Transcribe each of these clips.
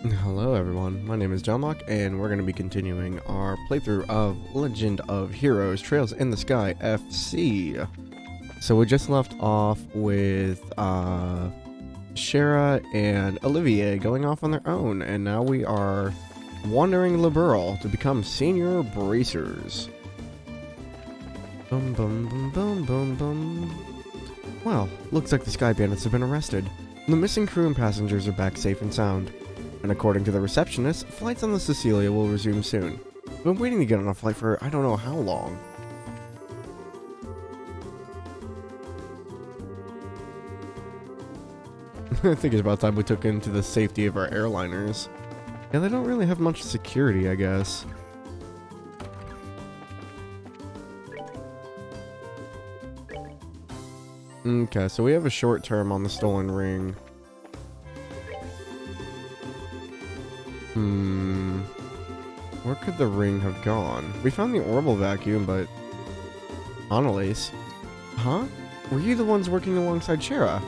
Hello everyone, my name is Johnlock, and we're going to be continuing our playthrough of Legend of Heroes Trails in the Sky FC. So we just left off with Shara and Olivier going off on their own, and now we are wandering Liberl to become senior bracers. Bum bum bum bum bum bum. Well, looks like the Sky Bandits have been arrested. The missing crew and passengers are back safe and sound. And according to the receptionist, flights on the Cecilia will resume soon. I've been waiting to get on a flight for I don't know how long. I think it's about time we took into the safety of our airliners. Yeah, they don't really have much security, I guess. Okay, so we have a short term on the stolen ring. Where could the ring have gone? We found the orbital vacuum, but... Annalise? Huh? Were you the ones working alongside Shara?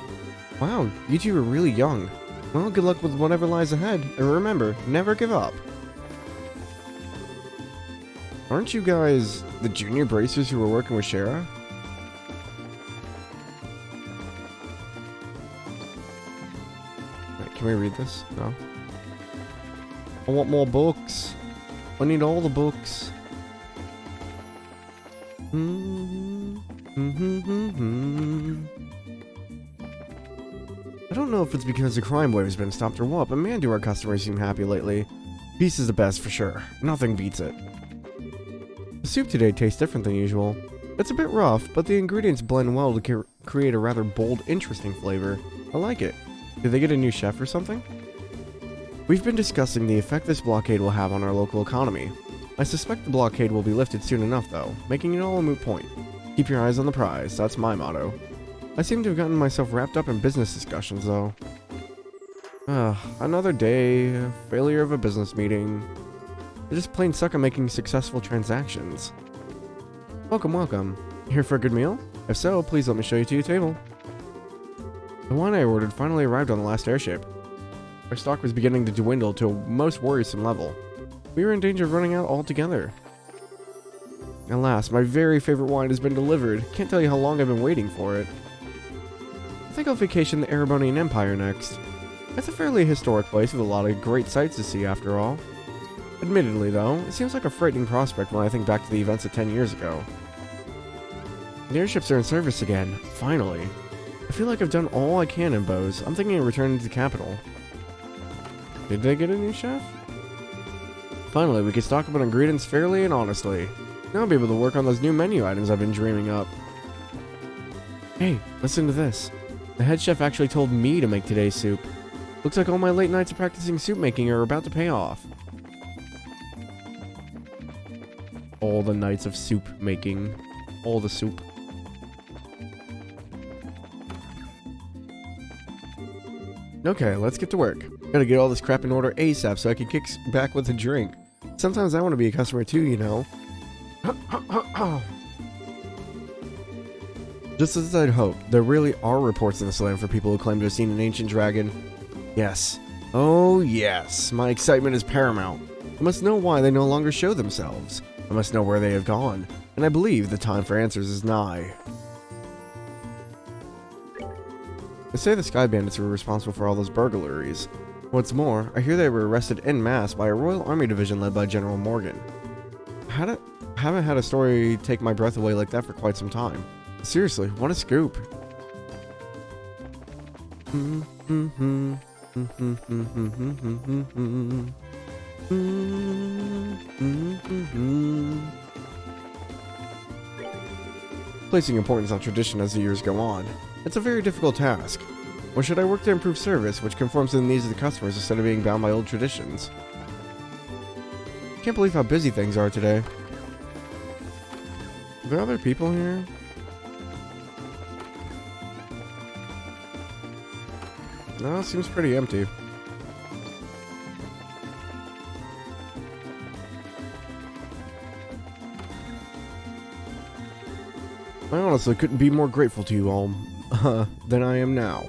Wow, you two are really young. Well, good luck with whatever lies ahead, and remember, never give up. Aren't you guys the junior bracers who were working with Shara? Wait, can we read this? No? I want more books. I need all the books. I don't know if it's because the crime wave has been stopped or what, but man, do our customers seem happy lately. Peace is the best for sure. Nothing beats it. The soup today tastes different than usual. It's a bit rough, but the ingredients blend well to create a rather bold, interesting flavor. I like it. Did they get a new chef or something? We've been discussing the effect this blockade will have on our local economy. I suspect the blockade will be lifted soon enough, though, making it all a moot point. Keep your eyes on the prize, that's my motto. I seem to have gotten myself wrapped up in business discussions, though. Another day, failure of a business meeting. I just plain suck at making successful transactions. Welcome, welcome. Here for a good meal? If so, please let me show you to your table. The wine I ordered finally arrived on the last airship. Our stock was beginning to dwindle to a most worrisome level. We were in danger of running out altogether. Alas, my very favorite wine has been delivered. Can't tell you how long I've been waiting for it. I think I'll vacation the Erebonian Empire next. It's a fairly historic place with a lot of great sights to see after all. Admittedly though, it seems like a frightening prospect when I think back to the events of 10 years ago. The airships are in service again, finally. I feel like I've done all I can in Bose. I'm thinking of returning to the capital. Did they get a new chef? Finally, we can stock up on ingredients fairly and honestly. Now I'll be able to work on those new menu items I've been dreaming up. Hey, listen to this. The head chef actually told me to make today's soup. Looks like all my late nights of practicing soup making are about to pay off. All the nights of soup making. All the soup. Okay, let's get to work. Gotta get all this crap in order ASAP so I can kick back with a drink. Sometimes I want to be a customer too, you know. Just as I'd hoped, there really are reports in this land for people who claim to have seen an ancient dragon. Yes. Oh yes, my excitement is paramount. I must know why they no longer show themselves. I must know where they have gone. And I believe the time for answers is nigh. They say the Sky Bandits were responsible for all those burglaries. What's more, I hear they were arrested en masse by a Royal Army division led by General Morgan. Haven't had a story take my breath away like that for quite some time. Seriously, what a scoop. Placing importance on tradition as the years go on. It's a very difficult task. Or should I work to improve service, which conforms to the needs of the customers instead of being bound by old traditions? Can't believe how busy things are today. Are there other people here? No, it seems pretty empty. I honestly couldn't be more grateful to you all than I am now.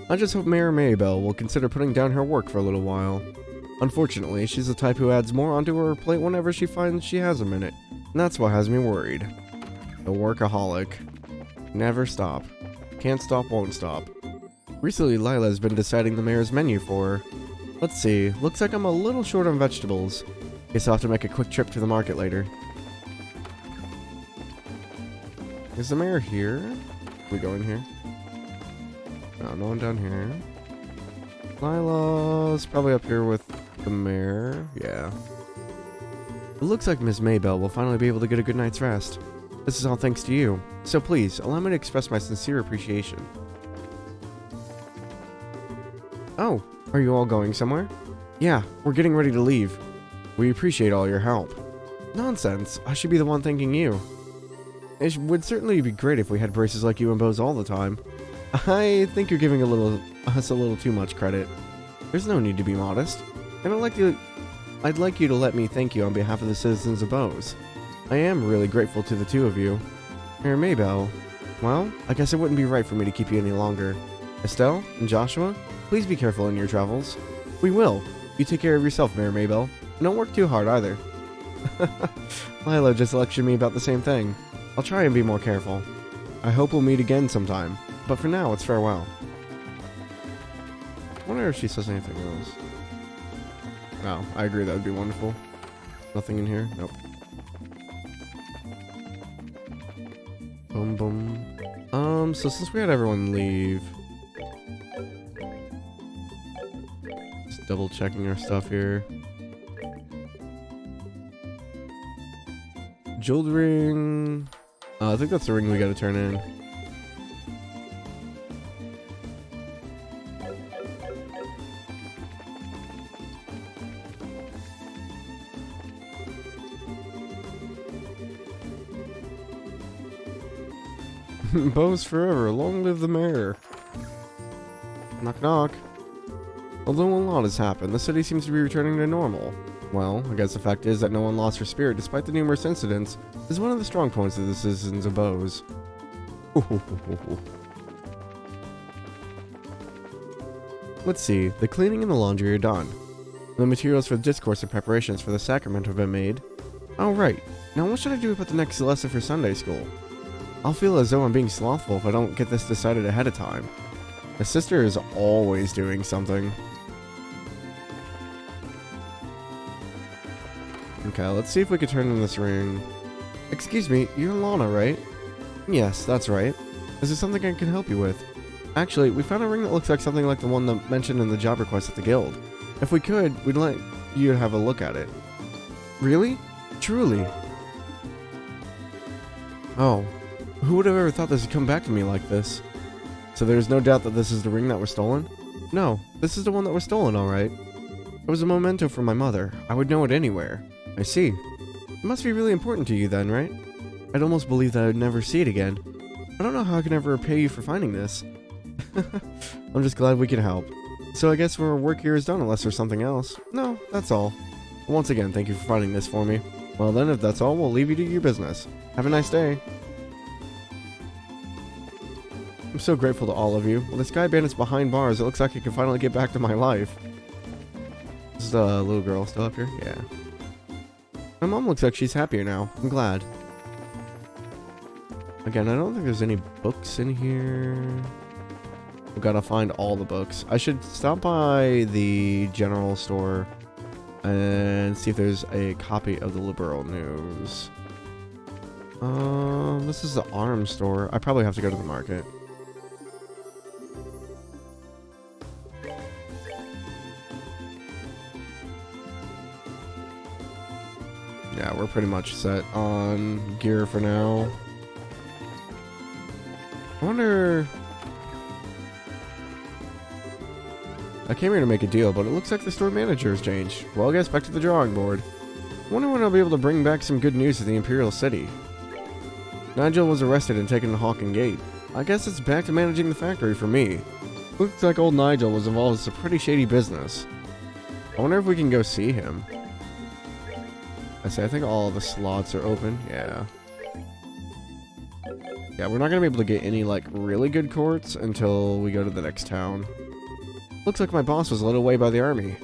I just hope Mayor Maybell will consider putting down her work for a little while. Unfortunately, she's the type who adds more onto her plate whenever she finds she has a minute, and that's what has me worried. A workaholic. Never stop. Can't stop, won't stop. Recently, Lila has been deciding the mayor's menu for her. Let's see, looks like I'm a little short on vegetables. Guess I'll have to make a quick trip to the market later. Is the mayor here? Can we go in here? No, no one down here. Lila's probably up here with the mayor. Yeah. It looks like Ms. Maybell will finally be able to get a good night's rest. This is all thanks to you. So please, allow me to express my sincere appreciation. Oh, are you all going somewhere? Yeah, we're getting ready to leave. We appreciate all your help. Nonsense, I should be the one thanking you. It would certainly be great if we had braces like you and Bose all the time. I think you're giving us a little too much credit. There's no need to be modest. And I'd like you to let me thank you on behalf of the citizens of Bose. I am really grateful to the two of you. Mayor Maybell, well, I guess it wouldn't be right for me to keep you any longer. Estelle and Joshua, please be careful in your travels. We will. You take care of yourself, Mayor Maybell. And don't work too hard either. Lila just lectured me about the same thing. I'll try and be more careful. I hope we'll meet again sometime. But for now, it's farewell. I wonder if she says anything else. No, I agree, that would be wonderful. Nothing in here? Nope. Boom, boom. So since we had everyone leave... Just double checking our stuff here. Jeweled ring... I think that's the ring we gotta turn in. Bose forever, long live the mayor. Knock knock. Although a lot has happened, the city seems to be returning to normal. Well, I guess the fact is that no one lost her spirit despite the numerous incidents is one of the strong points of the citizens of Bose. Let's see, the cleaning and the laundry are done. The materials for the discourse and preparations for the sacrament have been made. Oh right, now what should I do about the next lesson for Sunday school? I'll feel as though I'm being slothful if I don't get this decided ahead of time. My sister is always doing something. Okay, let's see if we can turn in this ring. Excuse me, you're Lana, right? Yes, that's right. Is there something I can help you with? Actually, we found a ring that looks like something like the one that mentioned in the job request at the guild. If we could, we'd like you to have a look at it. Really? Truly? Oh, who would have ever thought this would come back to me like this? So there's no doubt that this is the ring that was stolen? No, this is the one that was stolen, alright. It was a memento from my mother. I would know it anywhere. I see. It must be really important to you then, right? I'd almost believe that I'd never see it again. I don't know how I can ever repay you for finding this. I'm just glad we can help. So I guess our work here is done unless there's something else. No, that's all. Once again, thank you for finding this for me. Well then, if that's all, we'll leave you to your business. Have a nice day. I'm so grateful to all of you. With the Sky Bandits behind bars, it looks like I can finally get back to my life. Is the little girl still up here? Yeah. My mom looks like she's happier now. I'm glad. Again, I don't think there's any books in here. We've got to find all the books. I should stop by the general store and see if there's a copy of the Liberal News. This is the arms store. I probably have to go to the market. Yeah, we're pretty much set on gear for now. I wonder... I came here to make a deal, but it looks like the store manager has changed. Well, I guess back to the drawing board. I wonder when I'll be able to bring back some good news to the Imperial City. Nigel was arrested and taken to Hawken Gate. I guess it's back to managing the factory for me. Looks like old Nigel was involved in some pretty shady business. I wonder if we can go see him. I think all the slots are open. Yeah. Yeah, we're not going to be able to get any, like, really good courts until we go to the next town. Looks like my boss was led away by the army.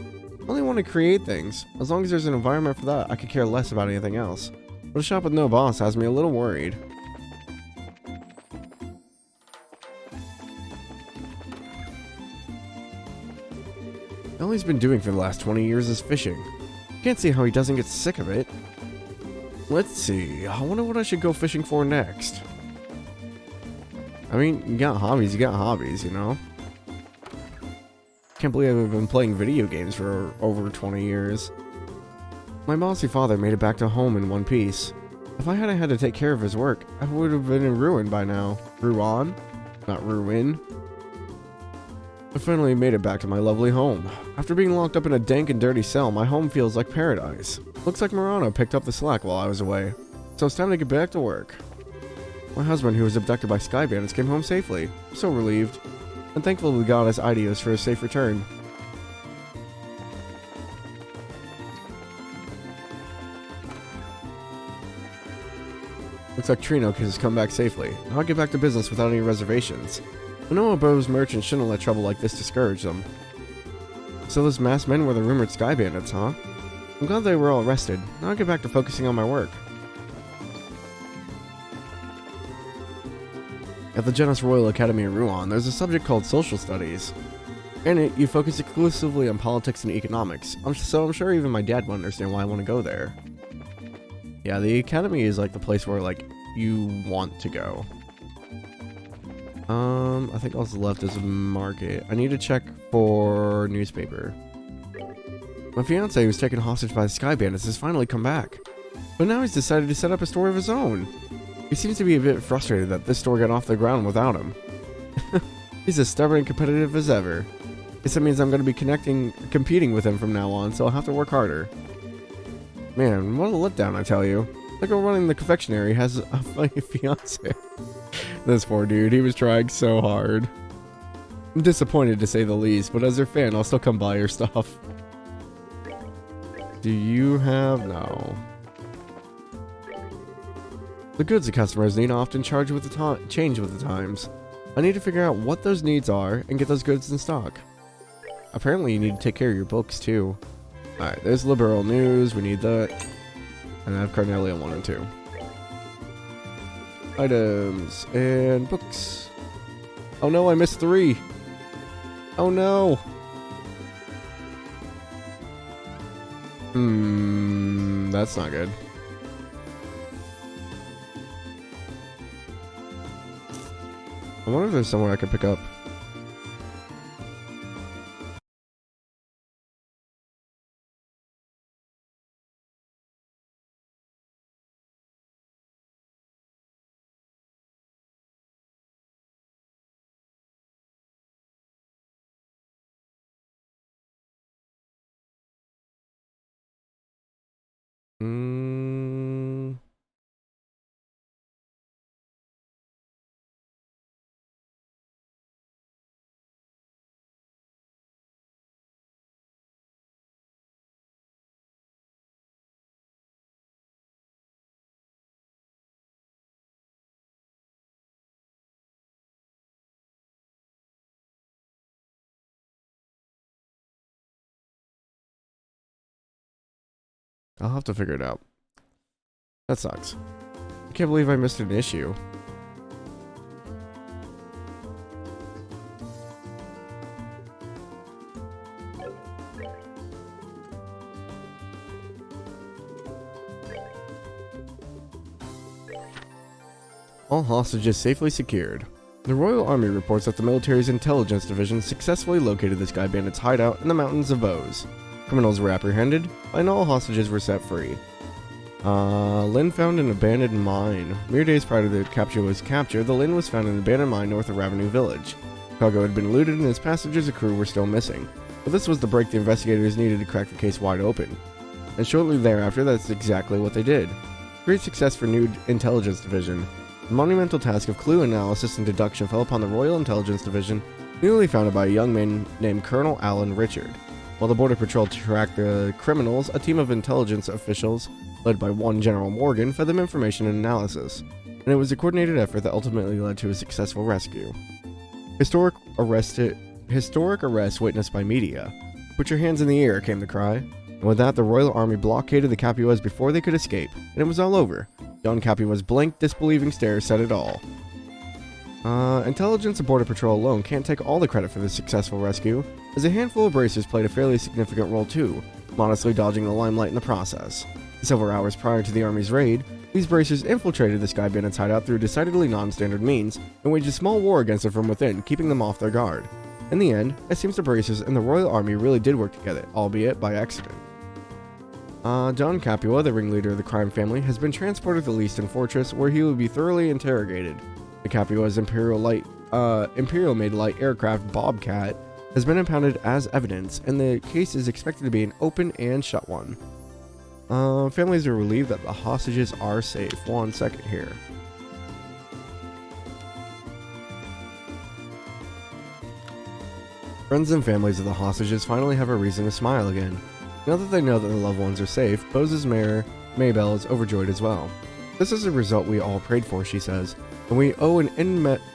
I only want to create things. As long as there's an environment for that, I could care less about anything else. But a shop with no boss has me a little worried. All he's been doing for the last 20 years is fishing. Can't see how he doesn't get sick of it. Let's see, I wonder what I should go fishing for next. I mean, you got hobbies, you know? Can't believe I've been playing video games for over 20 years. My bossy father made it back to home in one piece. If I hadn't had to take care of his work, I would have been in ruin by now. Ruin? Not ruin. I finally made it back to my lovely home. After being locked up in a dank and dirty cell, my home feels like paradise. Looks like Murano picked up the slack while I was away, so it's time to get back to work. My husband, who was abducted by Sky Bandits, came home safely. I'm so relieved, and thankful to God as Idios for his safe return. Looks like Trino has come back safely. Now I'll get back to business without any reservations. I know Abo's merchants shouldn't let trouble like this discourage them. So those masked men were the rumored Sky Bandits, huh? I'm glad they were all arrested. Now I'll get back to focusing on my work. At the Genos Royal Academy in Ruan, there's a subject called Social Studies. In it, you focus exclusively on politics and economics, so I'm sure even my dad will understand why I want to go there. Yeah, the academy is like the place where, like, you want to go. I think also left is a market. I need to check for newspaper. My fiance, who was taken hostage by the Sky Bandits, has finally come back. But now he's decided to set up a store of his own. He seems to be a bit frustrated that this store got off the ground without him. He's as stubborn and competitive as ever. Guess that means I'm going to be competing with him from now on, so I'll have to work harder. Man, what a letdown, I tell you. The girl running the confectionery has a funny fiance. This poor dude, he was trying so hard. I'm disappointed to say the least, but as her fan, I'll still come buy her stuff. Do you have... No. The goods the customers need often change with the times. I need to figure out what those needs are and get those goods in stock. Apparently you need to take care of your books too. Alright, there's Liberal News, we need that. And I have Carnelia 1 and 2. Items and books. Oh no, I missed 3. Oh no. That's not good. I wonder if there's somewhere I could pick up. I'll have to figure it out. That sucks. I can't believe I missed an issue. All hostages safely secured. The Royal Army reports that the military's intelligence division successfully located the Sky Bandits' hideout in the mountains of Vos. Criminals were apprehended, and all hostages were set free. Lin found an abandoned mine. Mere days prior to the capture's capture, the Lin was found in an abandoned mine north of Ravenue Village. Cargo had been looted and its passengers and crew were still missing. But this was the break the investigators needed to crack the case wide open. And shortly thereafter, that's exactly what they did. Great success for new intelligence division. The monumental task of clue analysis and deduction fell upon the Royal Intelligence Division, newly founded by a young man named Colonel Alan Richard. While the Border Patrol tracked the criminals, a team of intelligence officials, led by one General Morgan, fed them information and analysis, and it was a coordinated effort that ultimately led to a successful rescue. Historic arrest witnessed by media. "Put your hands in the air," came the cry. And with that, the Royal Army blockaded the Capuas before they could escape, and it was all over. Don Capua's blank, disbelieving stare said it all. Intelligence and Border Patrol alone can't take all the credit for this successful rescue, as a handful of bracers played a fairly significant role too, modestly dodging the limelight in the process. Several hours prior to the Army's raid, these bracers infiltrated the Sky Bandits' hideout through decidedly non-standard means, and waged a small war against them from within, keeping them off their guard. In the end, it seems the bracers and the Royal Army really did work together, albeit by accident. Don Capua, the ringleader of the crime family, has been transported to the Leaston Fortress, where he will be thoroughly interrogated. The Capua's Imperial-made light aircraft Bobcat has been impounded as evidence, and the case is expected to be an open and shut one. Families are relieved that the hostages are safe. 1 second here. Friends and families of the hostages finally have a reason to smile again. Now that they know that their loved ones are safe, Bose's mayor, Maybelle, is overjoyed as well. "This is a result we all prayed for," she says, "and we owe an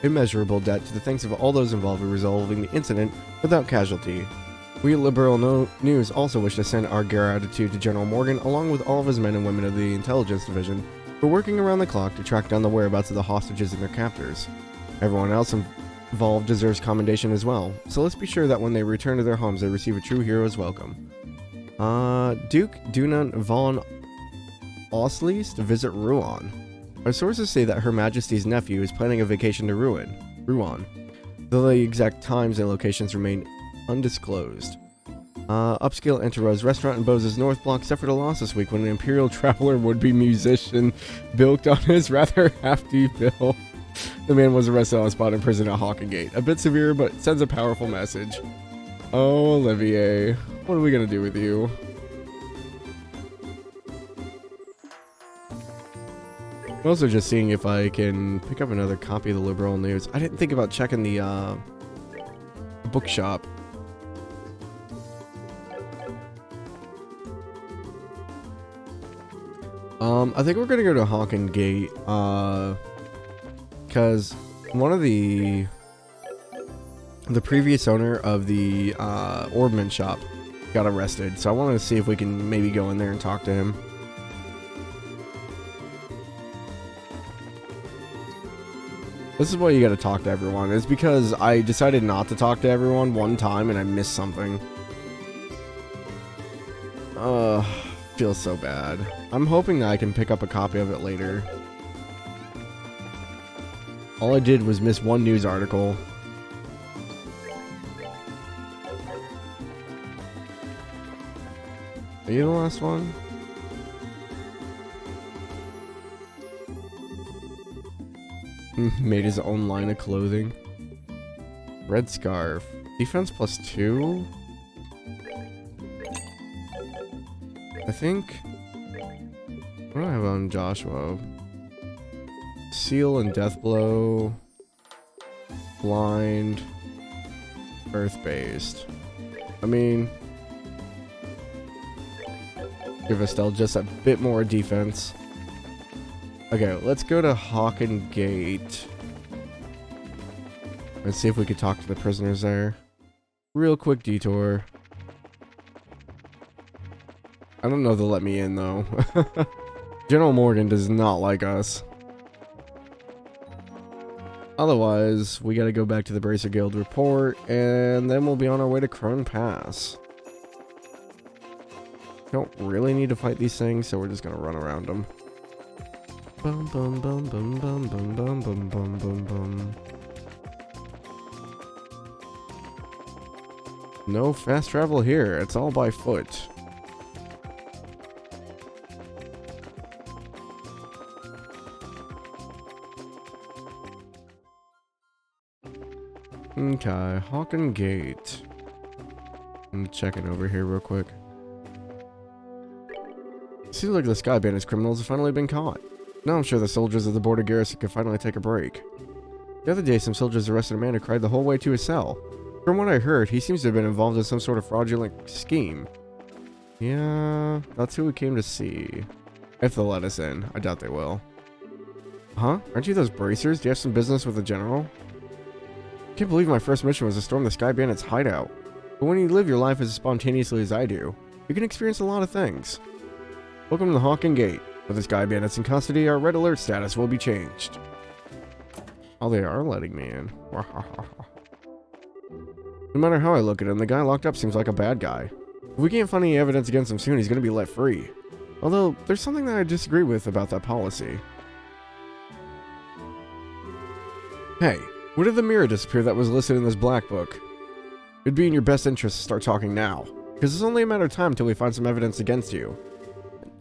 immeasurable debt to the thanks of all those involved in resolving the incident without casualty. We at Liberal News also wish to send our gratitude to General Morgan, along with all of his men and women of the Intelligence Division, for working around the clock to track down the whereabouts of the hostages and their captors. Everyone else involved deserves commendation as well, so let's be sure that when they return to their homes they receive a true hero's welcome." Duke Dunan von Oslies to visit Rouen. Our sources say that Her Majesty's nephew is planning a vacation to Rouen, though the exact times and locations remain undisclosed. Upscale Enterose restaurant in Bose's North Block suffered a loss this week when an Imperial traveler would-be musician bilked on his rather hefty bill. The man was arrested on the spot and imprisoned at Hawken Gate. A bit severe, but sends a powerful message. Oh, Olivier, what are we gonna do with you? I'm also just seeing if I can pick up another copy of the Liberal News. I didn't think about checking the bookshop. I think we're gonna go to Hawken Gate, because one of the previous owner of the Orbman shop got arrested, so I wanted to see if we can maybe go in there and talk to him. This is why you gotta talk to everyone. It's because I decided not to talk to everyone one time and I missed something. Feels so bad. I'm hoping that I can pick up a copy of it later. All I did was miss one news article. Are you the last one? Made his own line of clothing. Red scarf. Defense +2? I think... What do I have on Joshua? Seal and Deathblow. Blind. Earth-based. I mean... Give Estelle just a bit more defense. Okay, let's go to Hawken Gate. Let's see if we could talk to the prisoners there. Real quick detour. I don't know if they'll let me in, though. General Morgan does not like us. Otherwise, we gotta go back to the Bracer Guild report, and then we'll be on our way to Crone Pass. Don't really need to fight these things, so we're just gonna run around them. Bum bum bum bum bum bum bum bum bum bum bum. No fast travel here, it's all by foot. Okay, Hawken Gate. I'm checking over here real quick. Seems like the Sky Bandits criminals have finally been caught. Now I'm sure the soldiers of the border garrison can finally take a break. The other day, some soldiers arrested a man who cried the whole way to his cell. From what I heard, he seems to have been involved in some sort of fraudulent scheme. Yeah, that's who we came to see. If they'll let us in. I doubt they will. Huh? Aren't you those bracers? Do you have some business with the general? I can't believe my first mission was to storm the Sky Bandits' hideout. But when you live your life as spontaneously as I do, you can experience a lot of things. Welcome to the Hawking Gate. With the Sky Bandits in custody, our red alert status will be changed. Oh, they are letting me in. No matter how I look at him, the guy locked up seems like a bad guy. If we can't find any evidence against him soon, he's going to be let free. Although, there's something that I disagree with about that policy. Hey, where did the mirror disappear that was listed in this black book? It'd be in your best interest to start talking now, because it's only a matter of time till we find some evidence against you.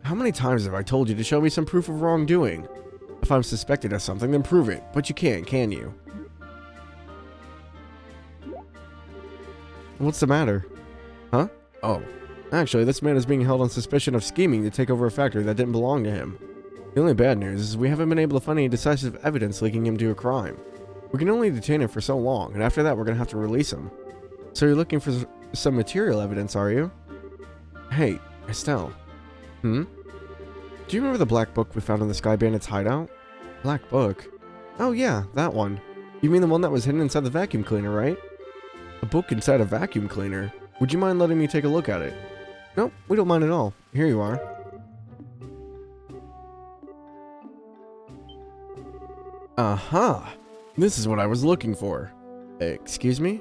How many times have I told you to show me some proof of wrongdoing? If I'm suspected of something, then prove it, but you can't, can you? What's the matter? Huh? Oh, actually, this man is being held on suspicion of scheming to take over a factory that didn't belong to him. The only bad news is we haven't been able to find any decisive evidence linking him to a crime. We can only detain him for so long, and after that we're going to have to release him. So you're looking for some material evidence, are you? Hey, Estelle. Do you remember the black book we found in the Sky Bandits hideout? Black book? Oh yeah, that one. You mean the one that was hidden inside the vacuum cleaner, right? A book inside a vacuum cleaner? Would you mind letting me take a look at it? Nope, we don't mind at all. Here you are. Aha! This is what I was looking for. Excuse me?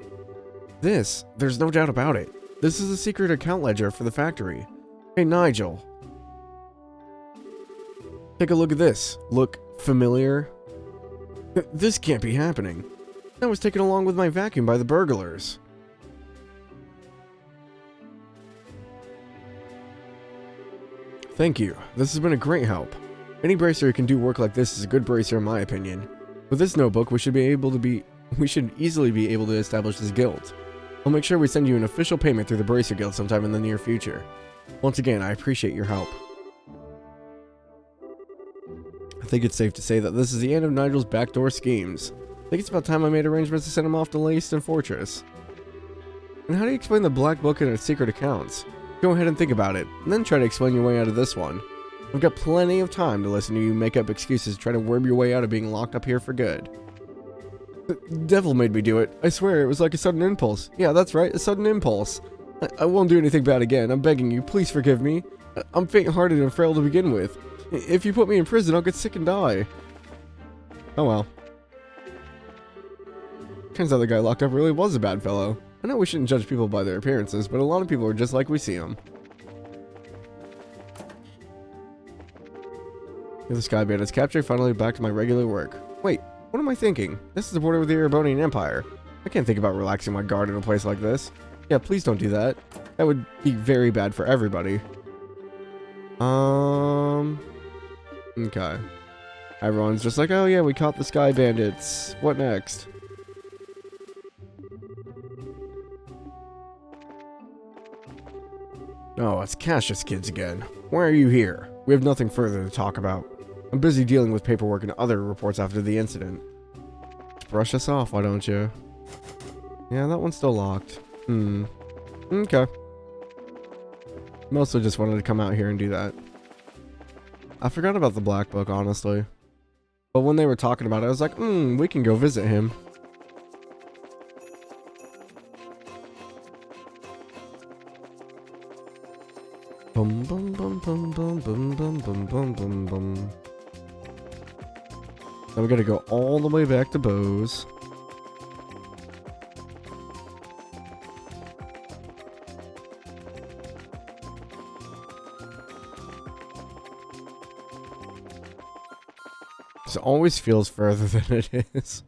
There's no doubt about it. This is a secret account ledger for the factory. Hey, Nigel. Take a look at this. Look familiar? This can't be happening. That was taken along with my vacuum by the burglars. Thank you. This has been a great help. Any bracer who can do work like this is a good bracer in my opinion. With this notebook, we should easily be able to establish this guild. I'll make sure we send you an official payment through the Bracer Guild sometime in the near future. Once again, I appreciate your help. I think it's safe to say that this is the end of Nigel's backdoor schemes. I think it's about time I made arrangements to send him off to Leyston Fortress. And how do you explain the black book and its secret accounts? Go ahead and think about it, and then try to explain your way out of this one. I've got plenty of time to listen to you make up excuses trying to worm your way out of being locked up here for good. The devil made me do it. I swear, it was like a sudden impulse. Yeah, that's right, a sudden impulse. I won't do anything bad again. I'm begging you, please forgive me. I'm faint-hearted and frail to begin with. If you put me in prison, I'll get sick and die. Oh well. Turns out the guy locked up really was a bad fellow. I know we shouldn't judge people by their appearances, but a lot of people are just like we see them. If the Sky Bandits captured, finally back to my regular work. Wait, what am I thinking? This is the border with the Erebonian Empire. I can't think about relaxing my guard in a place like this. Yeah, please don't do that. That would be very bad for everybody. Okay. Everyone's just like, oh yeah, we caught the Sky Bandits. What next? Oh, it's Cassius kids again. Why are you here? We have nothing further to talk about. I'm busy dealing with paperwork and other reports after the incident. Just brush us off, why don't you? Yeah, that one's still locked. Okay. Mostly just wanted to come out here and do that. I forgot about the black book, honestly. But when they were talking about it, I was like, we can go visit him. Bum bum bum bum bum bum bum bum bum bum bum. Now we gotta go all the way back to Bose. This always feels further than it is.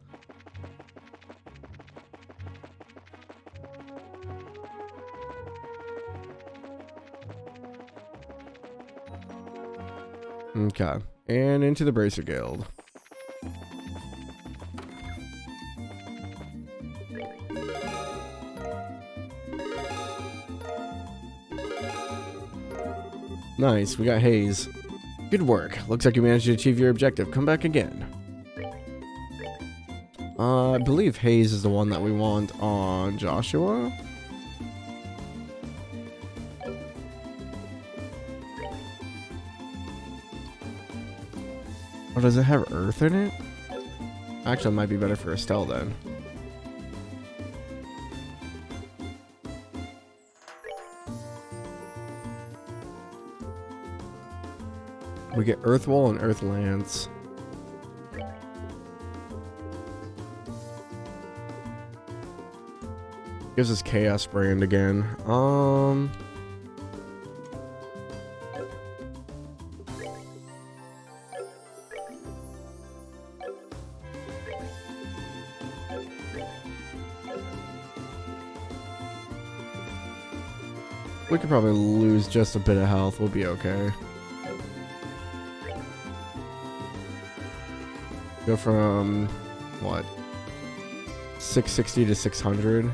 Okay, and into the Bracer Guild. Nice, we got Hayes. Good work. Looks like you managed to achieve your objective. Come back again. I believe Hayes is the one that we want on Joshua. Oh, does it have Earth in it? Actually, it might be better for Estelle then. We get Earth Wall and Earth Lance. Gives us Chaos Brand again. We could probably lose just a bit of health. We'll be okay. Go from, what? 660 to 600.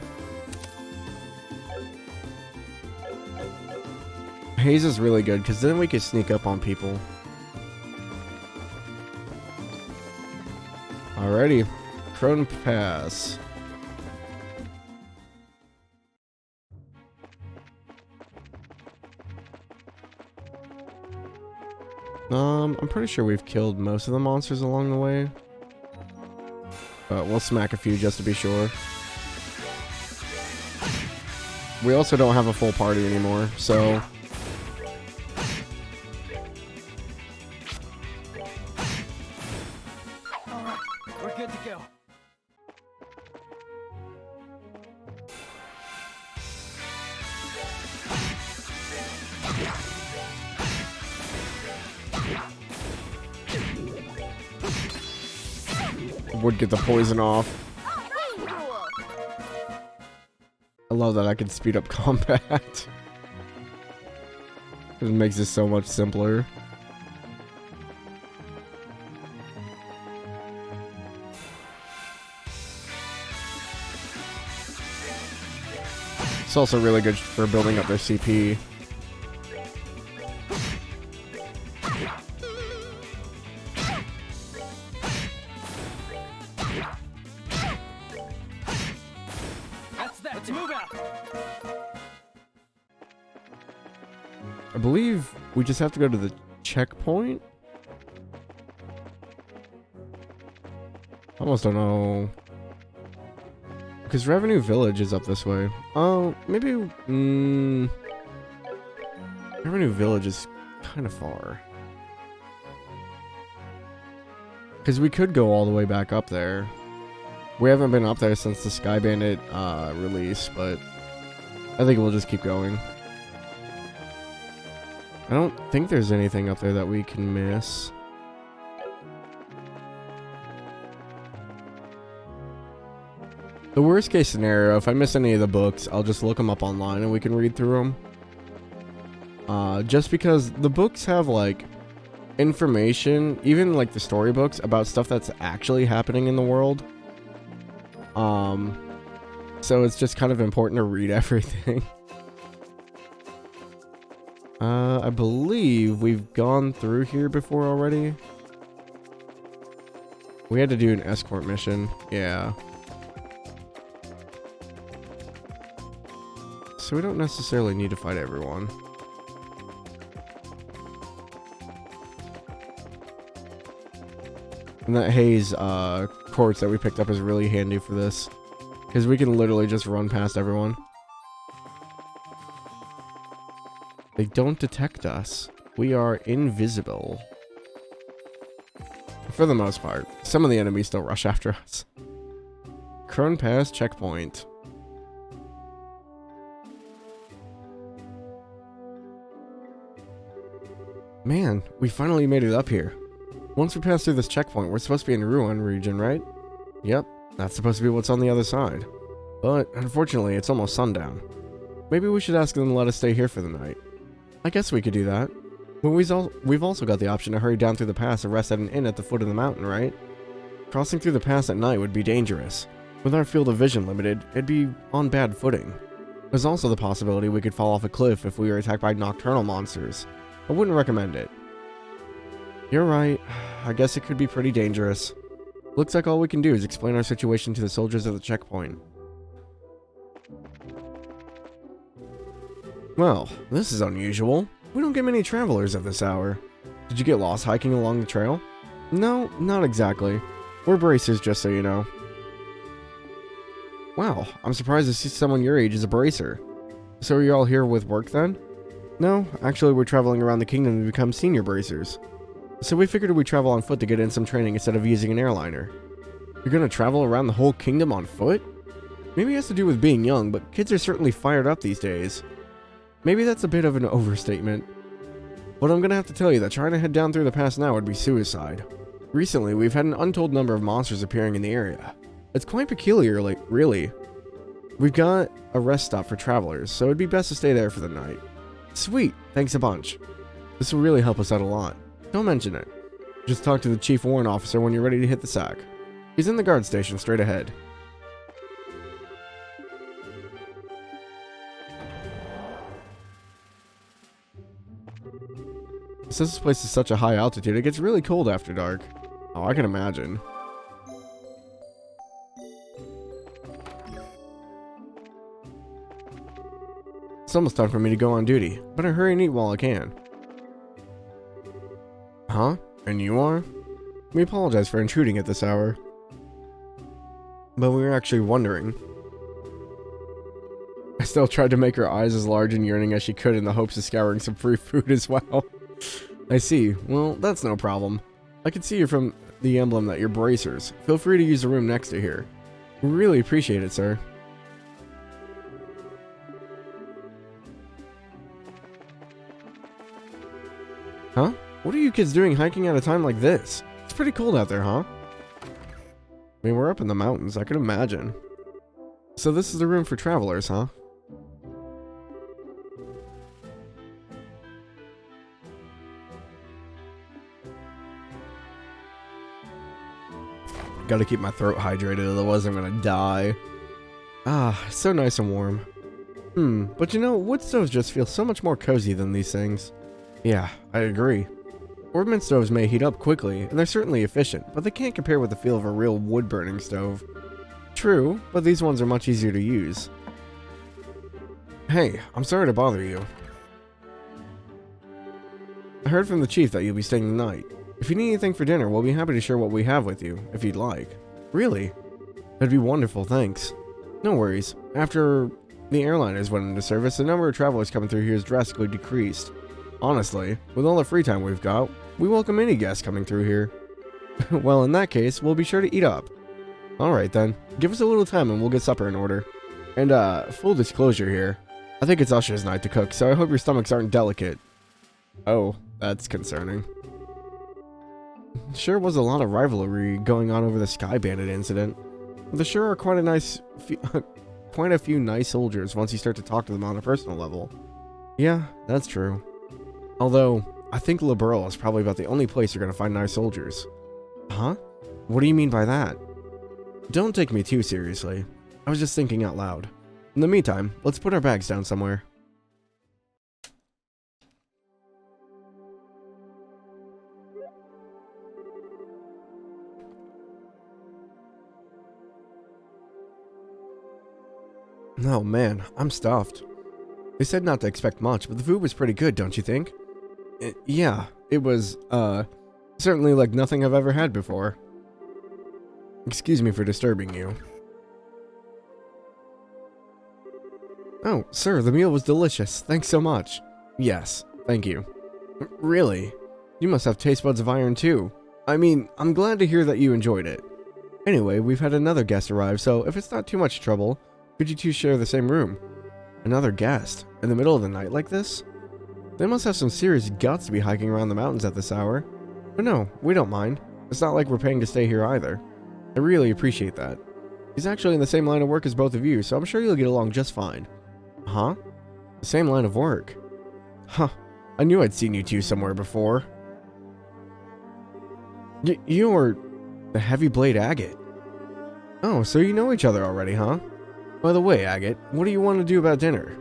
Haze is really good because then we can sneak up on people. Alrighty. Crone Pass. I'm pretty sure we've killed most of the monsters along the way. But we'll smack a few just to be sure. We also don't have a full party anymore, so... Alright, we're good to go. Would get the poison off. I love that I can speed up combat. It makes it so much simpler. It's also really good for building up their CP. Let's move out. I believe we just have to go to the checkpoint. I almost don't know. Because Revenue Village is up this way. Oh, maybe... Revenue Village is kind of far. Because we could go all the way back up there. We haven't been up there since the Sky Bandit release, but I think we'll just keep going. I don't think there's anything up there that we can miss. The worst case scenario, if I miss any of the books, I'll just look them up online and we can read through them. Just because the books have like information, even like the storybooks, about stuff that's actually happening in the world. So it's just kind of important to read everything. I believe we've gone through here before already. We had to do an escort mission. Yeah. So we don't necessarily need to fight everyone. And that haze quartz that we picked up is really handy for this. Because we can literally just run past everyone. They don't detect us. We are invisible. For the most part. Some of the enemies still rush after us. Crone Pass checkpoint. Man, we finally made it up here. Once we pass through this checkpoint, we're supposed to be in Ruin region, right? Yep, that's supposed to be what's on the other side. But, unfortunately, it's almost sundown. Maybe we should ask them to let us stay here for the night. I guess we could do that. But we've also got the option to hurry down through the pass and rest at an inn at the foot of the mountain, right? Crossing through the pass at night would be dangerous. With our field of vision limited, it'd be on bad footing. There's also the possibility we could fall off a cliff if we were attacked by nocturnal monsters. I wouldn't recommend it. You're right. I guess it could be pretty dangerous. Looks like all we can do is explain our situation to the soldiers at the checkpoint. Well, this is unusual. We don't get many travelers at this hour. Did you get lost hiking along the trail? No, not exactly. We're bracers, just so you know. Wow, I'm surprised to see someone your age as a bracer. So are you all here with work then? No, actually we're traveling around the kingdom to become senior bracers. So we figured we'd travel on foot to get in some training instead of using an airliner. You're gonna travel around the whole kingdom on foot? Maybe it has to do with being young, but kids are certainly fired up these days. Maybe that's a bit of an overstatement. But I'm gonna have to tell you that trying to head down through the pass now would be suicide. Recently, we've had an untold number of monsters appearing in the area. It's quite peculiar, really. We've got a rest stop for travelers, so it'd be best to stay there for the night. Sweet, thanks a bunch. This will really help us out a lot. Don't mention it. Just talk to the chief warrant officer when you're ready to hit the sack. He's in the guard station straight ahead. Since this place is such a high altitude, it gets really cold after dark. Oh, I can imagine. It's almost time for me to go on duty. Better hurry and eat while I can. Huh? And you are? We apologize for intruding at this hour. But we were actually wondering. I still tried to make her eyes as large and yearning as she could in the hopes of scouring some free food as well. I see. Well, that's no problem. I can see you from the emblem that you're bracers. Feel free to use the room next to here. We really appreciate it, sir. Huh? What are you kids doing hiking at a time like this? It's pretty cold out there, huh? I mean, we're up in the mountains, I can imagine. So this is the room for travelers, huh? Gotta keep my throat hydrated, otherwise I'm gonna die. Ah, so nice and warm. But you know, wood stoves just feel so much more cozy than these things. Yeah, I agree. Ornament stoves may heat up quickly, and they're certainly efficient, but they can't compare with the feel of a real wood-burning stove. True, but these ones are much easier to use. Hey, I'm sorry to bother you. I heard from the chief that you'll be staying the night. If you need anything for dinner, we'll be happy to share what we have with you, if you'd like. Really? That'd be wonderful, thanks. No worries. After the airliners went into service, the number of travelers coming through here has drastically decreased. Honestly, with all the free time we've got, we welcome any guests coming through here. Well, in that case, we'll be sure to eat up. Alright then, give us a little time and we'll get supper in order. And full disclosure here, I think it's Usher's night to cook, so I hope your stomachs aren't delicate. Oh, that's concerning. Sure was a lot of rivalry going on over the Sky Bandit incident. There sure are quite a few nice soldiers once you start to talk to them on a personal level. Yeah, that's true. Although, I think Liberl is probably about the only place you're gonna find nice soldiers. Huh? What do you mean by that? Don't take me too seriously. I was just thinking out loud. In the meantime, let's put our bags down somewhere. Oh man, I'm stuffed. They said not to expect much, but the food was pretty good, don't you think? Yeah, it was, certainly like nothing I've ever had before. Excuse me for disturbing you. Oh, sir, the meal was delicious. Thanks so much. Yes, thank you. Really? You must have taste buds of iron too. I mean, I'm glad to hear that you enjoyed it. Anyway, we've had another guest arrive, so if it's not too much trouble, could you two share the same room? Another guest? In the middle of the night like this? They must have some serious guts to be hiking around the mountains at this hour. But no, we don't mind. It's not like we're paying to stay here either. I really appreciate that. He's actually in the same line of work as both of you, so I'm sure you'll get along just fine. Huh? The same line of work? Huh. I knew I'd seen you two somewhere before. You're the Heavy Blade Agate. Oh, so you know each other already, huh? By the way, Agate, what do you want to do about dinner?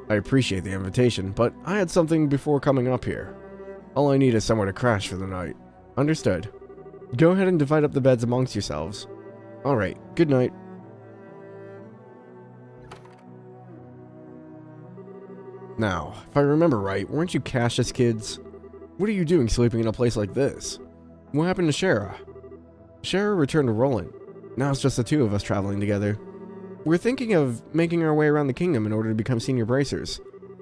I appreciate the invitation, but I had something before coming up here. All I need is somewhere to crash for the night. Understood. Go ahead and divide up the beds amongst yourselves. Alright, good night. Now, if I remember right, weren't you Cassius kids? What are you doing sleeping in a place like this? What happened to Shara? Shara returned to Roland. Now it's just the two of us traveling together. We're thinking of making our way around the kingdom in order to become senior bracers.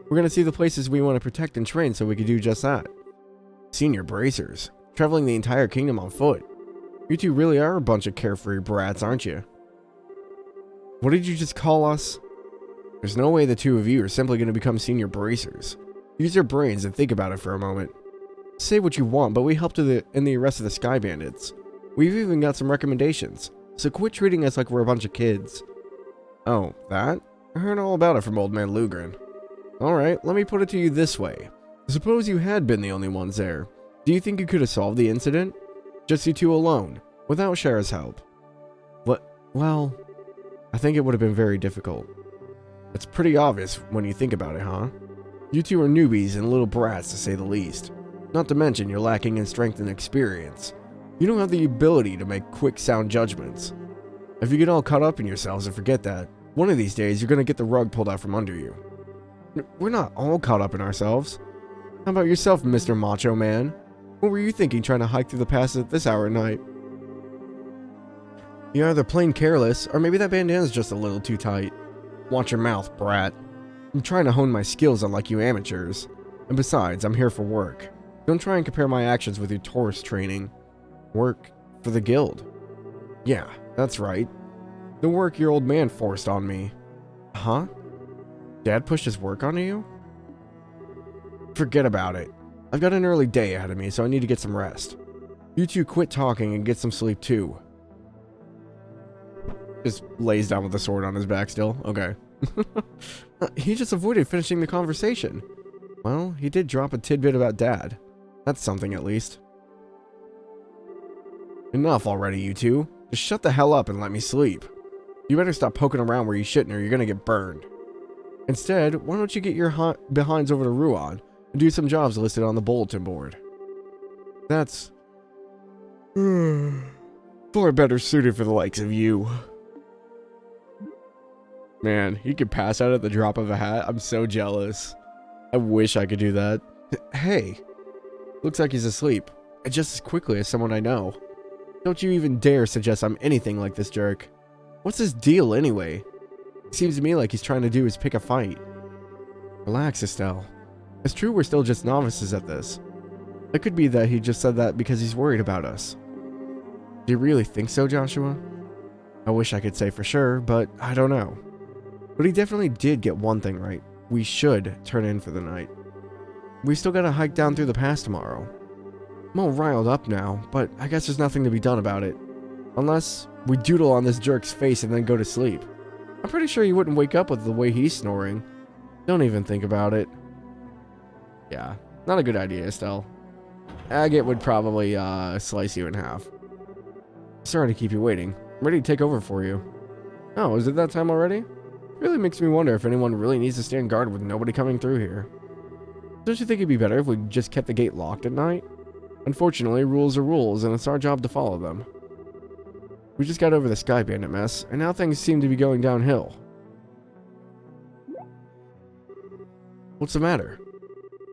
We're going to see the places we want to protect and train so we can do just that. Senior bracers? traveling the entire kingdom on foot. You two really are a bunch of carefree brats, aren't you? What did you just call us? There's no way the two of you are simply going to become senior bracers. Use your brains and think about it for a moment. Say what you want, but we helped in the arrest of the Sky Bandits. We've even got some recommendations, so quit treating us like we're a bunch of kids. Oh, that? I heard all about it from Old Man Lugren. Alright, let me put it to you this way. Suppose you had been the only ones there. Do you think you could have solved the incident? Just you two alone, without Shara's help? Well, I think it would have been very difficult. It's pretty obvious when you think about it, huh? You two are newbies and little brats to say the least. Not to mention you're lacking in strength and experience. You don't have the ability to make quick, sound judgments. If you get all caught up in yourselves and forget that, one of these days you're going to get the rug pulled out from under you. We're not all caught up in ourselves. How about yourself, Mr. Macho Man? What were you thinking trying to hike through the pass at this hour at night? You're either plain careless, or maybe that bandana's just a little too tight. Watch your mouth, brat. I'm trying to hone my skills unlike you amateurs. And besides, I'm here for work. Don't try and compare my actions with your tourist training. Work for the guild. Yeah, that's right. The work your old man forced on me. Huh? Dad pushed his work onto you? Forget about it. I've got an early day ahead of me, so I need to get some rest. You two quit talking and get some sleep too. Just lays down with the sword on his back still. Okay. He just avoided finishing the conversation. Well, he did drop a tidbit about Dad. That's something at least. Enough already, you two. Just shut the hell up and let me sleep. You better stop poking around where you shouldn't or you're gonna get burned. Instead, why don't you get your behinds over to Ruan and do some jobs listed on the bulletin board? That's far better suited for the likes of you. Man, he could pass out at the drop of a hat. I'm so jealous. I wish I could do that. Hey, looks like he's asleep. And just as quickly as someone I know. Don't you even dare suggest I'm anything like this jerk. What's his deal anyway? It seems to me like he's trying to do is pick a fight. Relax, Estelle. It's true we're still just novices at this. It could be that he just said that because he's worried about us. Do you really think so, Joshua? I wish I could say for sure, but I don't know. But he definitely did get one thing right. We should turn in for the night. We still gotta hike down through the pass tomorrow. I'm all riled up now, but I guess there's nothing to be done about it. Unless we doodle on this jerk's face and then go to sleep. I'm pretty sure he wouldn't wake up with the way he's snoring. Don't even think about it. Yeah, not a good idea, Estelle. Agate would probably slice you in half. Sorry to keep you waiting. I'm ready to take over for you. Oh, is it that time already? Really makes me wonder if anyone really needs to stand guard with nobody coming through here. Don't you think it'd be better if we just kept the gate locked at night? Unfortunately, rules are rules, and it's our job to follow them. We just got over the Sky Bandit mess, and now things seem to be going downhill. What's the matter?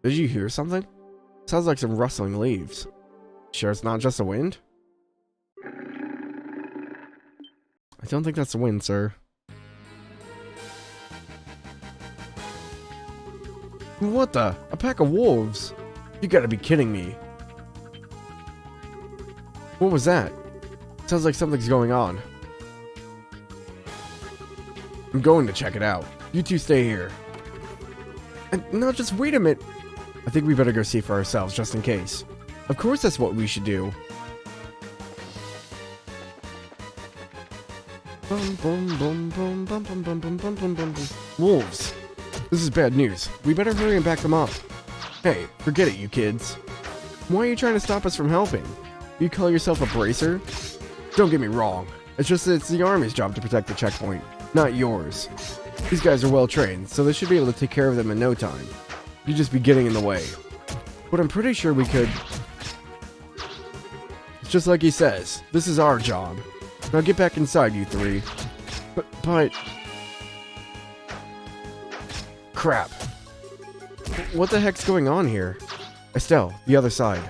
Did you hear something? Sounds like some rustling leaves. Sure it's not just the wind? I don't think that's the wind, sir. What the? A pack of wolves? You gotta be kidding me. What was that? Sounds like something's going on. I'm going to check it out. You two stay here. And no, just wait a minute. I think we better go see for ourselves, just in case. Of course that's what we should do. Wolves. This is bad news. We better hurry and back them up. Hey, forget it, you kids. Why are you trying to stop us from helping? You call yourself a bracer? Don't get me wrong. It's just that it's the army's job to protect the checkpoint, not yours. These guys are well trained, so they should be able to take care of them in no time. You'd just be getting in the way. But I'm pretty sure we could... It's just like he says. This is our job. Now get back inside, you three. But... Crap. What the heck's going on here? Estelle, the other side.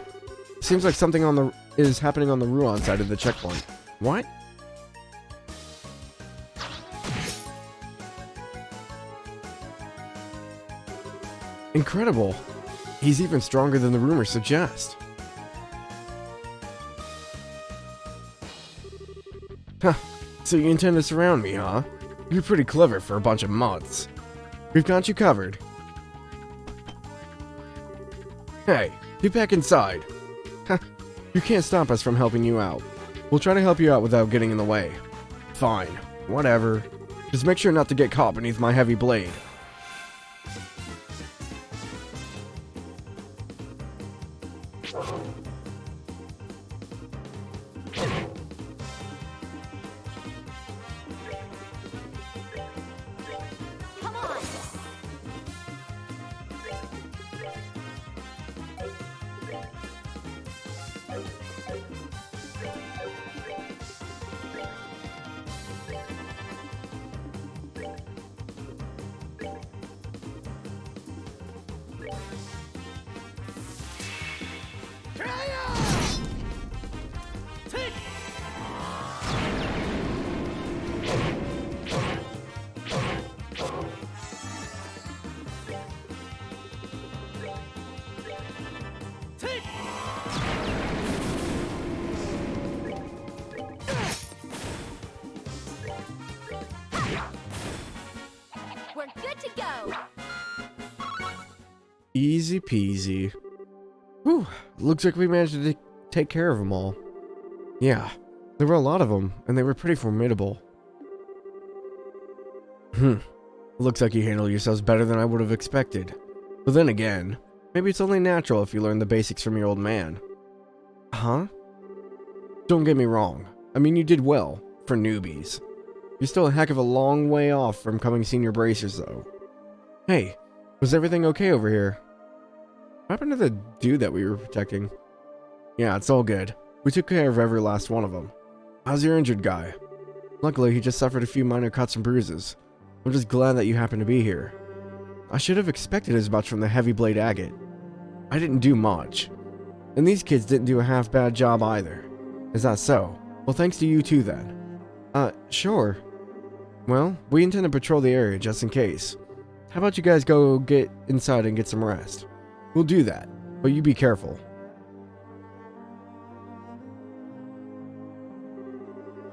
Seems like something is happening on the Ruan side of the checkpoint. What? Incredible. He's even stronger than the rumors suggest. Huh, so you intend to surround me, huh? You're pretty clever for a bunch of mods. We've got you covered. Hey, get back inside. Huh, you can't stop us from helping you out. We'll try to help you out without getting in the way. Fine, whatever. Just make sure not to get caught beneath my heavy blade. Come on! We're good to go! Easy peasy. Whew, looks like we managed to take care of them all. Yeah, there were a lot of them, and they were pretty formidable. Looks like you handled yourselves better than I would have expected. But then again, maybe it's only natural if you learn the basics from your old man. Huh? Don't get me wrong. I mean, you did well, for newbies. You're still a heck of a long way off from becoming senior bracers, though. Hey, was everything okay over here? What happened to the dude that we were protecting? Yeah, it's all good. We took care of every last one of them. How's your injured guy? Luckily, he just suffered a few minor cuts and bruises. I'm just glad that you happened to be here. I should have expected as much from the heavy blade agate. I didn't do much. And these kids didn't do a half bad job either. Is that so? Well, thanks to you too then. Sure. Well, we intend to patrol the area just in case. How about you guys go get inside and get some rest? We'll do that, but you be careful.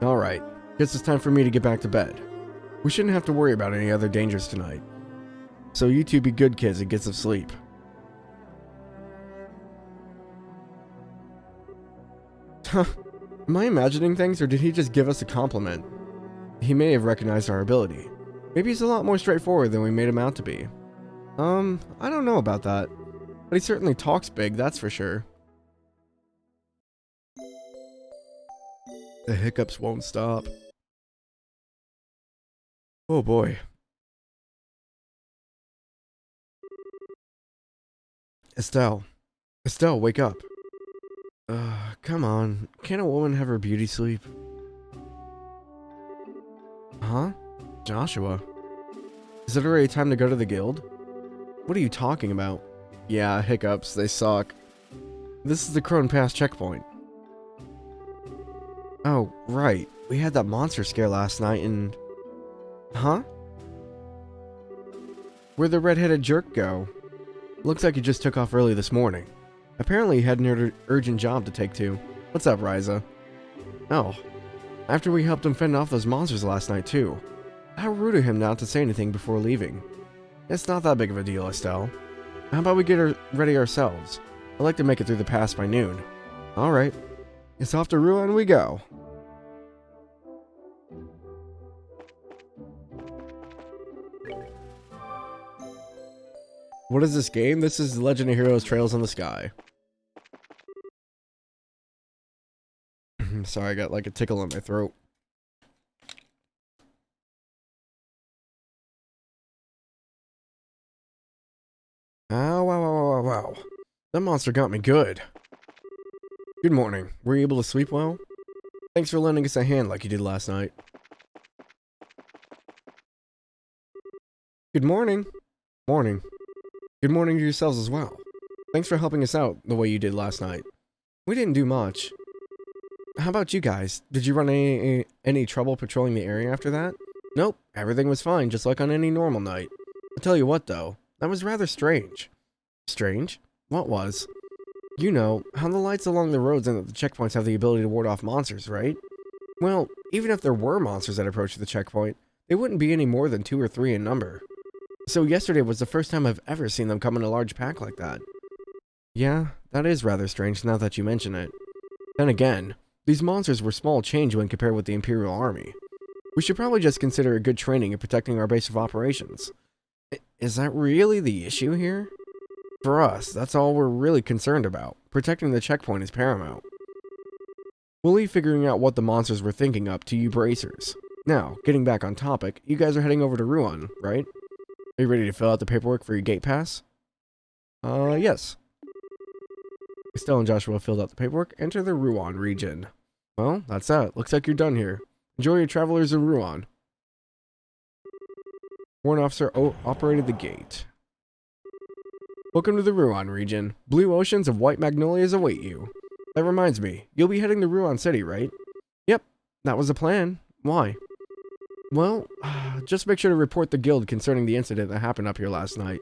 Alright, guess it's time for me to get back to bed. We shouldn't have to worry about any other dangers tonight. So you two be good kids and get some sleep. Huh, am I imagining things or did he just give us a compliment? He may have recognized our ability. Maybe he's a lot more straightforward than we made him out to be. I don't know about that. But he certainly talks big, that's for sure. The hiccups won't stop. Oh boy. Estelle. Estelle, wake up. Come on. Can't a woman have her beauty sleep? Huh? Joshua? Is it already time to go to the guild? What are you talking about? Yeah, hiccups, they suck. This is the Crone Pass checkpoint. Oh, right. We had that monster scare last night and... Huh? Where'd the red-headed jerk go? Looks like he just took off early this morning. Apparently he had an urgent job to take to. What's up, Ryza? Oh. After we helped him fend off those monsters last night, too. How rude of him not to say anything before leaving. It's not that big of a deal, Estelle. How about we get ready ourselves? I'd like to make it through the pass by noon. Alright. It's off to Ruin we go. What is this game? This is Legend of Heroes Trails in the Sky. Sorry, I got like a tickle in my throat. Ow, wow, wow, wow, wow. That monster got me good. Good morning. Were you able to sleep well? Thanks for lending us a hand like you did last night. Good morning. Morning. Good morning to yourselves as well. Thanks for helping us out the way you did last night. We didn't do much. How about you guys? Did you run any trouble patrolling the area after that? Nope, everything was fine, just like on any normal night. I'll tell you what though, that was rather strange. Strange? What was? You know, how the lights along the roads and at the checkpoints have the ability to ward off monsters, right? Well, even if there were monsters that approached the checkpoint, they wouldn't be any more than 2 or 3 in number. So yesterday was the first time I've ever seen them come in a large pack like that. Yeah, that is rather strange now that you mention it. Then again, these monsters were small change when compared with the Imperial Army. We should probably just consider it good training in protecting our base of operations. Is that really the issue here? For us, that's all we're really concerned about. Protecting the checkpoint is paramount. We'll leave figuring out what the monsters were thinking up to you bracers. Now, getting back on topic, you guys are heading over to Ruan, right? Are you ready to fill out the paperwork for your gate pass? Yes. Estelle and Joshua filled out the paperwork. Enter the Ruan region. Well, that's that. Looks like you're done here. Enjoy your travelers in Ruan. Warrant officer operated the gate. Welcome to the Ruan region. Blue oceans of white magnolias await you. That reminds me, you'll be heading to Ruan City, right? Yep, that was the plan. Why? Well, just make sure to report the guild concerning the incident that happened up here last night.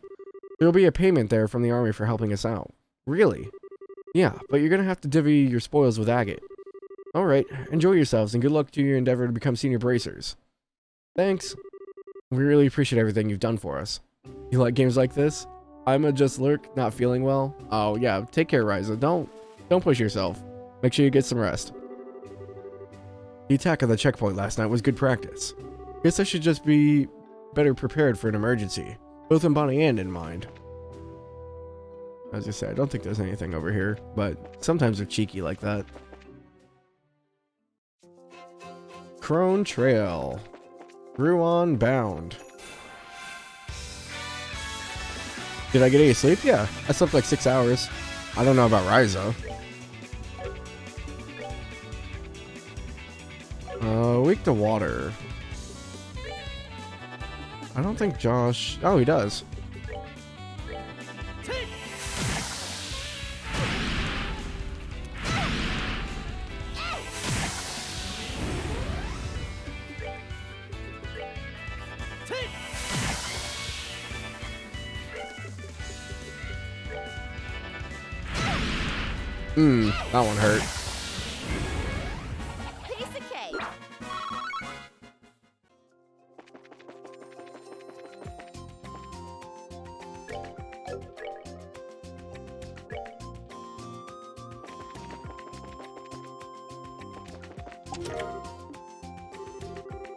There'll be a payment there from the army for helping us out. Really? Yeah, but you're gonna have to divvy your spoils with Agate. Alright, enjoy yourselves and good luck to your endeavor to become senior bracers. Thanks. We really appreciate everything you've done for us. You like games like this? I'ma just lurk, not feeling well. Oh yeah, take care, Ryza. Don't push yourself. Make sure you get some rest. The attack on the checkpoint last night was good practice. Guess I should just be better prepared for an emergency, both in body and in mind. As I said, I don't think there's anything over here, but sometimes they're cheeky like that. Crone Trail. Ruan bound. Did I get any sleep? Yeah, I slept like 6 hours. I don't know about Ryza. Weak to water. I don't think Josh... Oh, he does. That one hurt. Piece of cake.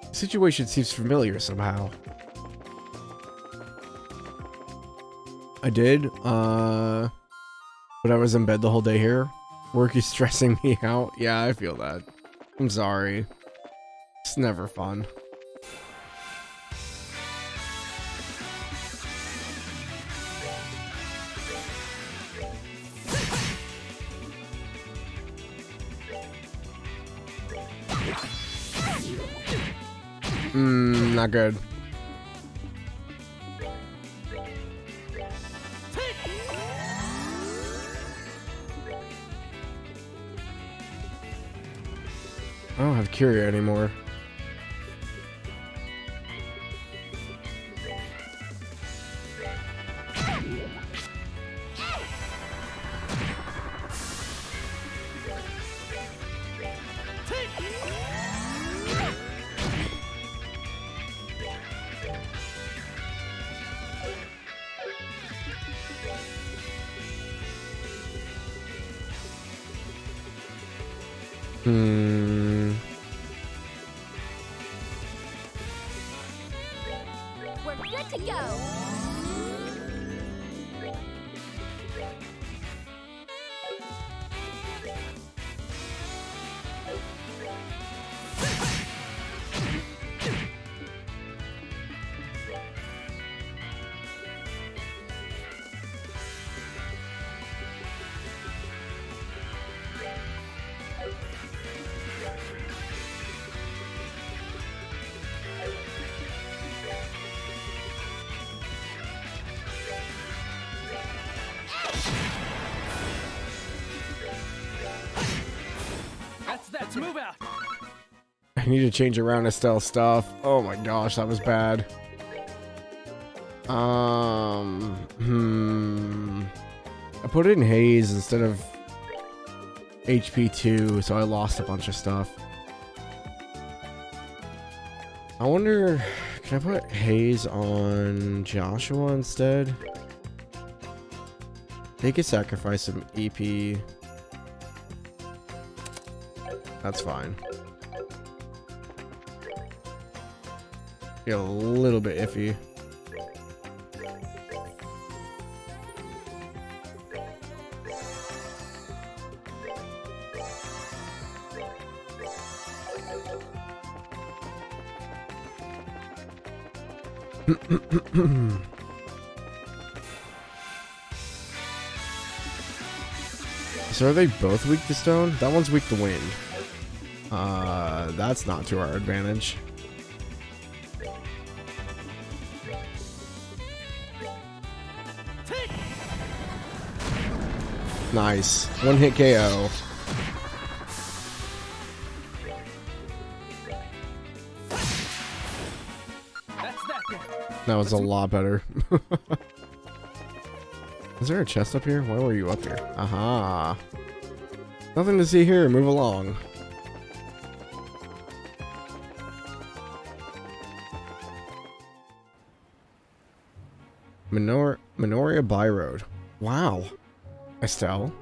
The situation seems familiar somehow. I did, but I was in bed the whole day here. Work is stressing me out. Yeah, I feel that. I'm sorry. It's never fun. Not good. I don't have Curia anymore. We're good to go. Let's move out. I need to change around Estelle stuff. Oh my gosh, that was bad. I put it in Haze instead of HP 2, so I lost a bunch of stuff. I wonder, can I put Haze on Joshua instead? They could sacrifice some EP. That's fine. Get a little bit iffy. So are they both weak to stone? That one's weak to wind. That's not to our advantage. Nice. One hit KO. That's that then. That was a lot better. Is there a chest up here? Why were you up here? Aha. Nothing to see here. Move along. Minoria Byroad. Wow. Estelle.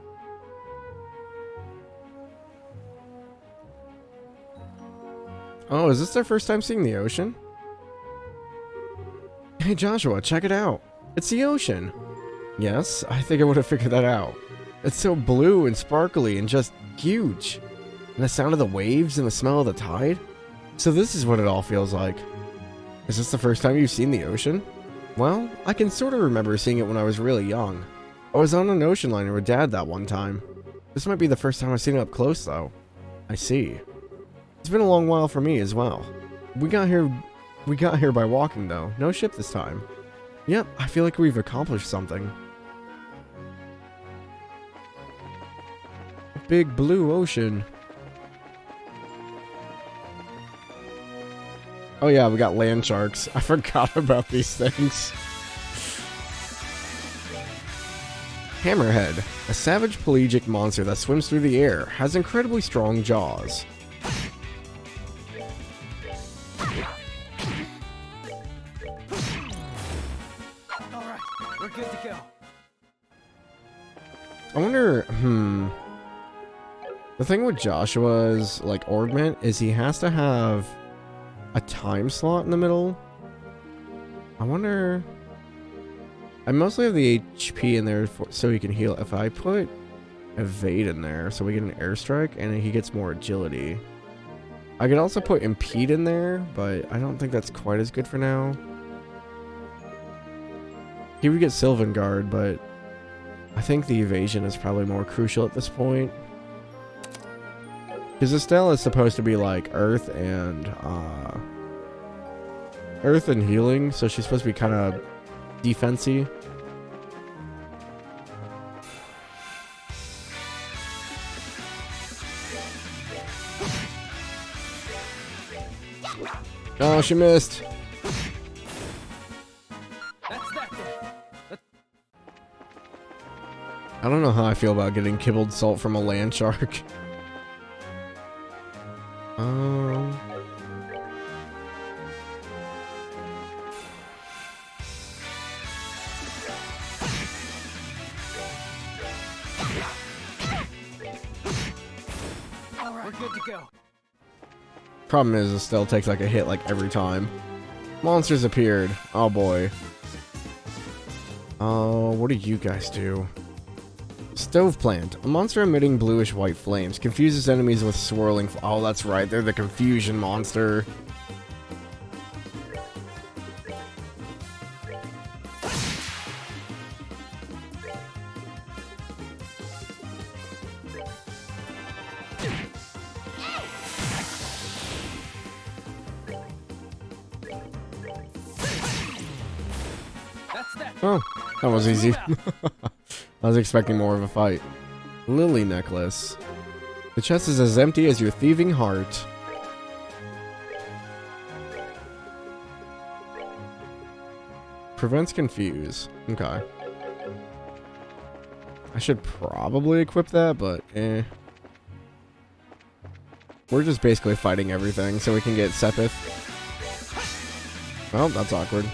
Oh, is this their first time seeing the ocean? Hey Joshua, check it out. It's the ocean. Yes, I think I would have figured that out. It's so blue and sparkly and just huge. And the sound of the waves and the smell of the tide. So this is what it all feels like. Is this the first time you've seen the ocean? Well, I can sort of remember seeing it when I was really young. I was on an ocean liner with Dad that one time. This might be the first time I've seen it up close though. I see. It's been a long while for me as well. We got here by walking though. No ship this time. Yep, I feel like we've accomplished something. Big blue ocean. Oh yeah, we got land sharks. I forgot about these things. Hammerhead, a savage pelagic monster that swims through the air, has incredibly strong jaws. Alright, we're good to go. I wonder, the thing with Joshua's, like, ornament is he has to have a time slot in the middle. I wonder... I mostly have the HP in there so he can heal. If I put evade in there so we get an airstrike and he gets more agility. I could also put impede in there, but I don't think that's quite as good for now. He would get Sylvan Guard, but I think the evasion is probably more crucial at this point. Because Estelle is supposed to be like earth and healing, so she's supposed to be kind of defensy. Oh, she missed. That's that then. I don't know how I feel about getting kibbled salt from a land shark. Alright, we're good to go. Problem is, Estelle takes like a hit like every time. Monsters appeared. Oh boy. Oh, what do you guys do? Stove Plant. A monster emitting bluish white flames. Confuses enemies with swirling... Oh, that's right. They're the confusion monster. That's that. Oh, that was easy. I was expecting more of a fight. Lily necklace. The chest is as empty as your thieving heart. Prevents confuse. Okay. I should probably equip that, but eh. We're just basically fighting everything so we can get Sepith. Well, that's awkward.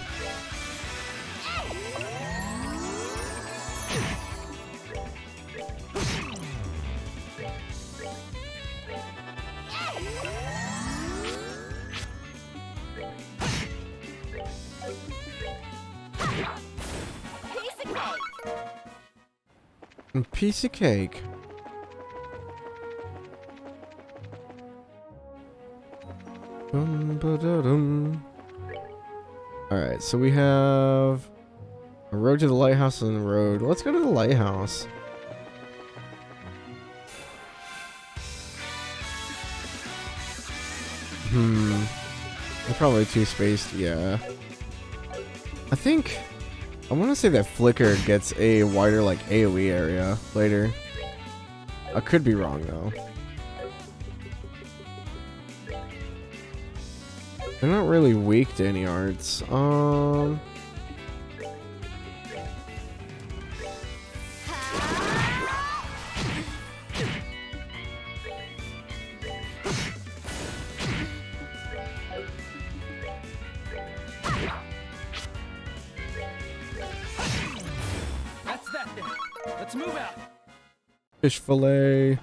Piece of cake. Piece of cake. Alright, so we have a road to the lighthouse and the road. Let's go to the lighthouse. They're probably too spaced, yeah. I want to say that Flicker gets a wider, like, AoE area later. I could be wrong, though. They're not really weak to any arts. That's that then. Let's move out. Fish fillet.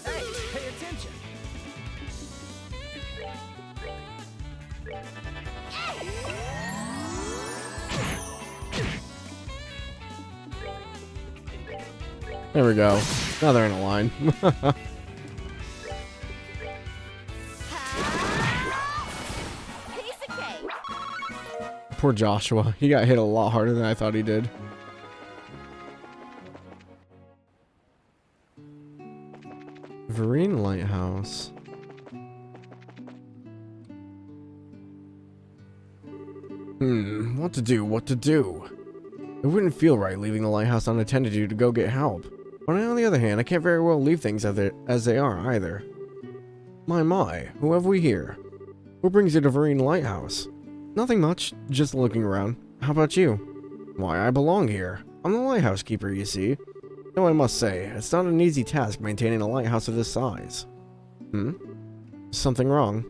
Hey, pay attention. There we go. Now they're in a line. Piece of cake. Poor Joshua. He got hit a lot harder than I thought he did. Vereen Lighthouse. What to do, what to do? It wouldn't feel right leaving the lighthouse unattended to go get help. But on the other hand, I can't very well leave things as they are either. My, who have we here? What brings you to Vereen Lighthouse? Nothing much, just looking around. How about you? Why, I belong here. I'm the lighthouse keeper, you see. Though I must say, it's not an easy task maintaining a lighthouse of this size. Something wrong?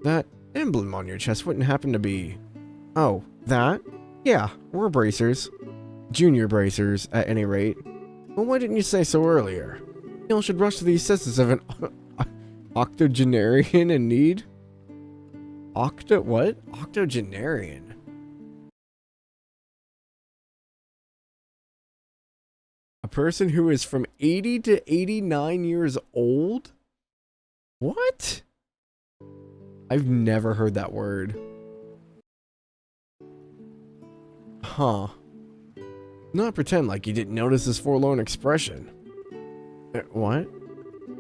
That emblem on your chest wouldn't happen to be... Oh, that? Yeah, we're bracers. Junior bracers, at any rate. Well, why didn't you say so earlier? You should rush to the assistance of an octogenarian in need? What? Octogenarian? A person who is from 80 to 89 years old? What? I've never heard that word. Huh. Not pretend like you didn't notice this forlorn expression. What?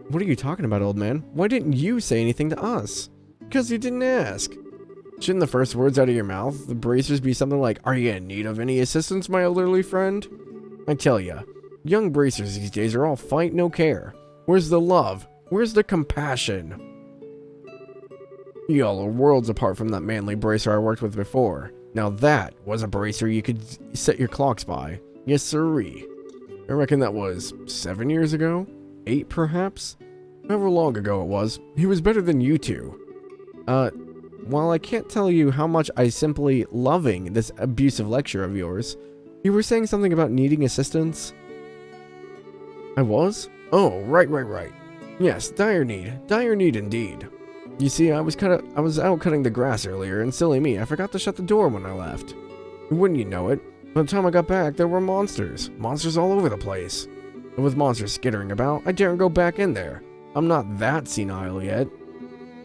What are you talking about, old man? Why didn't you say anything to us? Because you didn't ask. Shouldn't the first words out of your mouth, the bracers, be something like, "Are you in need of any assistance, my elderly friend?" I tell ya, young bracers these days are all fight, no care. Where's the love? Where's the compassion? Y'all are worlds apart from that manly bracer I worked with before. Now that was a bracer you could set your clocks by. Yes, sirree. I reckon that was 7 years ago? 8 perhaps? However long ago it was, he was better than you two. While I can't tell you how much I simply loving this abusive lecture of yours, you were saying something about needing assistance? I was? Oh, right. Yes, dire need indeed. You see, I was out cutting the grass earlier, and silly me, I forgot to shut the door when I left. Wouldn't you know it, by the time I got back, there were monsters. Monsters all over the place. And with monsters skittering about, I daren't go back in there. I'm not that senile yet.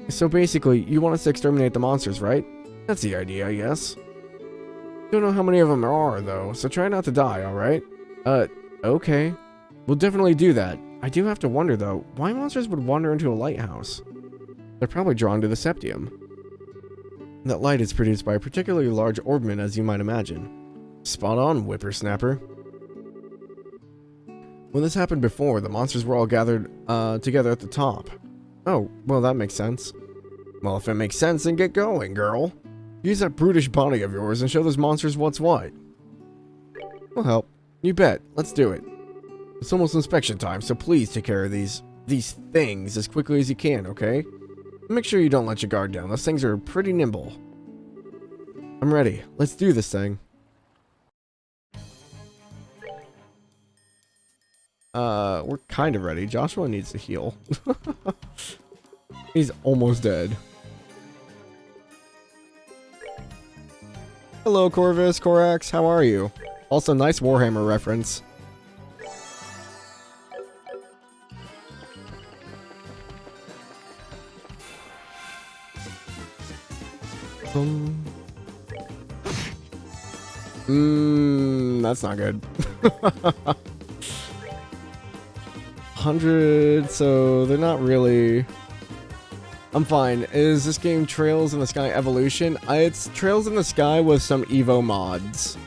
So basically, you want us to exterminate the monsters, right? That's the idea, I guess. Don't know how many of them there are, though, so try not to die, alright? Okay. We'll definitely do that. I do have to wonder, though, why monsters would wander into a lighthouse? They're probably drawn to the septium. That light is produced by a particularly large orbment, as you might imagine. Spot on, whippersnapper. When this happened before, the monsters were all gathered together at the top. Oh, well, that makes sense. Well, if it makes sense, then get going, girl. Use that brutish body of yours and show those monsters what's what. We'll help. You bet. Let's do it. It's almost inspection time, so please take care of these things as quickly as you can, okay? Make sure you don't let your guard down. Those things are pretty nimble. I'm ready. Let's do this thing. We're kind of ready. Joshua needs to heal. He's almost dead. Hello, Corvus, Corax, how are you? Also, nice Warhammer reference. That's not good. 100, so they're not really... I'm fine. Is this game Trails in the Sky Evolution? It's Trails in the Sky with some Evo mods.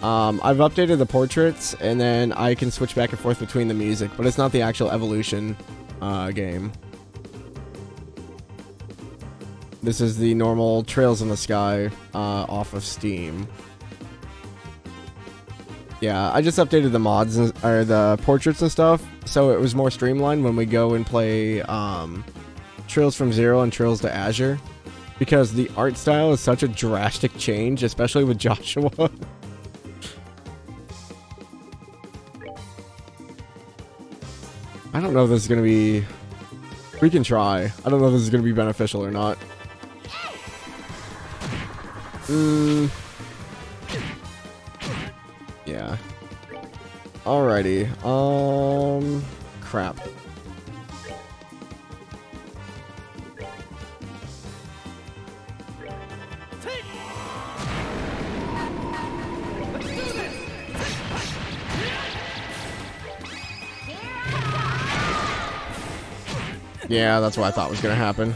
I've updated the portraits, and then I can switch back and forth between the music, but it's not the actual Evolution game. This is the normal Trails in the Sky off of Steam. Yeah, I just updated the mods, or the portraits and stuff, so it was more streamlined when we go and play Trails from Zero and Trails to Azure, because the art style is such a drastic change, especially with Joshua. I don't know if this is going to be... We can try. I don't know if this is going to be beneficial or not. Yeah. Alrighty. Crap. Yeah, that's what I thought was gonna happen.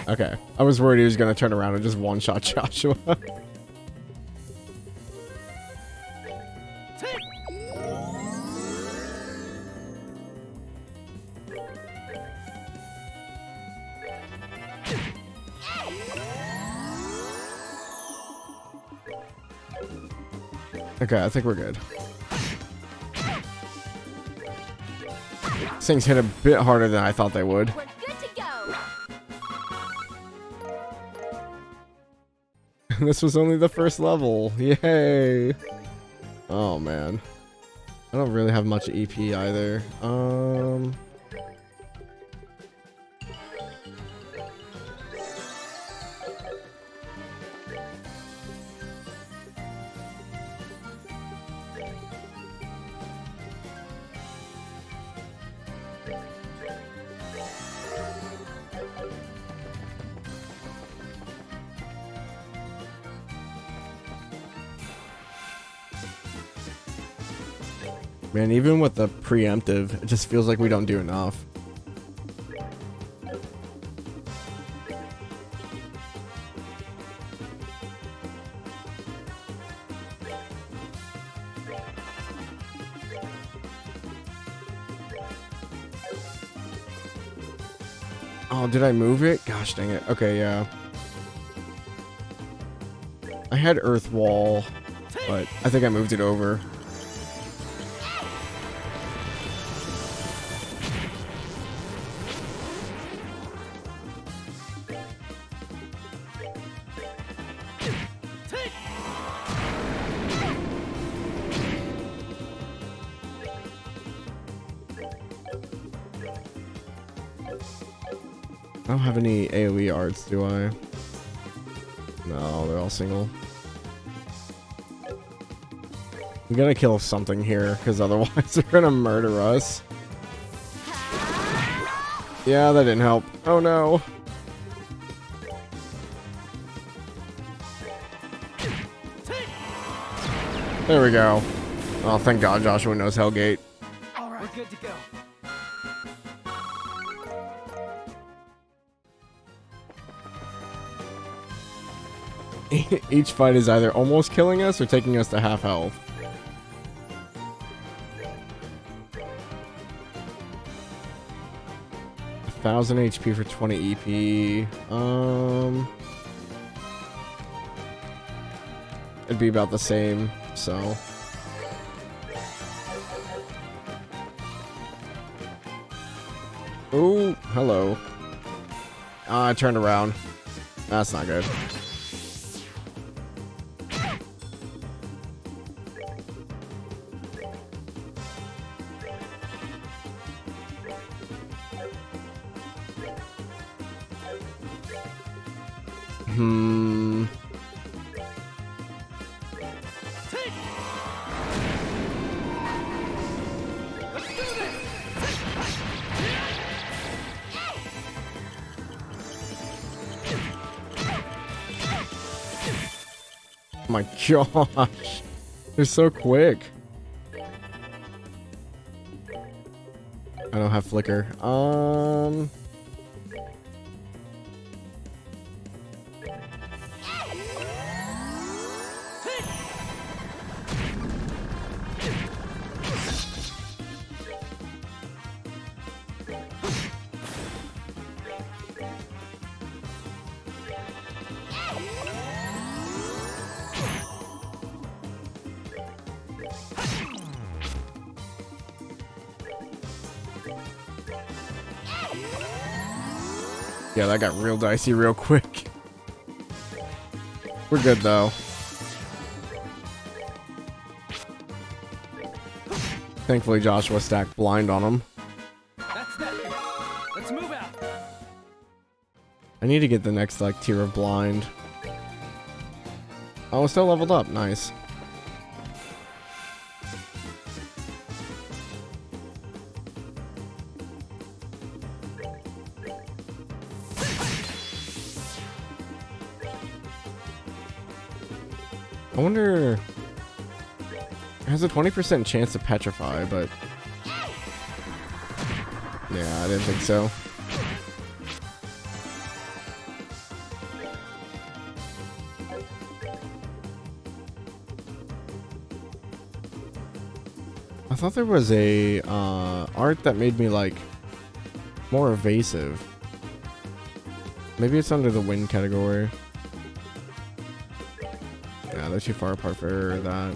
Okay, I was worried he was gonna turn around and just one-shot Joshua. Okay, I think we're good. These things hit a bit harder than I thought they would. We're good to go. This was only the first level. Yay! Oh man. I don't really have much EP either. Man, even with the preemptive, it just feels like we don't do enough. Oh, did I move it? Gosh dang it. Okay, yeah. I had Earth Wall, but I think I moved it over. I don't have any AoE arts, do I? No, they're all single. We gotta kill something here, because otherwise they're gonna murder us. Yeah, that didn't help. Oh no. There we go. Oh, thank God Joshua knows Hellgate. All right, we're good to go. Each fight is either almost killing us or taking us to half health. 1000 HP for 20 EP. It'd be about the same, so. Oh, hello. Ah, I turned around. That's not good. Oh my gosh. They're so quick. I don't have flicker. Yeah, that got real dicey real quick. We're good though. Thankfully Joshua stacked blind on him. That's that. Let's move out. I need to get the next like tier of blind. Oh, still leveled up. Nice. I wonder. It has a 20% chance to petrify, but yeah, I didn't think so. I thought there was a art that made me like more evasive. Maybe it's under the wind category. Yeah, they're too far apart for that.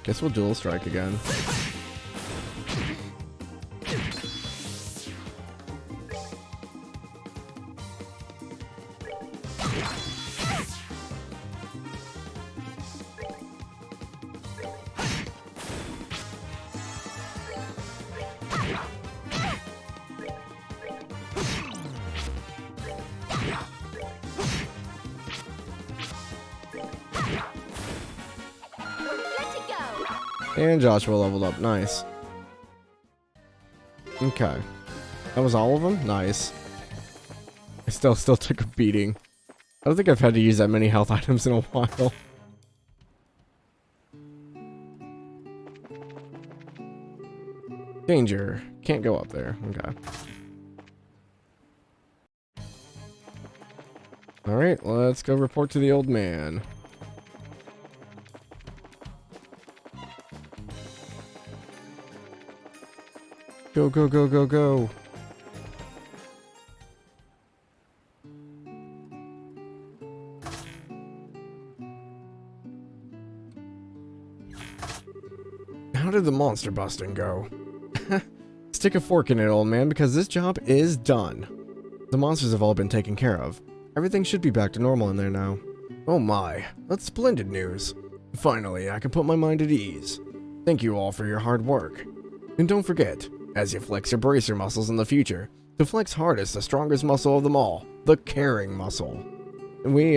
Guess we'll dual strike again. And Joshua leveled up. Nice. Okay. That was all of them? Nice. I still took a beating. I don't think I've had to use that many health items in a while. Danger. Can't go up there. Okay. Alright, let's go report to the old man. Go, go, go, go, go. How did the monster busting go? Stick a fork in it, old man, because this job is done. The monsters have all been taken care of. Everything should be back to normal in there now. Oh my, that's splendid news. Finally, I can put my mind at ease. Thank you all for your hard work. And don't forget, as you flex your bracer muscles in the future, to flex hardest the strongest muscle of them all, the caring muscle. And we,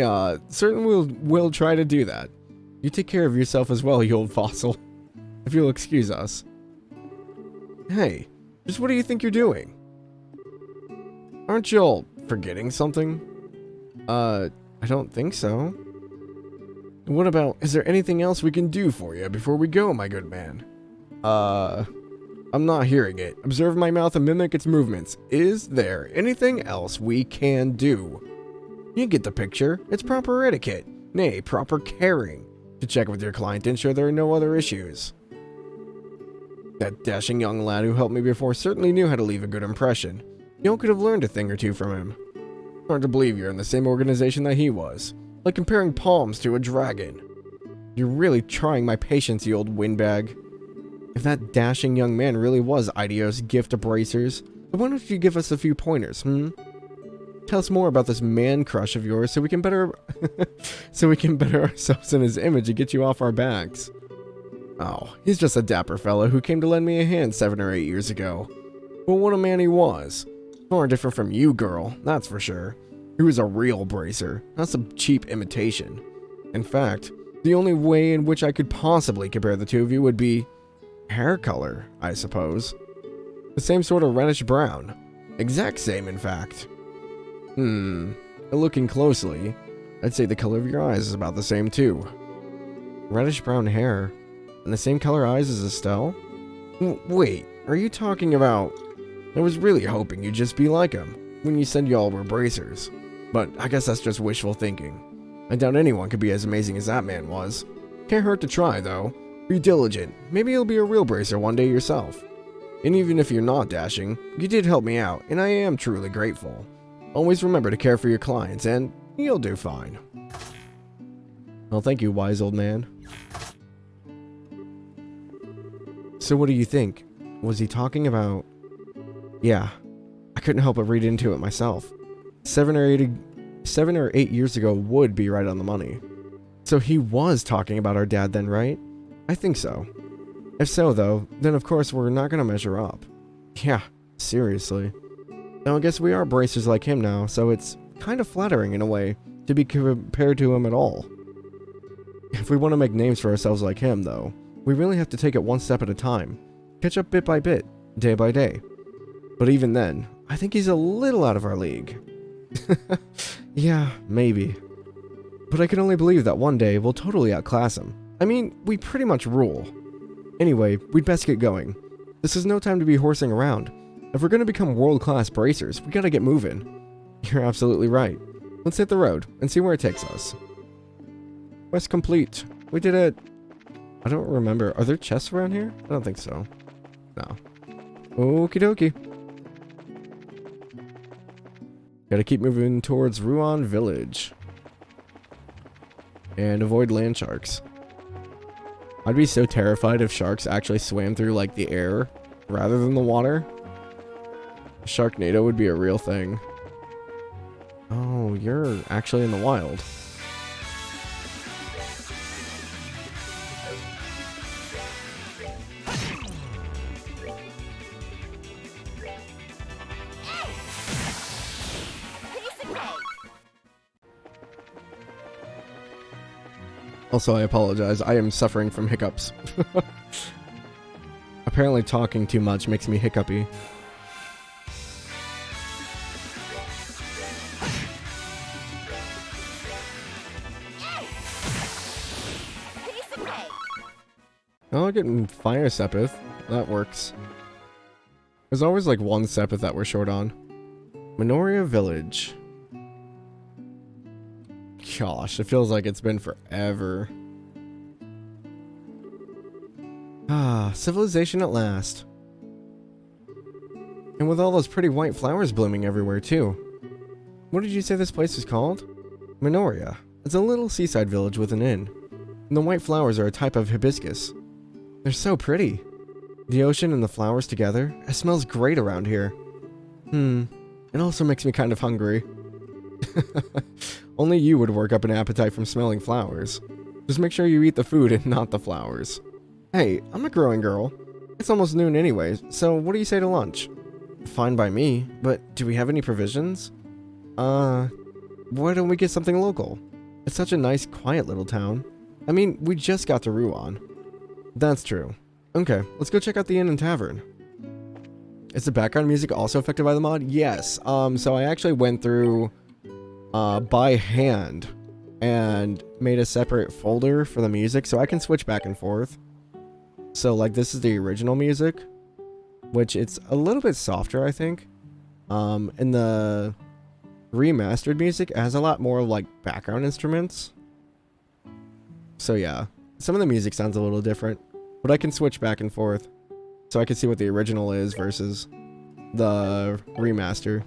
certainly will try to do that. You take care of yourself as well, you old fossil. If you'll excuse us. Hey, just what do you think you're doing? Aren't you all forgetting something? I don't think so. What about, is there anything else we can do for you before we go, my good man? I'm not hearing it. Observe my mouth and mimic its movements. Is there anything else we can do? You get the picture. It's proper etiquette. Nay, proper caring. To check with your client to ensure there are no other issues. That dashing young lad who helped me before certainly knew how to leave a good impression. You could have learned a thing or two from him. Hard to believe you're in the same organization that he was. Like comparing palms to a dragon. You're really trying my patience, you old windbag. If that dashing young man really was Ideo's gift to bracers, then why don't you give us a few pointers, Tell us more about this man crush of yours so we can better ourselves in his image and get you off our backs. Oh, he's just a dapper fellow who came to lend me a hand 7 or 8 years ago. Well, what a man he was. Far different from you, girl, that's for sure. He was a real bracer, not some cheap imitation. In fact, the only way in which I could possibly compare the two of you would be hair color, I suppose. The same sort of reddish brown. Exact same, in fact. Looking closely, I'd say the color of your eyes is about the same too. Reddish brown hair, and the same color eyes as Estelle? Wait, are you talking about... I was really hoping you'd just be like him, when you said y'all were bracers. But I guess that's just wishful thinking. I doubt anyone could be as amazing as that man was. Can't hurt to try, though. Be diligent. Maybe you'll be a real bracer one day yourself. And even if you're not dashing, you did help me out, and I am truly grateful. Always remember to care for your clients, and you'll do fine. Well, thank you, wise old man. So what do you think? Was he talking about... Yeah, I couldn't help but read into it myself. 7 or 8 years ago would be right on the money. So he was talking about our dad then, right? I think so. If so, though, then of course we're not gonna measure up. Yeah, seriously. Now I guess we are bracers like him now, so it's kind of flattering in a way to be compared to him at all. If we want to make names for ourselves like him, though, we really have to take it one step at a time. Catch up bit by bit, day by day. But even then, I think he's a little out of our league. Yeah, maybe. But I can only believe that one day we'll totally outclass him. I mean, we pretty much rule. Anyway, we'd best get going. This is no time to be horsing around. If we're going to become world-class bracers, we gotta get moving. You're absolutely right. Let's hit the road and see where it takes us. Quest complete. We did it. I don't remember. Are there chests around here? I don't think so. No. Okie dokie. Gotta keep moving towards Ruan Village. And avoid land sharks. I'd be so terrified if sharks actually swam through, like, the air rather than the water. Sharknado would be a real thing. Oh, you're actually in the wild. Also, I apologize. I am suffering from hiccups. Apparently talking too much makes me hiccupy. Oh, getting fire Sepith. That works. There's always like one Sepith that we're short on. Minoria Village. Gosh, it feels like it's been forever. Ah, civilization at last. And with all those pretty white flowers blooming everywhere too. What did you say this place is called? Minoria. It's a little seaside village with an inn. And the white flowers are a type of hibiscus. They're so pretty. The ocean and the flowers together. It smells great around here. It also makes me kind of hungry. Only you would work up an appetite from smelling flowers. Just make sure you eat the food and not the flowers. Hey, I'm a growing girl. It's almost noon anyways, so what do you say to lunch? Fine by me, but do we have any provisions? Why don't we get something local? It's such a nice, quiet little town. I mean, we just got to Ruan. That's true. Okay, let's go check out the inn and tavern. Is the background music also affected by the mod? Yes. So I actually went through by hand and made a separate folder for the music so I can switch back and forth. So like this is the original music, which it's a little bit softer, I think. And the remastered music has a lot more like background instruments. So yeah, some of the music sounds a little different, but I can switch back and forth. so I can see what the original is versus the remaster.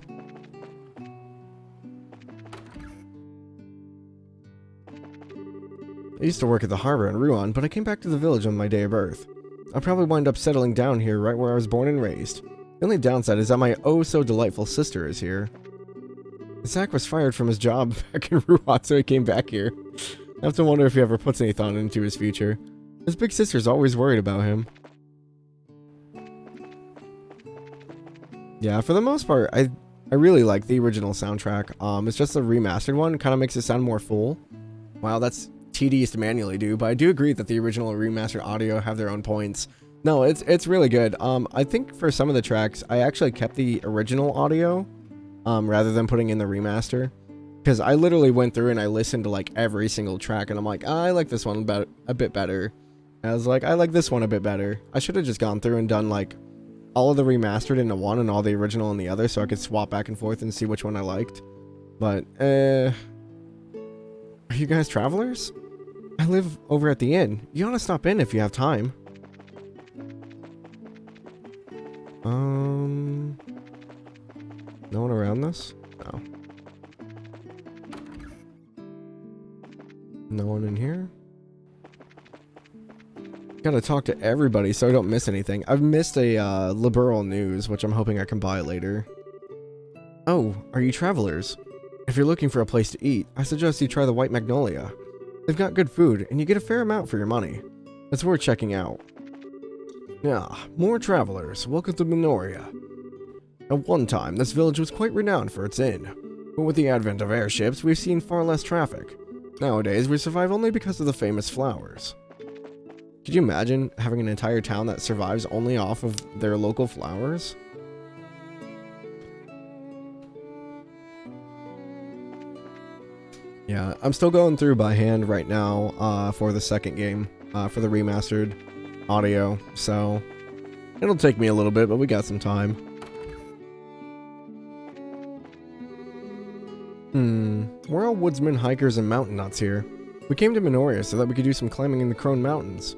I used to work at the harbor in Ruan, but I came back to the village on my day of birth. I'll probably wind up settling down here right where I was born and raised. The only downside is that my oh-so-delightful sister is here. Zach was fired from his job back in Ruan, so he came back here. I have to wonder if he ever puts any thought into his future. His big sister's always worried about him. Yeah, for the most part, I really like the original soundtrack. It's just the remastered one kind of makes it sound more full. Wow, that's tedious to manually do, but I do agree that the original and remastered audio have their own points. No, it's really good. I think for some of the tracks, I actually kept the original audio, rather than putting in the remaster. Because I literally went through and I listened to like every single track, and I'm like, I like this one a bit better. And I was like, I like this one a bit better. I should have just gone through and done like all of the remastered into one and all the original in the other, so I could swap back and forth and see which one I liked. But, are you guys travelers? I live over at the inn. You ought to stop in if you have time. No one around this? No. No one in here? Gotta talk to everybody so I don't miss anything. I've missed a liberal news, which I'm hoping I can buy later. Oh, are you travelers? If you're looking for a place to eat, I suggest you try the White Magnolia. They've got good food, and you get a fair amount for your money. It's worth checking out. Yeah, more travelers. Welcome to Minoria. At one time, this village was quite renowned for its inn, but with the advent of airships, we've seen far less traffic. Nowadays, we survive only because of the famous flowers. Could you imagine having an entire town that survives only off of their local flowers? Yeah, I'm still going through by hand right now for the second game, for the remastered audio, so it'll take me a little bit, but we got some time. We're all woodsmen, hikers, and mountain nuts here. We came to Minoria so that we could do some climbing in the Crone Mountains.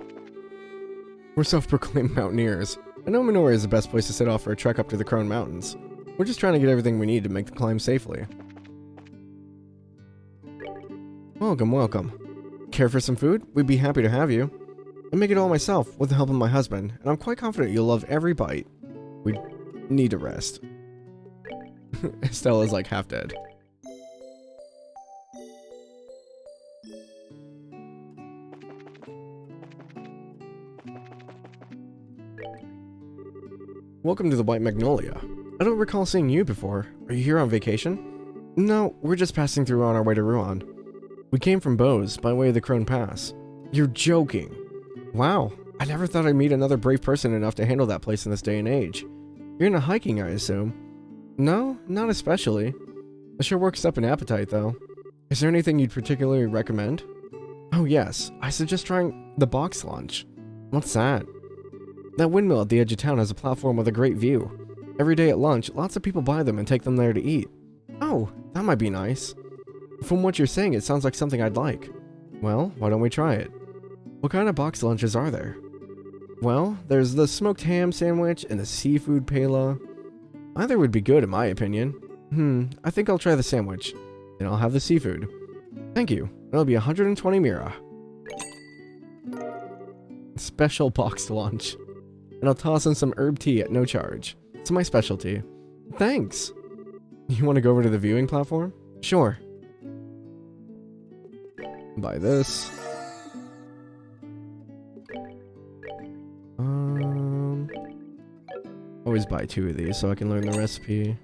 We're self-proclaimed mountaineers. I know Minoria is the best place to set off for a trek up to the Crone Mountains. We're just trying to get everything we need to make the climb safely. Welcome, welcome. Care for some food? We'd be happy to have you. I make it all myself with the help of my husband, and I'm quite confident you'll love every bite. We need to rest. Estella's like half dead. Welcome to the White Magnolia. I don't recall seeing you before. Are you here on vacation? No, we're just passing through on our way to Ruan. We came from Bose, by way of the Crone Pass. You're joking. Wow, I never thought I'd meet another brave person enough to handle that place in this day and age. You're into hiking, I assume? No, not especially. It sure works up an appetite, though. Is there anything you'd particularly recommend? Oh yes, I suggest trying the box lunch. What's that? That windmill at the edge of town has a platform with a great view. Every day at lunch, lots of people buy them and take them there to eat. Oh, that might be nice. From what you're saying, it sounds like something I'd like. Well, why don't we try it? What kind of box lunches are there? Well, there's the smoked ham sandwich and the seafood pela. Either would be good in my opinion. I think I'll try the sandwich. Then I'll have the seafood. Thank you. That'll be 120 mira. Special boxed lunch. And I'll toss in some herb tea at no charge. It's my specialty. Thanks. You want to go over to the viewing platform? Sure. Buy this. Always buy 2 of these so I can learn the recipe.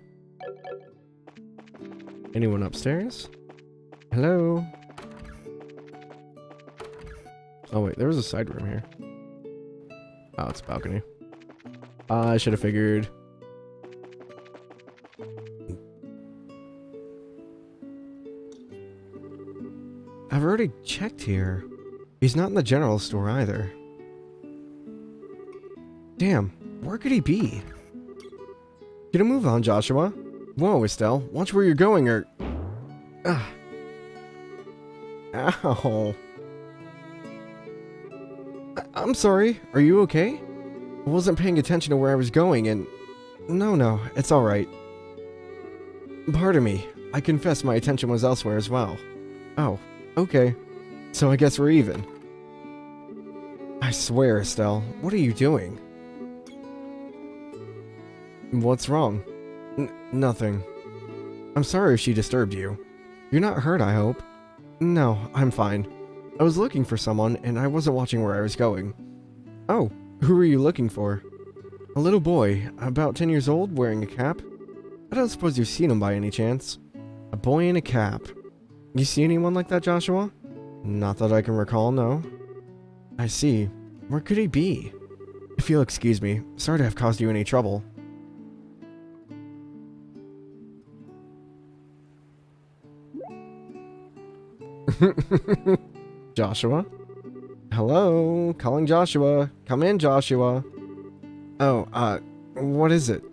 Anyone upstairs? Hello? Oh wait, there was a side room here. Oh, it's a balcony. I should have figured. I've already checked here. He's not in the general store either. Damn, where could he be? Get a move on, Joshua. Whoa, Estelle, watch where you're going or... Ah. Ow. I'm sorry, are you okay? I wasn't paying attention to where I was going and... No, it's alright. Pardon me. I confess my attention was elsewhere as well. Oh, okay. So I guess we're even. I swear, Estelle, what are you doing? What's wrong? Nothing. I'm sorry if she disturbed you. You're not hurt, I hope. No, I'm fine. I was looking for someone, and I wasn't watching where I was going. Oh, who were you looking for? A little boy, about 10 years old, wearing a cap. I don't suppose you've seen him by any chance. A boy in a cap. You see anyone like that, Joshua? Not that I can recall, no. I see. Where could he be? If you'll excuse me, sorry to have caused you any trouble. Joshua? Hello? Calling Joshua. Come in, Joshua. Oh, what is it?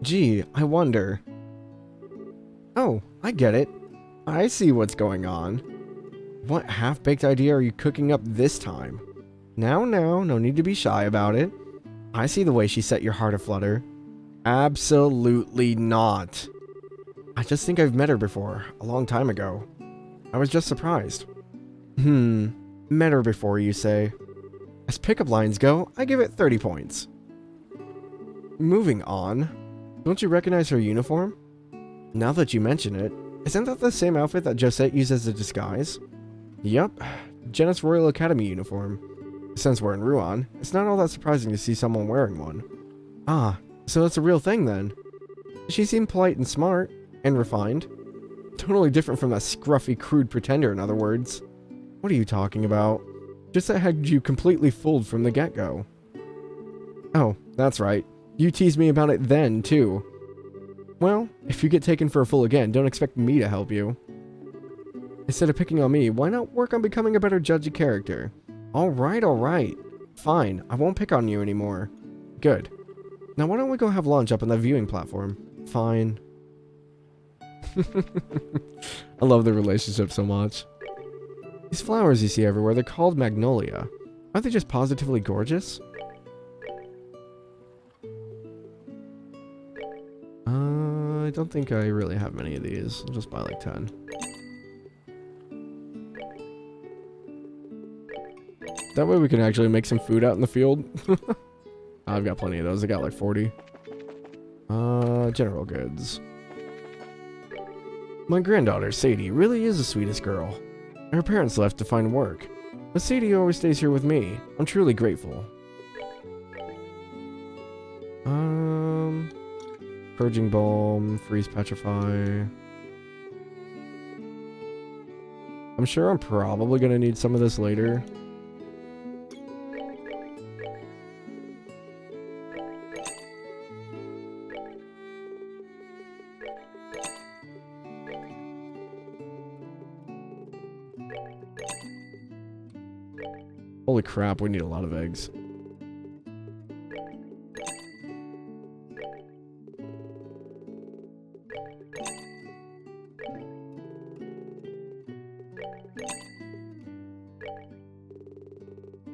Gee, I wonder. Oh, I get it. I see what's going on. What half-baked idea are you cooking up this time? Now, no need to be shy about it. I see the way she set your heart aflutter. Absolutely not. I just think I've met her before, a long time ago. I was just surprised. Met her before, you say? As pickup lines go, I give it 30 points. Moving on. Don't you recognize her uniform? Now that you mention it, isn't that the same outfit that Josette used as a disguise? Yup, Genis Royal Academy uniform. Since we're in Ruan, it's not all that surprising to see someone wearing one. Ah, so it's a real thing then. She seemed polite and smart, and refined. Totally different from that scruffy, crude pretender, in other words. What are you talking about? Josette had you completely fooled from the get-go. Oh, that's right. You teased me about it then, too. Well, if you get taken for a fool again, don't expect me to help you. Instead of picking on me, why not work on becoming a better judge of character? Alright. Fine, I won't pick on you anymore. Good. Now why don't we go have lunch up on the viewing platform? Fine. I love the relationship so much. These flowers you see everywhere, they're called magnolia. Aren't they just positively gorgeous? I don't think I really have many of these. I'll just buy like 10. That way we can actually make some food out in the field. I've got plenty of those. I got like 40. General goods. My granddaughter, Sadie, really is the sweetest girl. Her parents left to find work, but Sadie always stays here with me. I'm truly grateful. Purging Balm, Freeze Petrify. I'm sure I'm probably gonna need some of this later. Holy crap, we need a lot of eggs.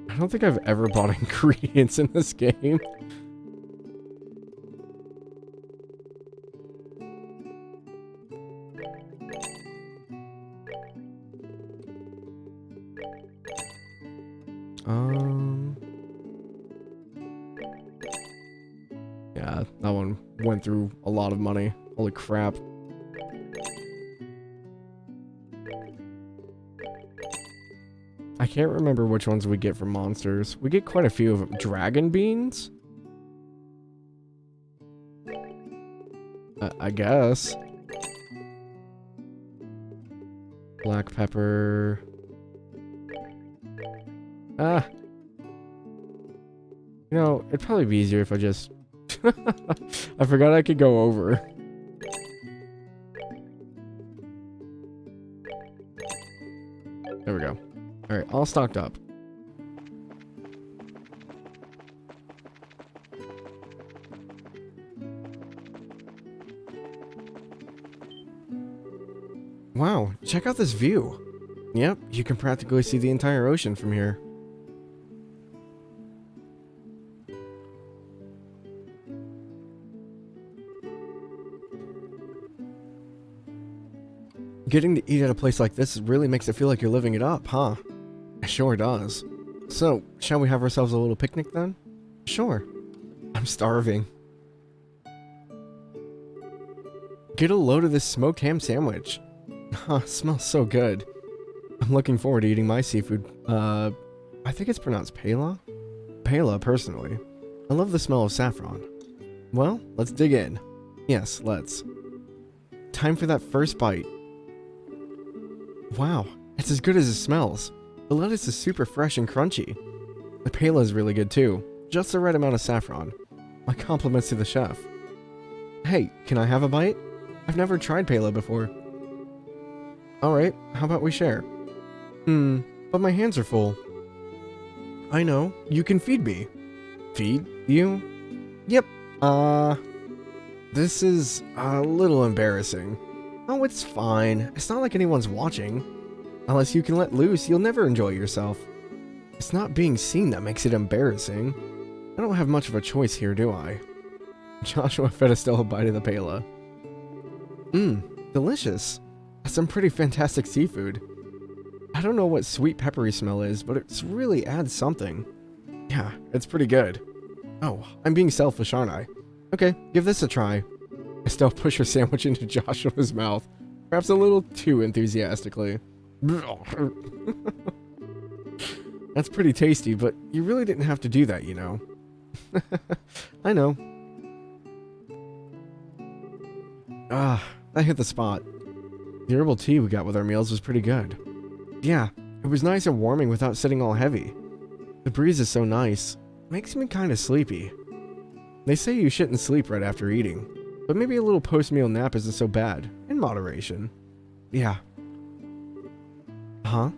I don't think I've ever bought ingredients in this game. Yeah, that one went through a lot of money. Holy crap. I can't remember which ones we get from monsters. We get quite a few of them. Dragon beans? I guess. Black pepper. You know, it'd probably be easier if I just... I forgot I could go over. There we go. Alright, all stocked up. Wow, check out this view. Yep, you can practically see the entire ocean from here. Getting to eat at a place like this really makes it feel like you're living it up, huh? It sure does. So, shall we have ourselves a little picnic then? Sure. I'm starving. Get a load of this smoked ham sandwich. Huh, smells so good. I'm looking forward to eating my seafood. I think it's pronounced pela? Pela, personally. I love the smell of saffron. Well, let's dig in. Yes, let's. Time for that first bite. Wow, it's as good as it smells. The lettuce is super fresh and crunchy. The pela is really good too. Just the right amount of saffron. My compliments to the chef. Hey, can I have a bite? I've never tried pela before. Alright, how about we share? But my hands are full. I know, you can feed me. Feed you? Yep, this is a little embarrassing. Oh, it's fine. It's not like anyone's watching. Unless you can let loose, you'll never enjoy yourself. It's not being seen that makes it embarrassing. I don't have much of a choice here, do I? Joshua fed Estelle a bite of the pela. Delicious. That's some pretty fantastic seafood. I don't know what sweet peppery smell is, but it really adds something. Yeah, it's pretty good. Oh, I'm being selfish, aren't I? Okay, give this a try. Estelle pushed her sandwich into Joshua's mouth, perhaps a little too enthusiastically. That's pretty tasty, but you really didn't have to do that, you know. I know. Ah, that hit the spot. The herbal tea we got with our meals was pretty good. Yeah, it was nice and warming without sitting all heavy. The breeze is so nice. Makes me kind of sleepy. They say you shouldn't sleep right after eating, but maybe a little post-meal nap isn't so bad, in moderation. Yeah. Huh?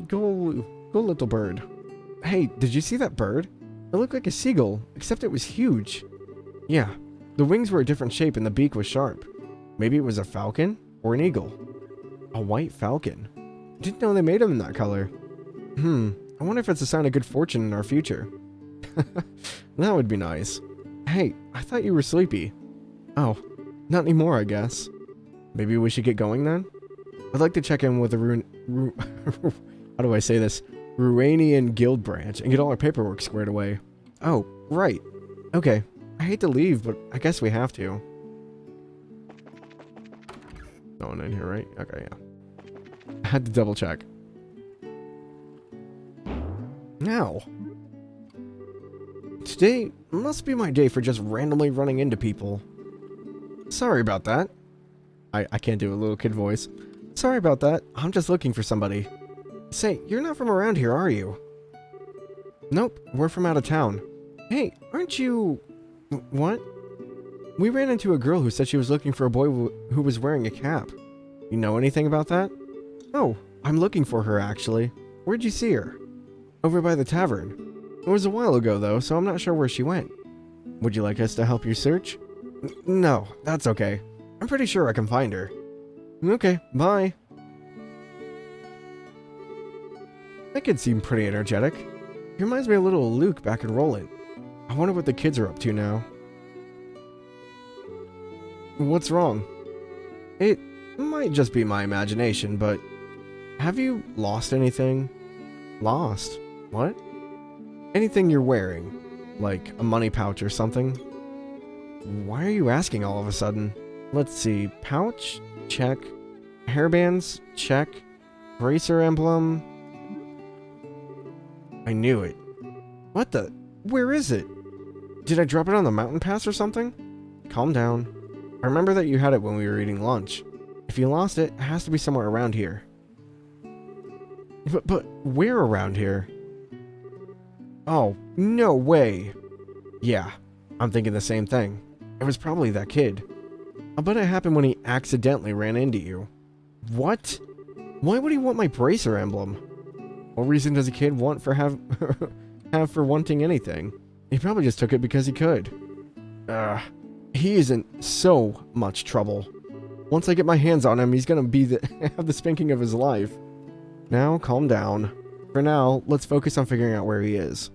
Go little bird. Hey, did you see that bird? It looked like a seagull, except it was huge. Yeah, the wings were a different shape and the beak was sharp. Maybe it was a falcon or an eagle. A white falcon. Didn't know they made them in that color. I wonder if it's a sign of good fortune in our future. That would be nice. Hey, I thought you were sleepy. Oh, not anymore, I guess. Maybe we should get going then? I'd like to check in with the how do I say this? Ruanian Guild branch and get all our paperwork squared away. Oh, right. Okay. I hate to leave, but I guess we have to. No one in here, right? Okay, yeah. I had to double check. Now. Today must be my day for just randomly running into people. Sorry about that. I can't do a little kid voice. Sorry about that. I'm just looking for somebody. Say, you're not from around here, are you? Nope, we're from out of town. Hey, aren't you... What? We ran into a girl who said she was looking for a boy who was wearing a cap. You know anything about that? Oh, I'm looking for her, actually. Where'd you see her? Over by the tavern. It was a while ago, though, so I'm not sure where she went. Would you like us to help you search? No, that's okay. I'm pretty sure I can find her. Okay, bye. That kid seemed pretty energetic. He reminds me a little of Luke back in Roland. I wonder what the kids are up to now. What's wrong? It might just be my imagination, but... Have you lost anything? Lost? What? Anything you're wearing. Like a money pouch or something? Why are you asking all of a sudden? Let's see. Pouch? Check. Hairbands? Check. Bracer emblem? I knew it. What the? Where is it? Did I drop it on the mountain pass or something? Calm down. I remember that you had it when we were eating lunch. If you lost it, it has to be somewhere around here. But where around here? Oh, no way. Yeah, I'm thinking the same thing. It was probably that kid. I'll bet it happened when he accidentally ran into you. What? Why would he want my bracer emblem? What reason does a kid want for have for wanting anything? He probably just took it because he could. He is in so much trouble. Once I get my hands on him, he's gonna be have the spanking of his life. Now, calm down. For now, let's focus on figuring out where he is.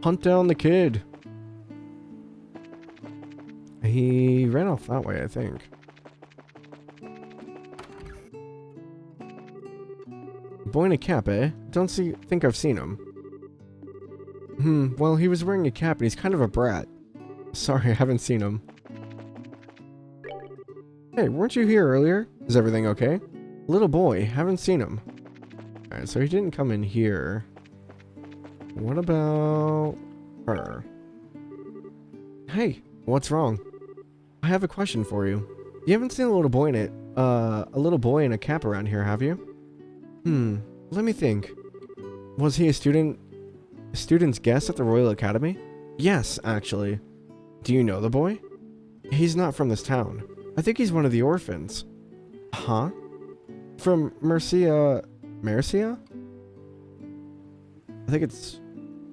Hunt down the kid. He ran off that way, I think. Boy in a cap, eh? Think I've seen him. Well, he was wearing a cap and he's kind of a brat. Sorry, I haven't seen him. Hey, weren't you here earlier? Is everything okay? Little boy, haven't seen him. Alright, so he didn't come in here. What about her? Hey, what's wrong? I have a question for you. You haven't seen a little boy in a cap around here, have you? Let me think. Was he a student's guest at the Royal Academy? Yes, actually. Do you know the boy? He's not from this town. I think he's one of the orphans. Huh? From Mercia? I think it's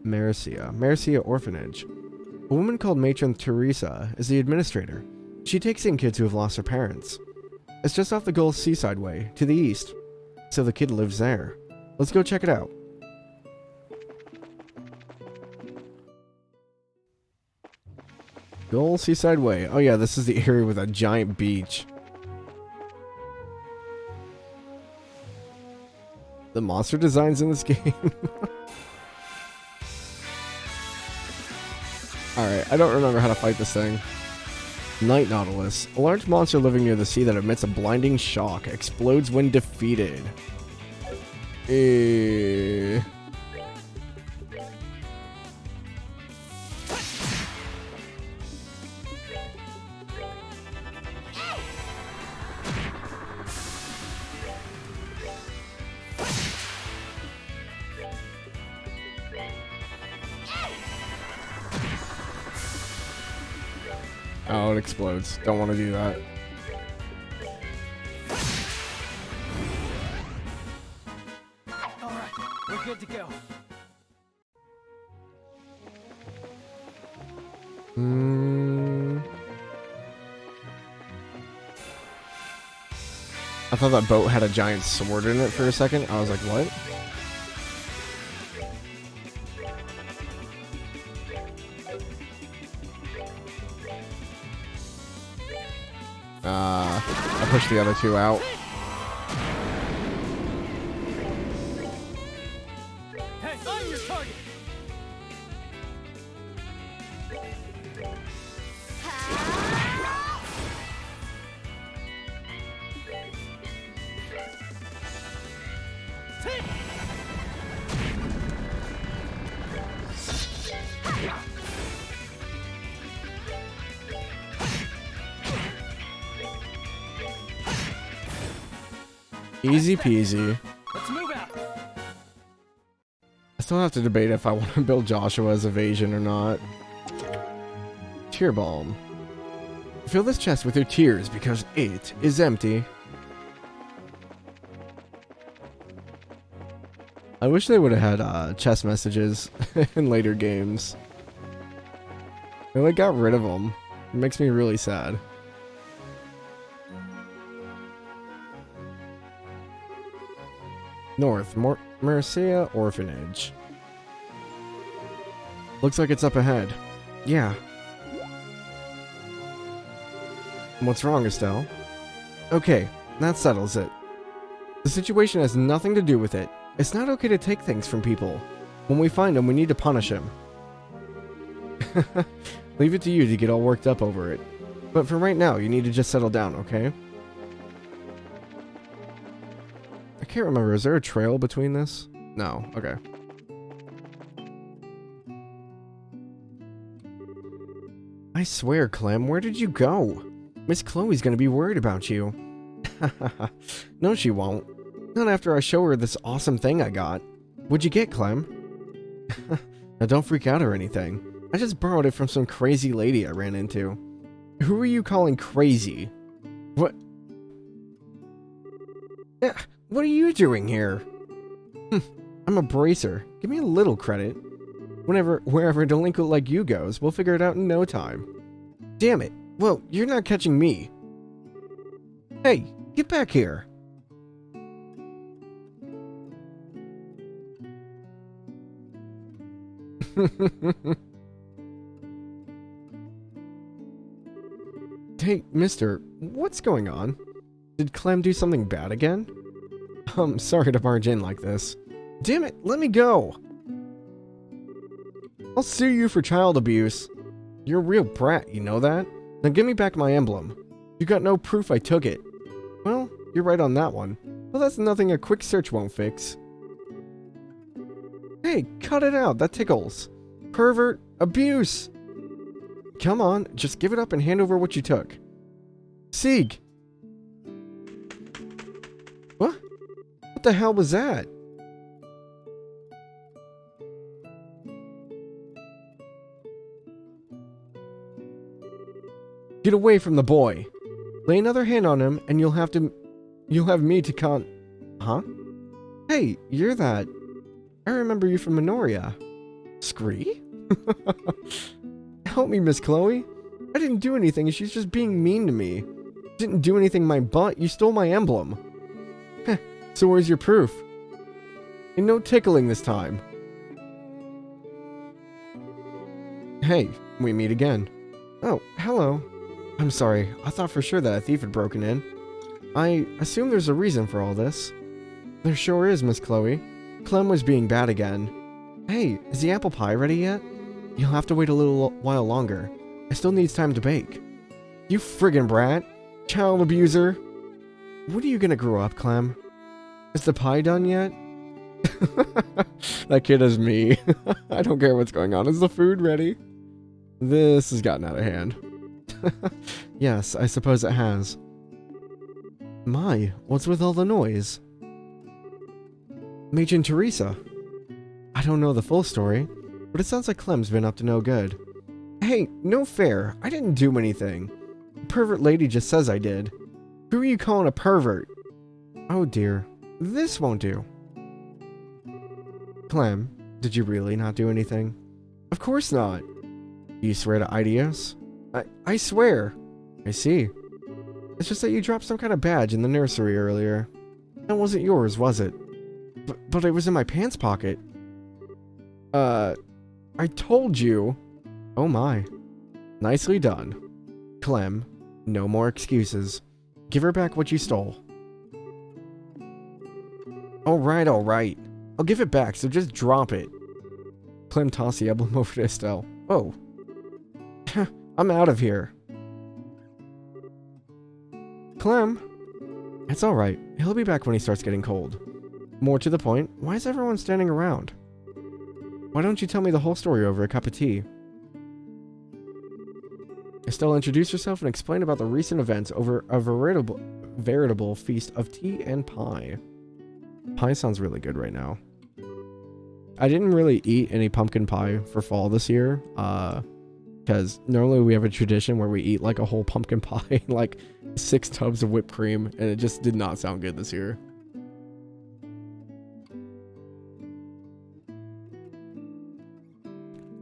Mercia Orphanage. A woman called Matron Teresa is the administrator. She takes in kids who have lost their parents. It's just off the Gull Seaside Way, to the east. So the kid lives there. Let's go check it out. Gull Seaside Way. Oh yeah, this is the area with a giant beach. The monster designs in this game. Alright, I don't remember how to fight this thing. Night Nautilus. A large monster living near the sea that emits a blinding shock. Explodes when defeated. Oh, it explodes. Don't want to do that. Alright, we're good to go. I thought that boat had a giant sword in it for a second. I was like, what? I pushed the other two out. Hey, I'm your target. Easy peasy. Let's move out. I still have to debate if I want to build Joshua's evasion or not. Tear Balm. Fill this chest with your tears because it is empty. I wish they would have had chest messages in later games. They like got rid of them. It makes me really sad. North, Mercia Orphanage. Looks like it's up ahead. Yeah. What's wrong, Estelle? Okay, that settles it. The situation has nothing to do with it. It's not okay to take things from people. When we find him, we need to punish him. Leave it to you to get all worked up over it. But for right now, you need to just settle down, okay? I can't remember. Is there a trail between this? No. Okay. I swear, Clem, where did you go? Miss Chloe's gonna be worried about you. No, she won't. Not after I show her this awesome thing I got. What'd you get, Clem? Now don't freak out or anything. I just borrowed it from some crazy lady I ran into. Who are you calling crazy? What? Yeah, what are you doing here? I'm a bracer. Give me a little credit. Wherever a delinquent like you goes, we'll figure it out in no time. Damn it. Well, you're not catching me. Hey, get back here. Hey, mister, what's going on? Did Clem do something bad again? I'm sorry to barge in like this. Damn it, let me go! I'll sue you for child abuse. You're a real brat, you know that? Now give me back my emblem. You got no proof I took it. Well, you're right on that one. Well, that's nothing a quick search won't fix. Hey, cut it out, that tickles. Pervert, abuse! Come on, just give it up and hand over what you took. Sieg! What? What the hell was that? Get away from the boy. Lay another hand on him and you'll have me to Huh? Hey, you're that. I remember you from Minoria. Scree? Help me, Miss Chloe. I didn't do anything, she's just being mean to me. Didn't do anything my butt, you stole my emblem. Heh, so where's your proof? And no tickling this time. Hey, we meet again. Oh, hello. I'm sorry, I thought for sure that a thief had broken in. I assume there's a reason for all this. There sure is, Miss Chloe. Clem was being bad again. Hey, is the apple pie ready yet? You'll have to wait a little while longer. It still needs time to bake. You friggin' brat. Child abuser. When are you gonna grow up, Clem? Is the pie done yet? That kid is me. I don't care what's going on. Is the food ready? This has gotten out of hand. Yes, I suppose it has. My, what's with all the noise? Machen Teresa. I don't know the full story, but it sounds like Clem's been up to no good. Hey, no fair. I didn't do anything. The pervert lady just says I did. Who are you calling a pervert? Oh dear. This won't do. Clem, did you really not do anything? Of course not. You swear to Idios? I swear. I see. It's just that you dropped some kind of badge in the nursery earlier. That wasn't yours, was it? But it was in my pants pocket. I told you. Oh my. Nicely done. Clem, no more excuses. Give her back what you stole. Alright, alright. I'll give it back, so just drop it. Clem tossed the emblem over to Estelle. Oh. I'm out of here. Clem. It's alright. He'll be back when he starts getting cold. More to the point, why is everyone standing around? Why don't you tell me the whole story over a cup of tea? Estelle introduced herself and explained about the recent events over a veritable feast of tea and pie. Pie sounds really good right now. I didn't really eat any pumpkin pie for fall this year, because normally we have a tradition where we eat like a whole pumpkin pie, like 6 tubs of whipped cream, and it just did not sound good this year.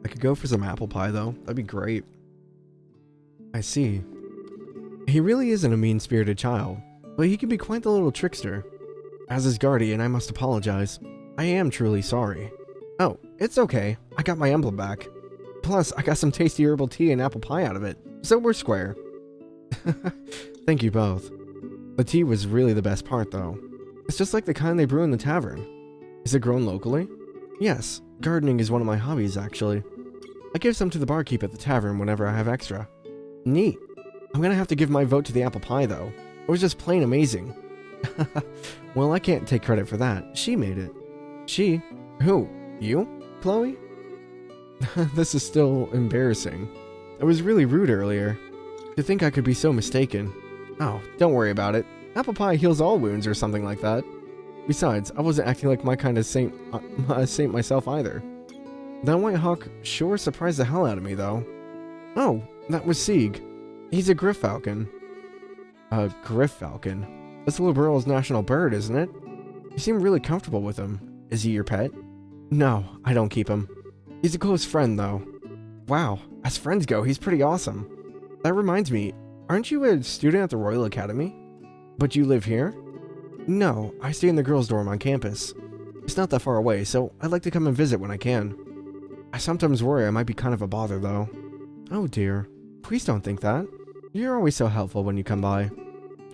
I could go for some apple pie though, that'd be great. I see. He really isn't a mean-spirited child, but he can be quite the little trickster. As his guardian, I must apologize. I am truly sorry. Oh, it's okay. I got my emblem back. Plus, I got some tasty herbal tea and apple pie out of it, so we're square. Thank you both. The tea was really the best part, though. It's just like the kind they brew in the tavern. Is it grown locally? Yes, gardening is one of my hobbies, actually. I give some to the barkeep at the tavern whenever I have extra. Neat. I'm gonna have to give my vote to the apple pie, though. It was just plain amazing. Well, I can't take credit for that. She made it. She? Who? You? Chloe? This is still embarrassing. I was really rude earlier. To think I could be so mistaken. Oh, don't worry about it. Apple pie heals all wounds or something like that. Besides, I wasn't acting like my kind of saint myself either. That White Hawk sure surprised the hell out of me, though. Oh, that was Sieg. He's a Griff Falcon. A Griff Falcon? That's the little girl's national bird, isn't it? You seem really comfortable with him. Is he your pet? No, I don't keep him. He's a close friend, though. Wow, as friends go, he's pretty awesome. That reminds me, aren't you a student at the Royal Academy? But you live here? No, I stay in the girls' dorm on campus. It's not that far away, so I'd like to come and visit when I can. I sometimes worry I might be kind of a bother, though. Oh dear, please don't think that. You're always so helpful when you come by,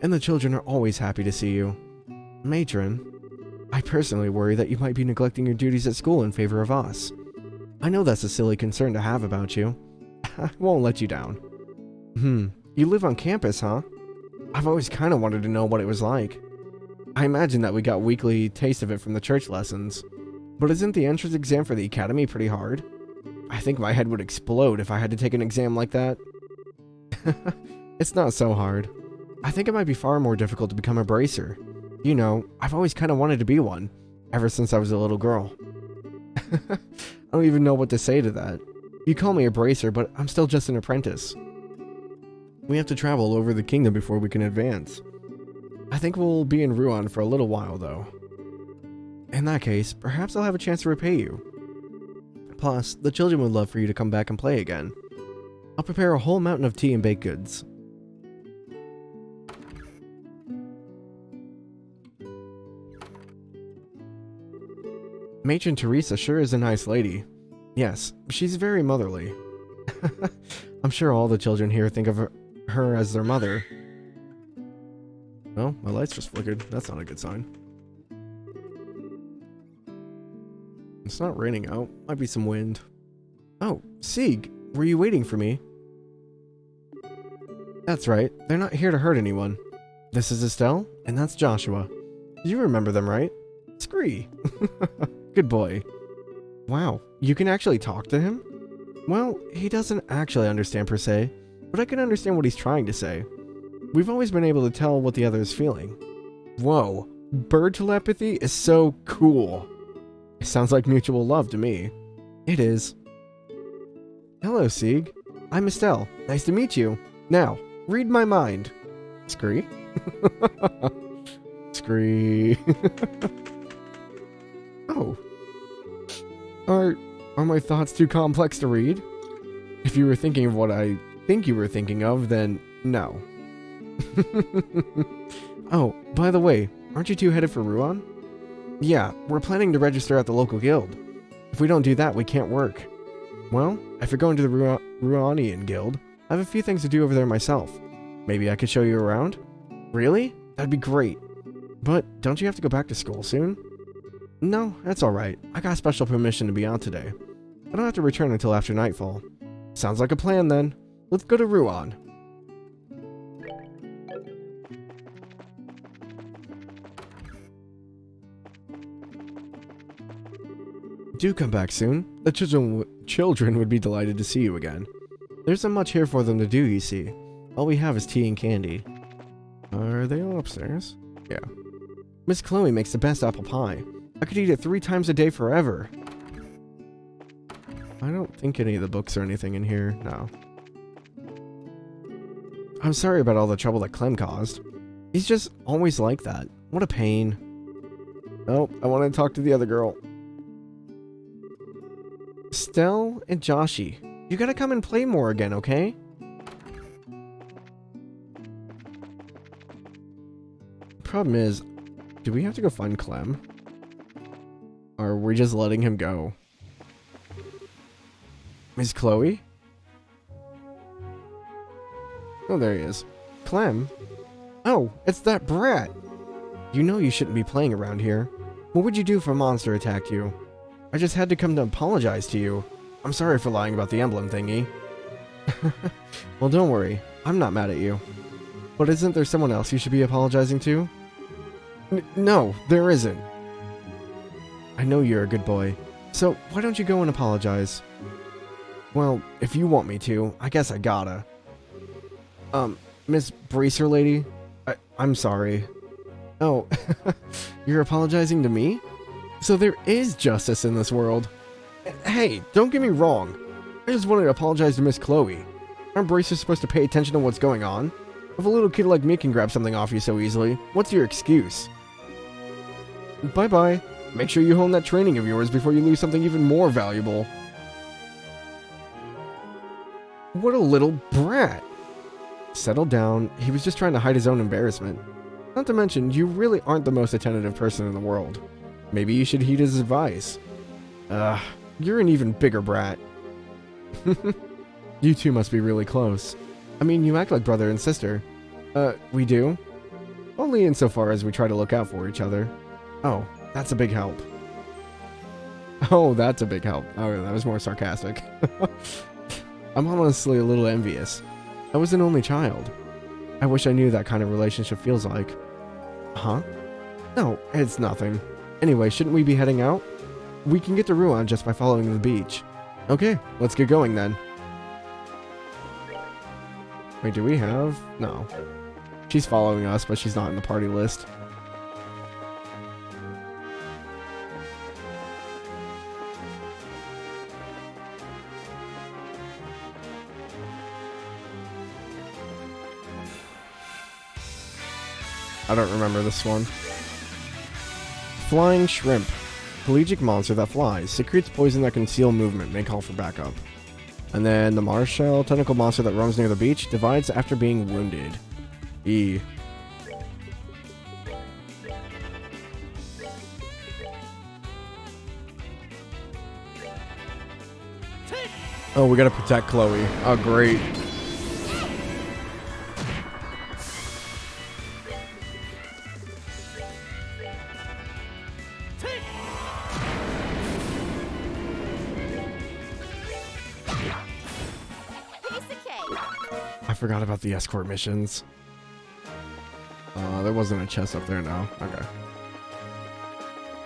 and the children are always happy to see you. Matron, I personally worry that you might be neglecting your duties at school in favor of us. I know that's a silly concern to have about you. I won't let you down. You live on campus, huh? I've always kind of wanted to know what it was like. I imagine that we got weekly taste of it from the church lessons. But isn't the entrance exam for the academy pretty hard? I think my head would explode if I had to take an exam like that. It's not so hard. I think it might be far more difficult to become a bracer. You know, I've always kind of wanted to be one, ever since I was a little girl. I don't even know what to say to that. You call me a bracer, but I'm still just an apprentice. We have to travel over the kingdom before we can advance. I think we'll be in Ruan for a little while, though. In that case, perhaps I'll have a chance to repay you. Plus, the children would love for you to come back and play again. I'll prepare a whole mountain of tea and baked goods. Matron Teresa sure is a nice lady. Yes, she's very motherly. I'm sure all the children here think of her as their mother. Oh, my lights just flickered. That's not a good sign. It's not raining out. Might be some wind. Oh, Sieg, were you waiting for me? That's right. They're not here to hurt anyone. This is Estelle, and that's Joshua. You remember them, right? Scree. Good boy. Wow, you can actually talk to him? Well, he doesn't actually understand per se, but I can understand what he's trying to say. We've always been able to tell what the other is feeling. Whoa, bird telepathy is so cool. It sounds like mutual love to me. It is. Hello, Sieg. I'm Estelle. Nice to meet you. Now, read my mind. Scree? Scree. Oh. Are my thoughts too complex to read? If you were thinking of what I think you were thinking of, then no. Oh, by the way, aren't you two headed for Ruan? Yeah, we're planning to register at the local guild. If we don't do that, we can't work. Well, if you're going to the Ruanian Guild, I have a few things to do over there myself. Maybe I could show you around? Really? That'd be great. But don't you have to go back to school soon? No, that's alright. I got special permission to be out today. I don't have to return until after nightfall. Sounds like a plan then. Let's go to Ruan. Do come back soon. The children would be delighted to see you again. There isn't much here for them to do, you see. All we have is tea and candy. Are they all upstairs? Yeah. Miss Chloe makes the best apple pie. I could eat it 3 times a day forever. I don't think any of the books or anything in here. No. I'm sorry about all the trouble that Clem caused. He's just always like that. What a pain. Oh, I want to talk to the other girl. Stell and Joshi, you gotta come and play more again, okay? Problem is, do we have to go find Clem? Or are we just letting him go? Miss Chloe? Oh, there he is. Clem? Oh, it's that brat! You know you shouldn't be playing around here. What would you do if a monster attacked you? I just had to come to apologize to you. I'm sorry for lying about the emblem thingy. Well, don't worry. I'm not mad at you. But isn't there someone else you should be apologizing to? No, there isn't. I know you're a good boy. So, why don't you go and apologize? Well, if you want me to, I guess I gotta. Miss Bracer lady? I'm sorry. Oh, you're apologizing to me? So there is justice in this world. Hey, don't get me wrong. I just wanted to apologize to Miss Chloe. Aren't Bracers supposed to pay attention to what's going on? If a little kid like me can grab something off you so easily, what's your excuse? Bye-bye. Make sure you hone that training of yours before you lose something even more valuable. What a little brat. Settle down. He was just trying to hide his own embarrassment. Not to mention, you really aren't the most attentive person in the world. Maybe you should heed his advice. You're an even bigger brat. You two must be really close. I mean, you act like brother and sister. We do? Only insofar as we try to look out for each other. Oh, that's a big help. Oh, that's a big help. Oh, that was more sarcastic. I'm honestly a little envious. I was an only child. I wish I knew that kind of relationship feels like. Huh? No, it's nothing. Anyway, shouldn't we be heading out? We can get to Ruan just by following the beach. Okay, let's get going then. Wait, do we have? No. She's following us, but she's not in the party list. I don't remember this one. Flying Shrimp. Pelagic monster that flies. Secretes poison that conceal movement. May call for backup. And then the Marshall tentacle monster that roams near the beach. Divides after being wounded. E. Oh, we gotta protect Chloe. Oh, great. I forgot about the escort missions. There wasn't a chest up there now. Okay.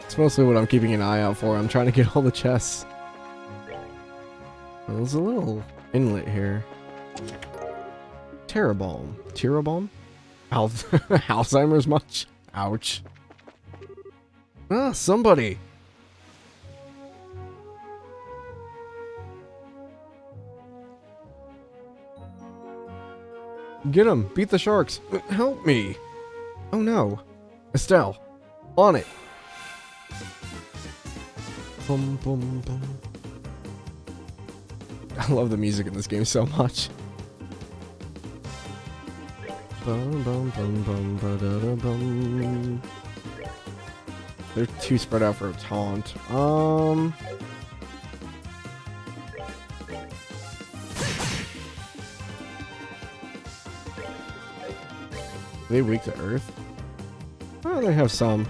It's mostly what I'm keeping an eye out for. I'm trying to get all the chests. There's a little inlet here. Terrabalm. Terrabalm? Alzheimer's much? Ouch. Ah, somebody! Get him! Beat the sharks! Help me! Oh no. Estelle! On it! Boom, boom, boom. I love the music in this game so much. Bum, bum, bum, bum, ba-da-da, bum. They're too spread out for a taunt. Are they weak to earth? Oh, they have some.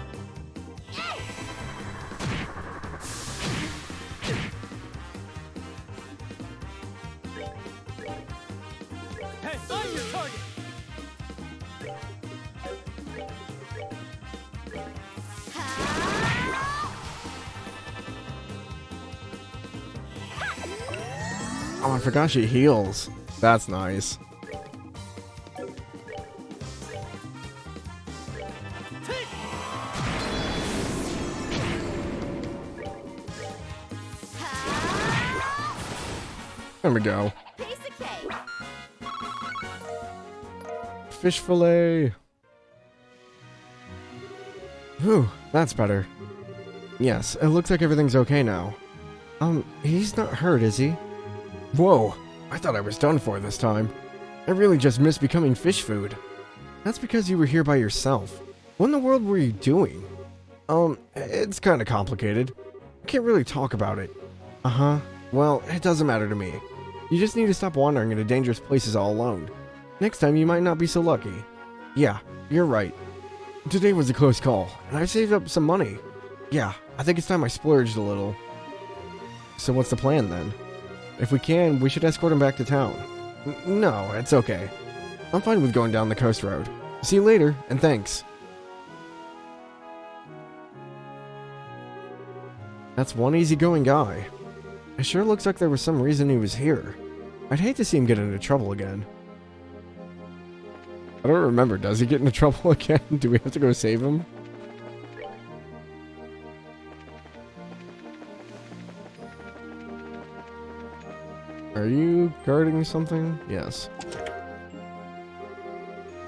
Hey, I'm your target. Oh, I forgot she heals. That's nice. There we go. Piece of cake. Fish fillet. Whew, that's better. Yes, it looks like everything's okay now. He's not hurt, is he? Whoa, I thought I was done for this time. I really just missed becoming fish food. That's because you were here by yourself. What in the world were you doing? It's kinda complicated. I can't really talk about it. Uh-huh. Well, it doesn't matter to me. You just need to stop wandering into dangerous places all alone. Next time you might not be so lucky. Yeah, you're right. Today was a close call, and I saved up some money. Yeah, I think it's time I splurged a little. So what's the plan then? If we can, we should escort him back to town. No, it's okay. I'm fine with going down the coast road. See you later, and thanks. That's one easygoing guy. It sure looks like there was some reason he was here. I'd hate to see him get into trouble again. I don't remember. Does he get into trouble again? Do we have to go save him? Are you guarding something? Yes.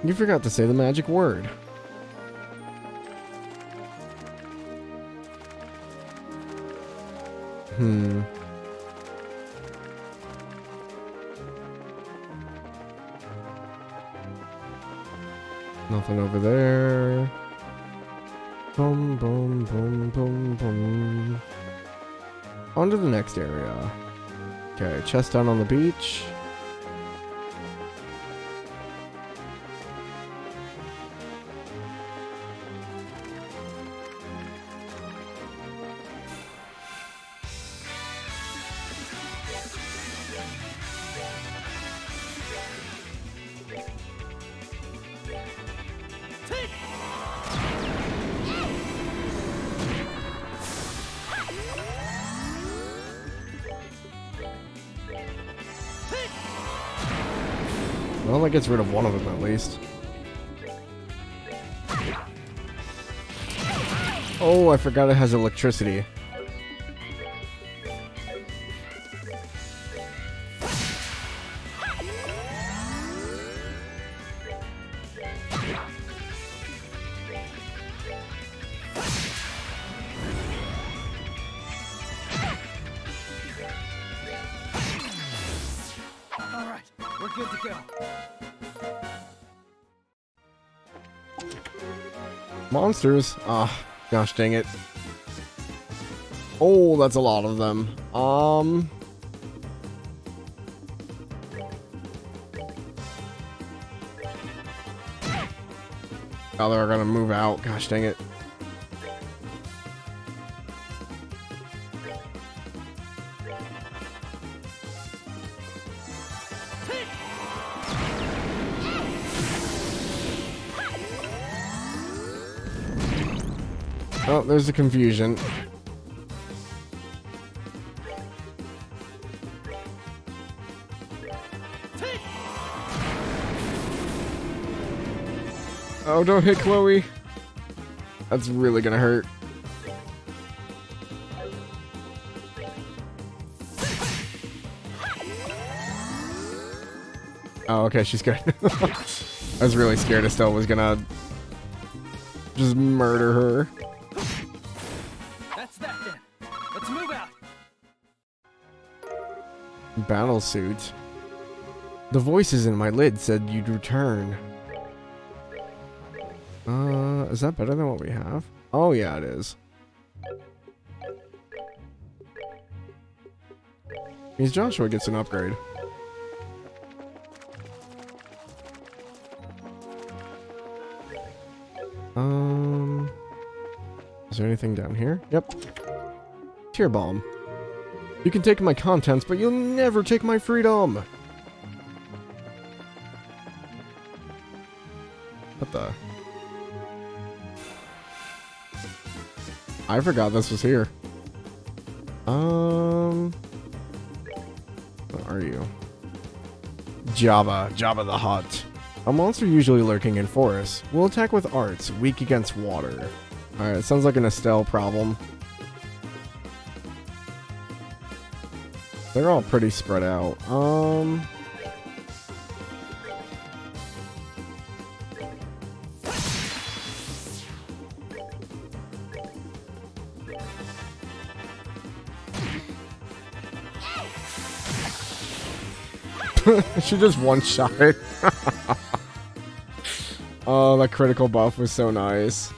You forgot to say the magic word. Nothing over there. Boom, boom, boom, boom, boom. On to the next area. Okay, chest down on the beach. Well, that gets rid of one of them at least. Oh, I forgot it has electricity. All right, we're good to go. Monsters? Ah, gosh dang it. Oh, that's a lot of them. Oh, they're gonna move out. Gosh dang it. Oh, there's a confusion. Oh, don't hit Chloe. That's really gonna hurt. Oh, okay, she's good. I was really scared Estelle was gonna just murder her. That's that then. Let's move out. Battle suit. The voices in my lid said you'd return. Is that better than what we have? Oh yeah, it is. Means Joshua gets an upgrade. Is there anything down here? Yep. Tear bomb. You can take my contents, but you'll never take my freedom. What the? I forgot this was here. What are you? Jabba the Hutt. A monster usually lurking in forests. Will attack with arts, weak against water. Alright, sounds like an Estelle problem. They're all pretty spread out. She just one-shot it. Oh, that critical buff was so nice.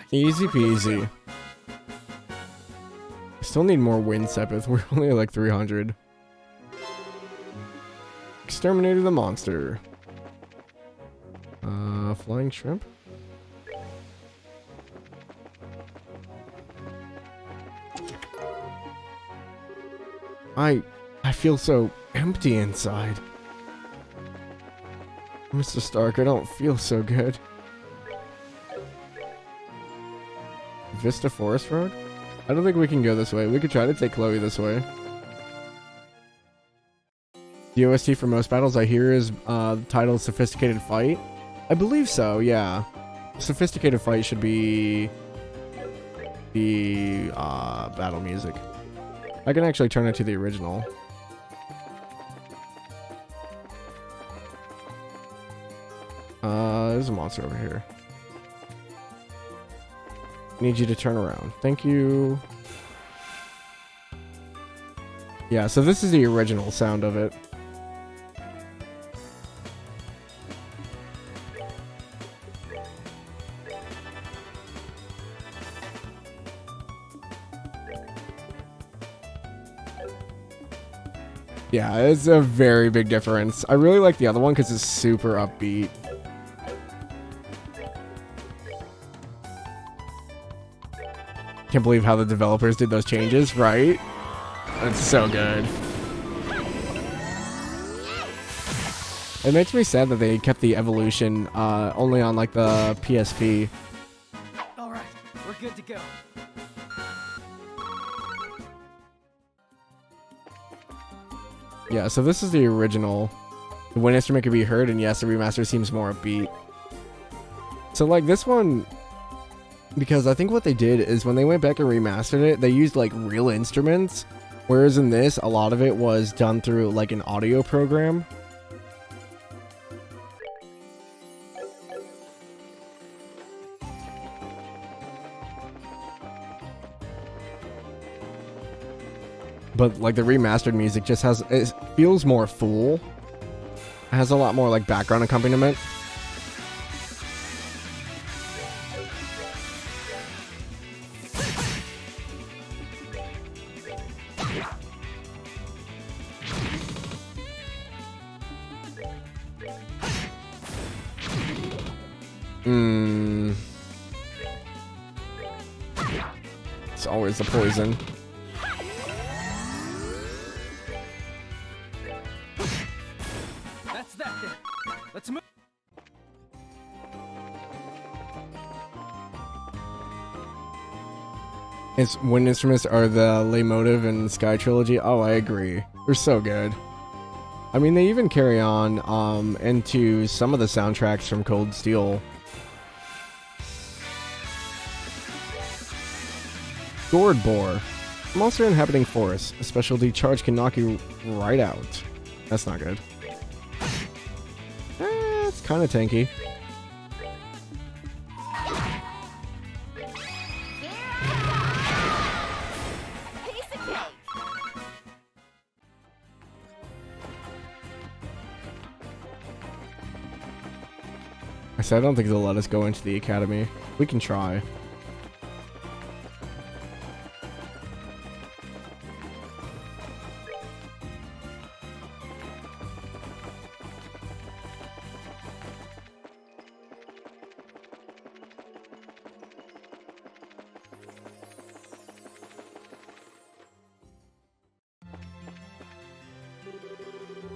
Easy peasy. Still need more wind Sepith. We're only at like 300. Exterminated the monster. Flying shrimp? I feel so empty inside. Mr. Stark, I don't feel so good. Vista Forest Road? I don't think we can go this way. We could try to take Chloe this way. The OST for most battles I hear is titled Sophisticated Fight. I believe so, yeah. Sophisticated Fight should be the battle music. I can actually turn it to the original. There's a monster over here. Need you to turn around. Thank you. Yeah, so this is the original sound of it. Yeah, it's a very big difference. I really like the other one because it's super upbeat. Can't believe how the developers did those changes, right? That's so good. It makes me sad that they kept the evolution only on like the PSP. All right, we're good to go. Yeah, so this is the original. The wind instrument can be heard, and yes, the remaster seems more upbeat. So like this one, because I think what they did is when they went back and remastered it, they used like real instruments, whereas in this, a lot of it was done through like an audio program. But like the remastered music just has, it feels more full. It has a lot more like background accompaniment. It's always the poison. That's that then. Let's move. Its wind instruments are the Leitmotif and Sky Trilogy. Oh, I agree. They're so good. I mean, they even carry on into some of the soundtracks from Cold Steel. Gourd Boar. Monster inhabiting forest. A specialty charge can knock you right out. That's not good. It's kind of tanky. Piece of cake. I said I don't think they'll let us go into the academy. We can try.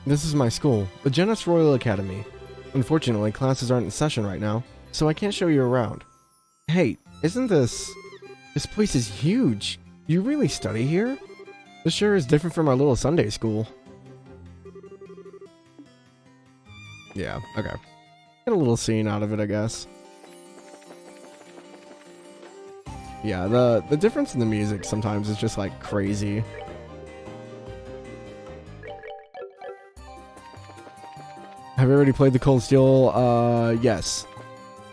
This is my school, the Genis Royal Academy. Unfortunately, classes aren't in session right now, so I can't show you around. Hey, isn't this... This place is huge. You really study here? This sure is different from our little Sunday school. Yeah, okay. Get a little scene out of it, I guess. Yeah, the difference in the music sometimes is just like crazy. Have you already played the Cold Steel? Yes.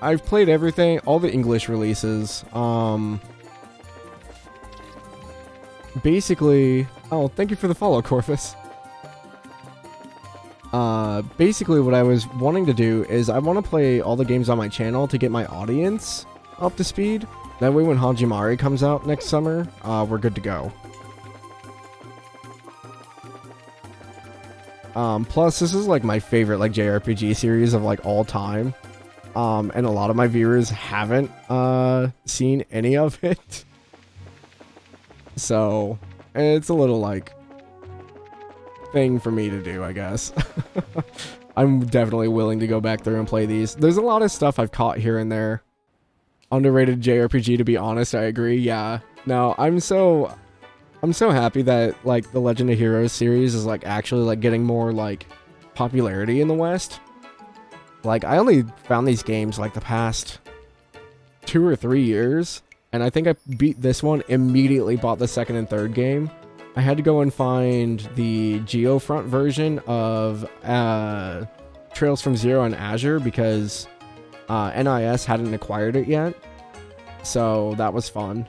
I've played everything, all the English releases. Basically... Oh, thank you for the follow, Corvus. Basically what I was wanting to do is I want to play all the games on my channel to get my audience up to speed. That way when Hajimari comes out next summer, we're good to go. Plus, this is like my favorite like JRPG series of like all time. And a lot of my viewers haven't seen any of it. So, it's a little like thing for me to do, I guess. I'm definitely willing to go back through and play these. There's a lot of stuff I've caught here and there. Underrated JRPG, to be honest, I agree. Yeah. No, I'm so happy that like the Legend of Heroes series is like actually like getting more like popularity in the West. Like I only found these games like the past 2 or 3 years, and I think I beat this one, immediately bought the second and third game. I had to go and find the Geofront version of Trails from Zero and Azure because NIS hadn't acquired it yet. So that was fun.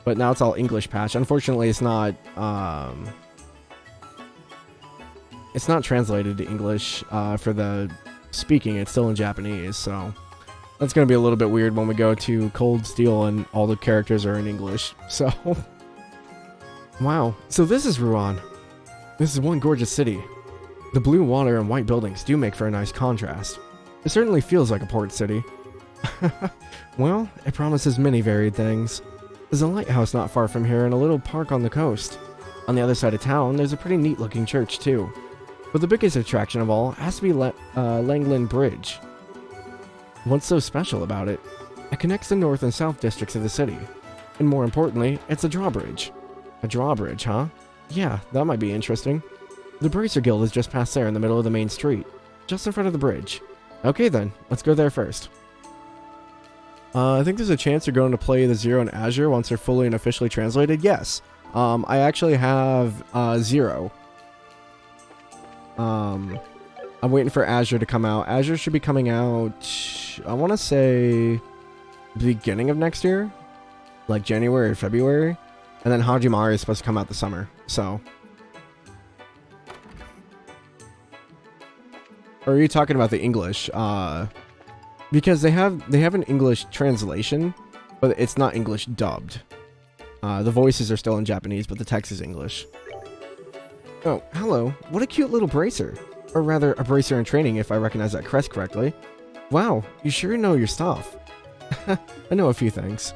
But now it's all English patch. Unfortunately, it's not translated to English for the speaking. It's still in Japanese, so that's going to be a little bit weird when we go to Cold Steel and all the characters are in English. So, wow. So this is Ruan. This is one gorgeous city. The blue water and white buildings do make for a nice contrast. It certainly feels like a port city. Well, it promises many varied things. There's a lighthouse not far from here and a little park on the coast. On the other side of town, there's a pretty neat looking church too. But the biggest attraction of all has to be Langland Bridge. What's so special about it? It connects the north and south districts of the city. And more importantly, it's a drawbridge. A drawbridge, huh? Yeah, that might be interesting. The Bracer Guild is just past there in the middle of the main street, just in front of the bridge. Okay then, let's go there first. I think there's a chance you're going to play the Zero and Azure once they're fully and officially translated. Yes. I actually have Zero. I'm waiting for Azure to come out. Azure should be coming out, I want to say, beginning of next year, like January or February, and then Hajimari is supposed to come out this summer. So, or are you talking about the English? Because they have an English translation, but it's not English dubbed. The voices are still in Japanese, but the text is English. Oh, hello. What a cute little bracer. Or rather, a bracer in training, if I recognize that crest correctly. Wow, you sure know your stuff. I know a few things.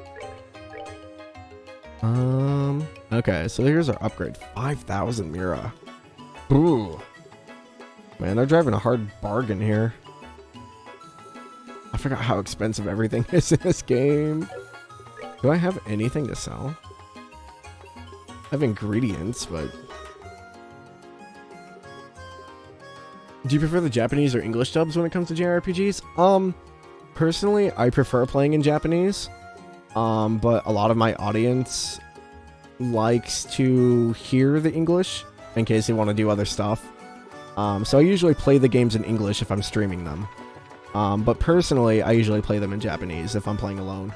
Okay, so here's our upgrade. 5,000 Mira. Ooh. Man, they're driving a hard bargain here. I forgot how expensive everything is in this game. Do I have anything to sell? I have ingredients, but... Do you prefer the Japanese or English dubs when it comes to JRPGs? Personally, I prefer playing in Japanese. But a lot of my audience likes to hear the English in case they want to do other stuff. So I usually play the games in English if I'm streaming them. But personally, I usually play them in Japanese if I'm playing alone.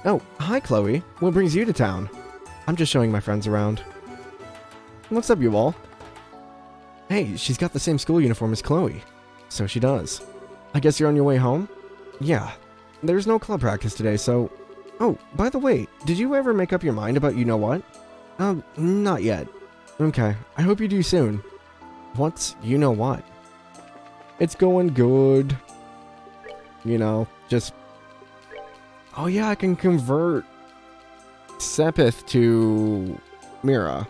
Oh, hi Chloe. What brings you to town? I'm just showing my friends around. What's up, you all? Hey, she's got the same school uniform as Chloe. So she does. I guess you're on your way home? Yeah. There's no club practice today, so... Oh, by the way, did you ever make up your mind about you-know-what? Not yet. Okay, I hope you do soon. What's you-know-what? It's going good. You know, just... Oh yeah, I can convert Sepith to Mira.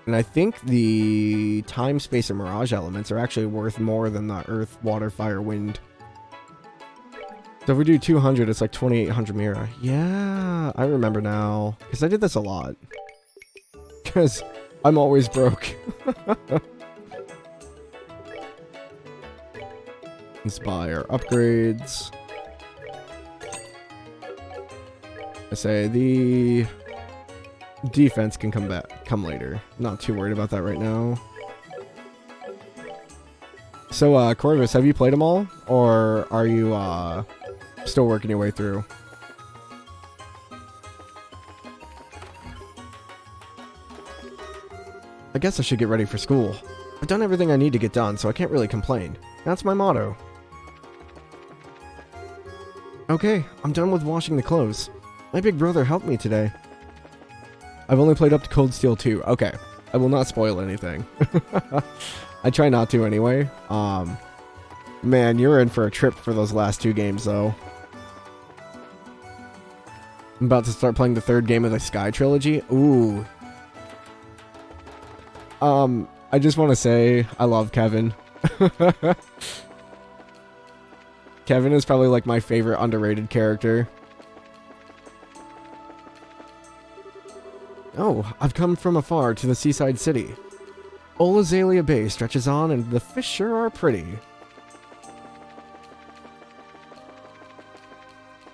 And I think the time, space, and mirage elements are actually worth more than the earth, water, fire, wind. So if we do 200, it's like 2,800 Mira. Yeah, I remember now. Because I did this a lot. Because I'm always broke. Let's buy our upgrades. I say the defense can come later. Not too worried about that right now. So, Corvus, have you played them all? Or are you, still working your way through? I guess I should get ready for school. I've done everything I need to get done, so I can't really complain. That's my motto. Okay, I'm done with washing the clothes. My big brother helped me today. I've only played up to Cold Steel 2. Okay, I will not spoil anything. I try not to anyway. Man, you're in for a trip for those last two games, though. I'm about to start playing the third game of the Sky Trilogy. Ooh. I just want to say, I love Kevin. Kevin is probably like my favorite underrated character. Oh, I've come from afar to the seaside city. Old Azalea Bay stretches on and the fish sure are pretty.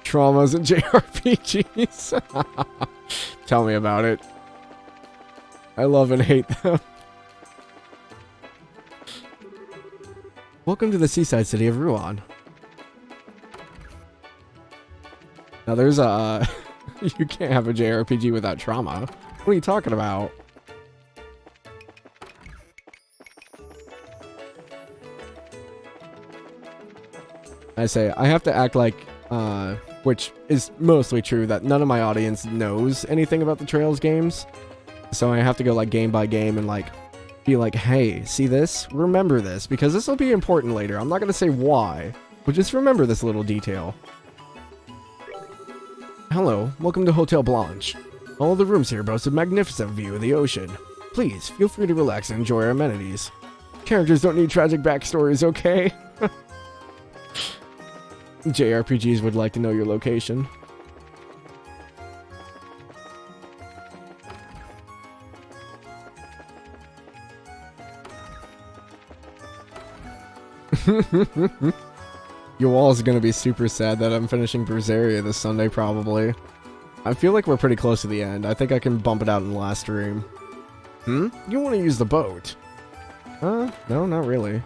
Traumas and JRPGs. Tell me about it. I love and hate them. Welcome to the seaside city of Ruan. Now there's a... you can't have a JRPG without trauma. What are you talking about? I say, I have to act like which is mostly true that none of my audience knows anything about the Trails games. So I have to go like game by game and like be like, hey, see this? Remember this, because this will be important later. I'm not going to say why, but just remember this little detail. Hello, welcome to Hotel Blanche. All the rooms here boast a magnificent view of the ocean. Please, feel free to relax and enjoy our amenities. Characters don't need tragic backstories, okay? JRPGs would like to know your location. Yoal is gonna be super sad that I'm finishing Berseria this Sunday, probably. I feel like we're pretty close to the end. I think I can bump it out in the last stream. You want to use the boat? No, not really.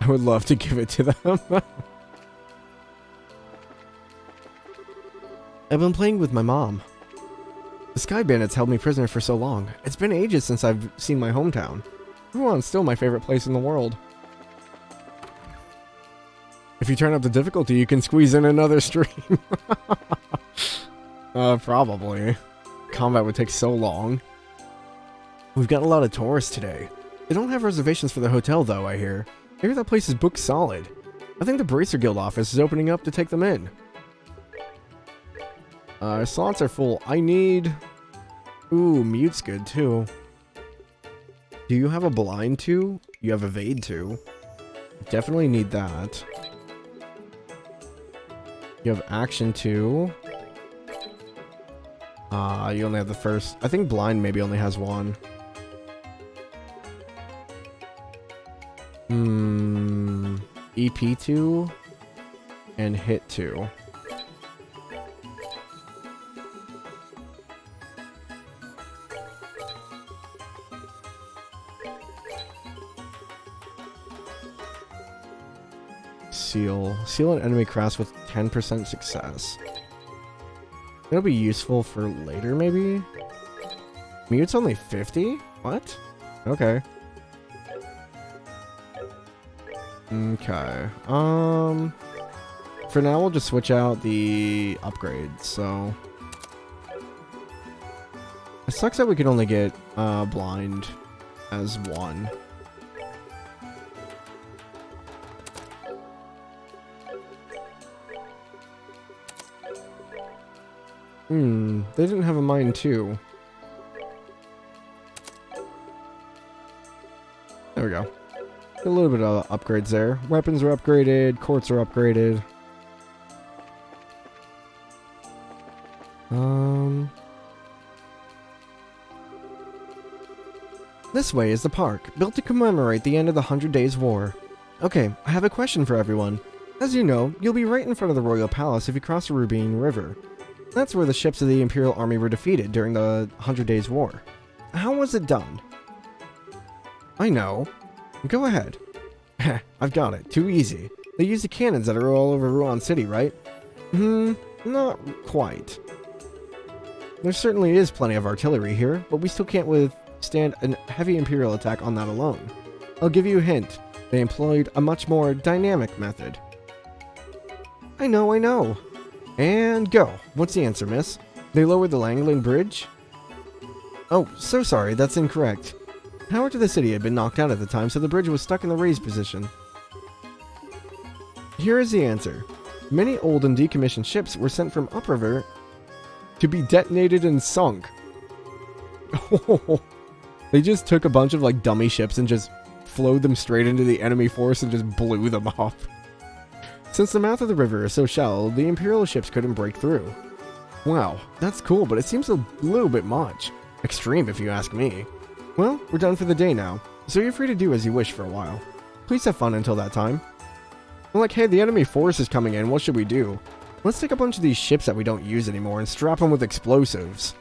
I would love to give it to them. I've been playing with my mom. The Sky Bandits held me prisoner for so long. It's been ages since I've seen my hometown. Ruan's still my favorite place in the world. If you turn up the difficulty, you can squeeze in another stream. Probably. Combat would take so long. We've got a lot of tourists today. They don't have reservations for the hotel, though, I hear. I hear that place is booked solid. I think the Bracer Guild office is opening up to take them in. Slots are full. I need... Ooh, Mute's good, too. Do you have a Blind 2? You have Evade 2. Definitely need that. You have Action 2. You only have the first. I think Blind maybe only has one. EP 2 and Hit 2. Seal an enemy crafts with 10% success. It'll be useful for later, maybe? Mute's only 50? What? Okay. Okay. For now, we'll just switch out the upgrades, so... It sucks that we can only get Blind as one. They didn't have a mine too. There we go. A little bit of upgrades there. Weapons are upgraded, quartz are upgraded. This way is the park, built to commemorate the end of the 100 Days War. Okay, I have a question for everyone. As you know, you'll be right in front of the Royal Palace if you cross the Rubine River. That's where the ships of the Imperial Army were defeated during the 100 Days War. How was it done? I know. Go ahead. I've got it. Too easy. They use the cannons that are all over Ruan City, right? Not quite. There certainly is plenty of artillery here, but we still can't withstand a heavy Imperial attack on that alone. I'll give you a hint. They employed a much more dynamic method. I know. And go. What's the answer, miss? They lowered the Langland Bridge? Oh, so sorry, that's incorrect. Power to the city had been knocked out at the time, so the bridge was stuck in the raised position. Here is the answer. Many old and decommissioned ships were sent from upriver to be detonated and sunk. They just took a bunch of like dummy ships and just flowed them straight into the enemy force and just blew them up. Since the mouth of the river is so shallow, the Imperial ships couldn't break through. Wow, that's cool, but it seems a little bit much. Extreme, if you ask me. Well, we're done for the day now, so you're free to do as you wish for a while. Please have fun until that time. I'm like, hey, the enemy force is coming in, what should we do? Let's take a bunch of these ships that we don't use anymore and strap them with explosives.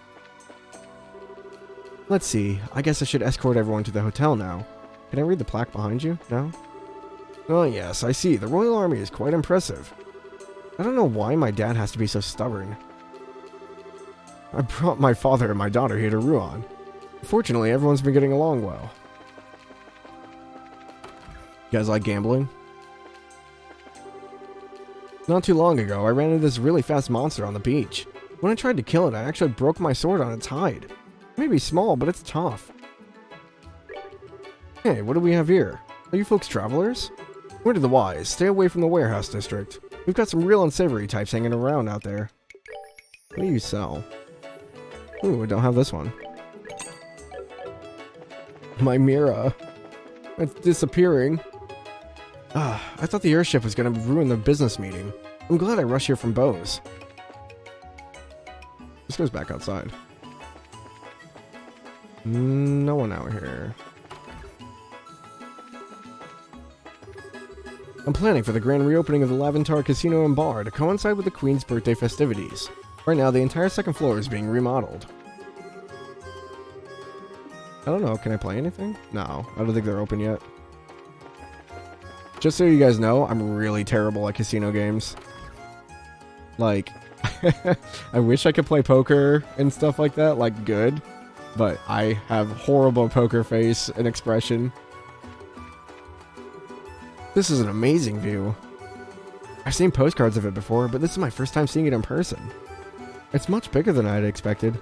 Let's see, I guess I should escort everyone to the hotel now. Can I read the plaque behind you? No? Oh yes, I see. The Royal Army is quite impressive. I don't know why my dad has to be so stubborn. I brought my father and my daughter here to Ruan. Fortunately, everyone's been getting along well. You guys like gambling? Not too long ago, I ran into this really fast monster on the beach. When I tried to kill it, I actually broke my sword on its hide. It may be small, but it's tough. Hey, what do we have here? Are you folks travelers? Word to the wise, stay away from the warehouse district. We've got some real unsavory types hanging around out there. What do you sell? Ooh, I don't have this one. My Mira. It's disappearing. I thought the airship was going to ruin the business meeting. I'm glad I rushed here from Bose. This goes back outside. No one out here. I'm planning for the grand reopening of the Laventar Casino and Bar to coincide with the Queen's birthday festivities. Right now, the entire second floor is being remodeled. I don't know, can I play anything? No, I don't think they're open yet. Just so you guys know, I'm really terrible at casino games. Like, I wish I could play poker and stuff like that, like good, but I have horrible poker face and expression. This is an amazing view. I've seen postcards of it before, but this is my first time seeing it in person. It's much bigger than I had expected.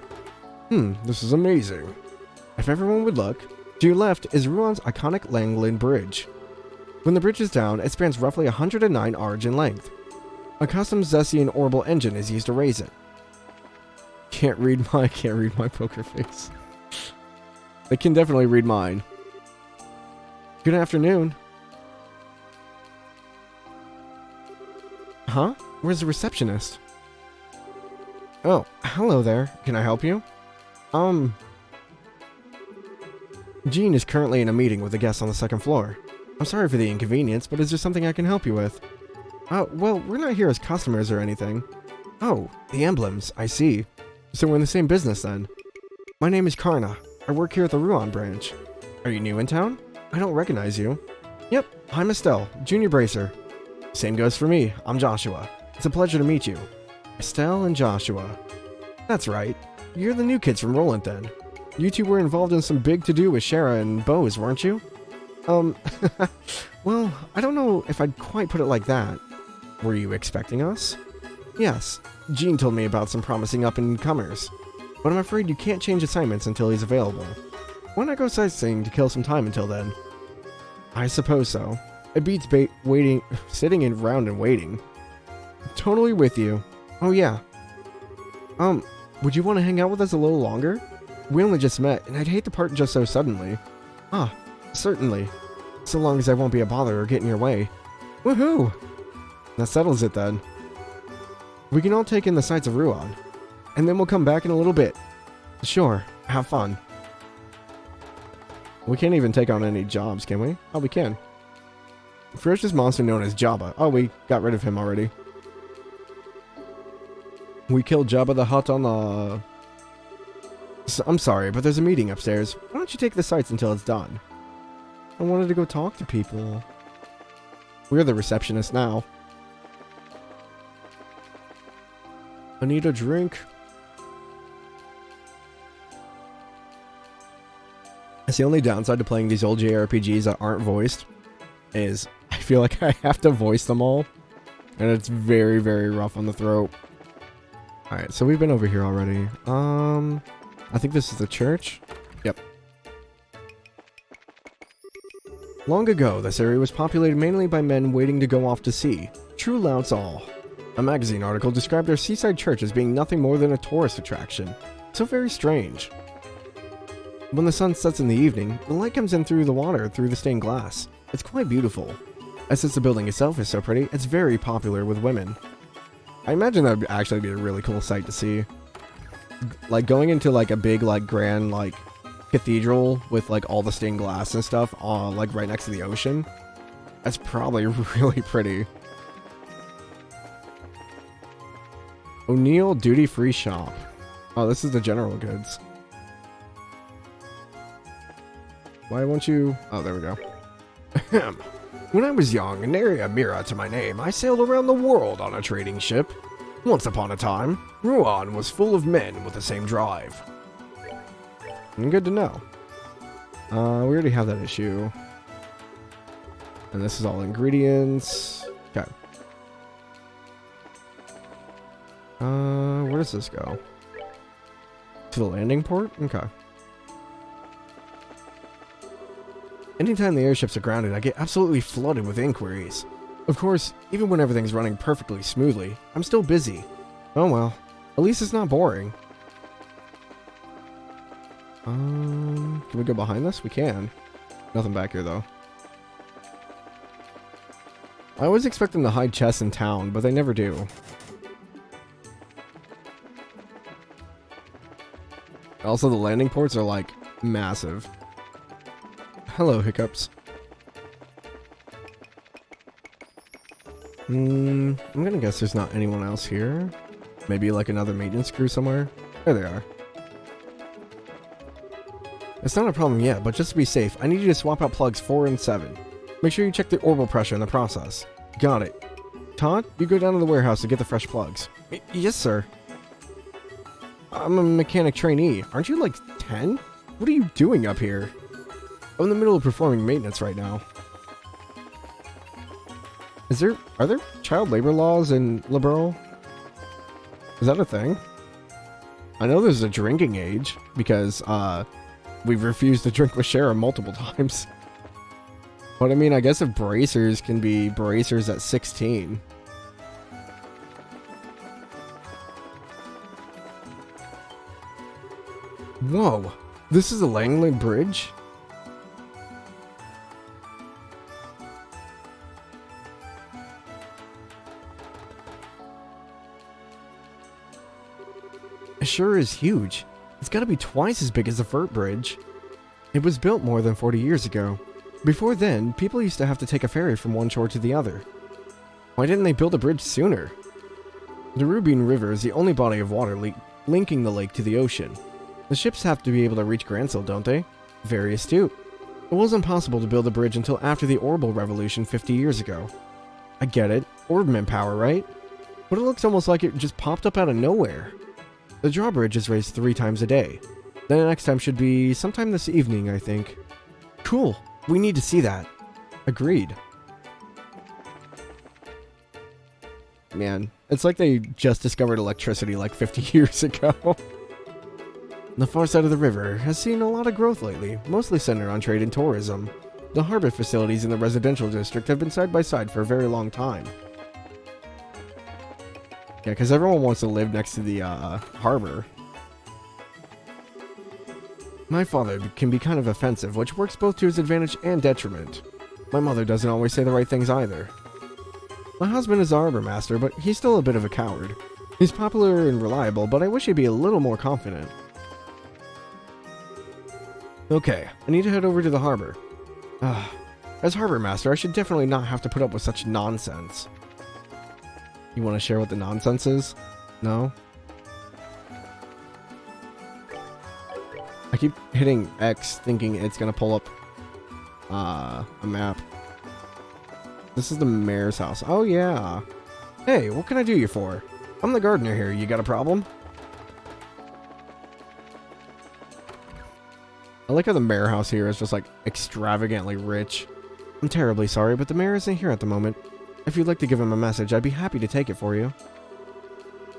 This is amazing. If everyone would look, to your left is Ruan's iconic Langland Bridge. When the bridge is down, it spans roughly 109 arge in length. A custom Zessian Orbital engine is used to raise it. Can't read my poker face. They can definitely read mine. Good afternoon. Huh? Where's the receptionist? Oh, hello there. Can I help you? Jean is currently in a meeting with a guest on the second floor. I'm sorry for the inconvenience, but is there something I can help you with? Well, we're not here as customers or anything. Oh, the emblems, I see. So we're in the same business then. My name is Karna. I work here at the Ruan branch. Are you new in town? I don't recognize you. Yep, I'm Estelle, Junior Bracer. Same goes for me. I'm Joshua. It's a pleasure to meet you. Estelle and Joshua. That's right. You're the new kids from Roland then. You two were involved in some big to-do with Shara and Bose, weren't you? Well, I don't know if I'd quite put it like that. Were you expecting us? Yes. Jean told me about some promising up-and-comers. But I'm afraid you can't change assignments until he's available. Why not go sightseeing to kill some time until then? I suppose so. It beats sitting around and waiting. Totally with you. Oh yeah. Would you want to hang out with us a little longer? We only just met, and I'd hate to part just so suddenly. Ah, certainly. So long as I won't be a bother or get in your way. Woohoo! That settles it then. We can all take in the sights of Ruan, and then we'll come back in a little bit. Sure, have fun. We can't even take on any jobs, can we? Oh, we can. Ferocious monster known as Jabba. Oh, we got rid of him already. We killed Jabba the Hutt on the... I'm sorry, but there's a meeting upstairs. Why don't you take the sights until it's done? I wanted to go talk to people. We're the receptionist now. I need a drink. It's the only downside to playing these old JRPGs that aren't voiced is I feel like I have to voice them all, and it's very, very rough on the throat. Alright, so we've been over here already. I think this is the church. Yep. Long ago, this area was populated mainly by men waiting to go off to sea. True louts all. A magazine article described our seaside church as being nothing more than a tourist attraction. So very strange. When the sun sets in the evening, the light comes in through the water through the stained glass. It's quite beautiful. And since the building itself is so pretty, it's very popular with women. I imagine that would actually be a really cool sight to see. Like going into like a big like grand like cathedral with like all the stained glass and stuff like right next to the ocean. That's probably really pretty. O'Neill Duty Free Shop. Oh, this is the general goods. Why won't you... Oh, there we go. When I was young, nary a Mira to my name, I sailed around the world on a trading ship. Once upon a time, Ruan was full of men with the same drive. Good to know. We already have that issue. And this is all ingredients. Okay. Where does this go? To the landing port? Okay. Anytime the airships are grounded, I get absolutely flooded with inquiries. Of course, even when everything's running perfectly smoothly, I'm still busy. Oh well, at least it's not boring. Can we go behind this? We can. Nothing back here though. I always expect them to hide chests in town, but they never do. Also, the landing ports are like massive. Hello, hiccups. I'm gonna guess there's not anyone else here. Maybe like another maintenance crew somewhere. There they are. It's not a problem yet, but just to be safe, I need you to swap out plugs 4 and 7. Make sure you check the orbital pressure in the process. Got it. Todd, you go down to the warehouse to get the fresh plugs. Yes, sir. I'm a mechanic trainee. Aren't you like 10? What are you doing up here? I'm in the middle of performing maintenance right now. Are there child labor laws in Liberal? Is that a thing? I know there's a drinking age because we've refused to drink with Shara multiple times. But I mean, I guess if bracers can be bracers at 16. Whoa, this is a Langley Bridge? It sure is huge. It's gotta be twice as big as the Vert Bridge. It was built more than 40 years ago. Before then, people used to have to take a ferry from one shore to the other. Why didn't they build a bridge sooner? The Rubine River is the only body of water linking the lake to the ocean. The ships have to be able to reach Gransel, don't they? Very astute. It wasn't possible to build a bridge until after the Orbital Revolution 50 years ago. I get it. Orbman power, right? But it looks almost like it just popped up out of nowhere. The drawbridge is raised 3 times a day. The next time should be sometime this evening, I think. Cool. We need to see that. Agreed. Man, it's like they just discovered electricity like 50 years ago. The far side of the river has seen a lot of growth lately, mostly centered on trade and tourism. The harbor facilities in the residential district have been side by side for a very long time. Yeah, because everyone wants to live next to the harbor. My father can be kind of offensive, which works both to his advantage and detriment. My mother doesn't always say the right things either. My husband is a harbor master, but he's still a bit of a coward. He's popular and reliable, but I wish he'd be a little more confident. Okay, I need to head over to the harbor. As harbor master, I should definitely not have to put up with such nonsense. You want to share what the nonsense is? No? I keep hitting X thinking it's going to pull up a map. This is the mayor's house. Oh, yeah. Hey, what can I do you for? I'm the gardener here. You got a problem? I like how the mayor house here is just like extravagantly rich. I'm terribly sorry, but the mayor isn't here at the moment. If you'd like to give him a message, I'd be happy to take it for you.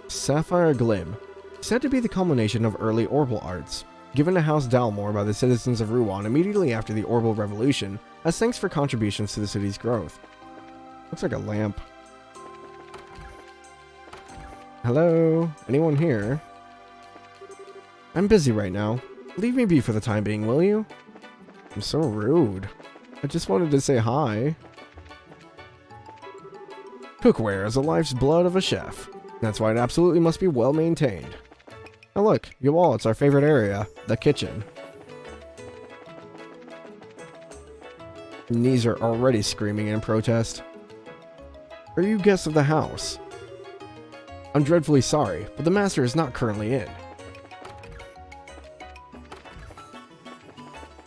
Sapphire Glib. Said to be the culmination of early Orbital arts. Given to House Dalmore by the citizens of Ruan immediately after the Orbital Revolution, as thanks for contributions to the city's growth. Looks like a lamp. Hello? Anyone here? I'm busy right now. Leave me be for the time being, will you? I'm so rude. I just wanted to say hi. Cookware is the life's blood of a chef. That's why it absolutely must be well maintained. Now look, you all, it's our favorite area, the kitchen. Knees are already screaming in protest. Are you guests of the house? I'm dreadfully sorry, but the master is not currently in.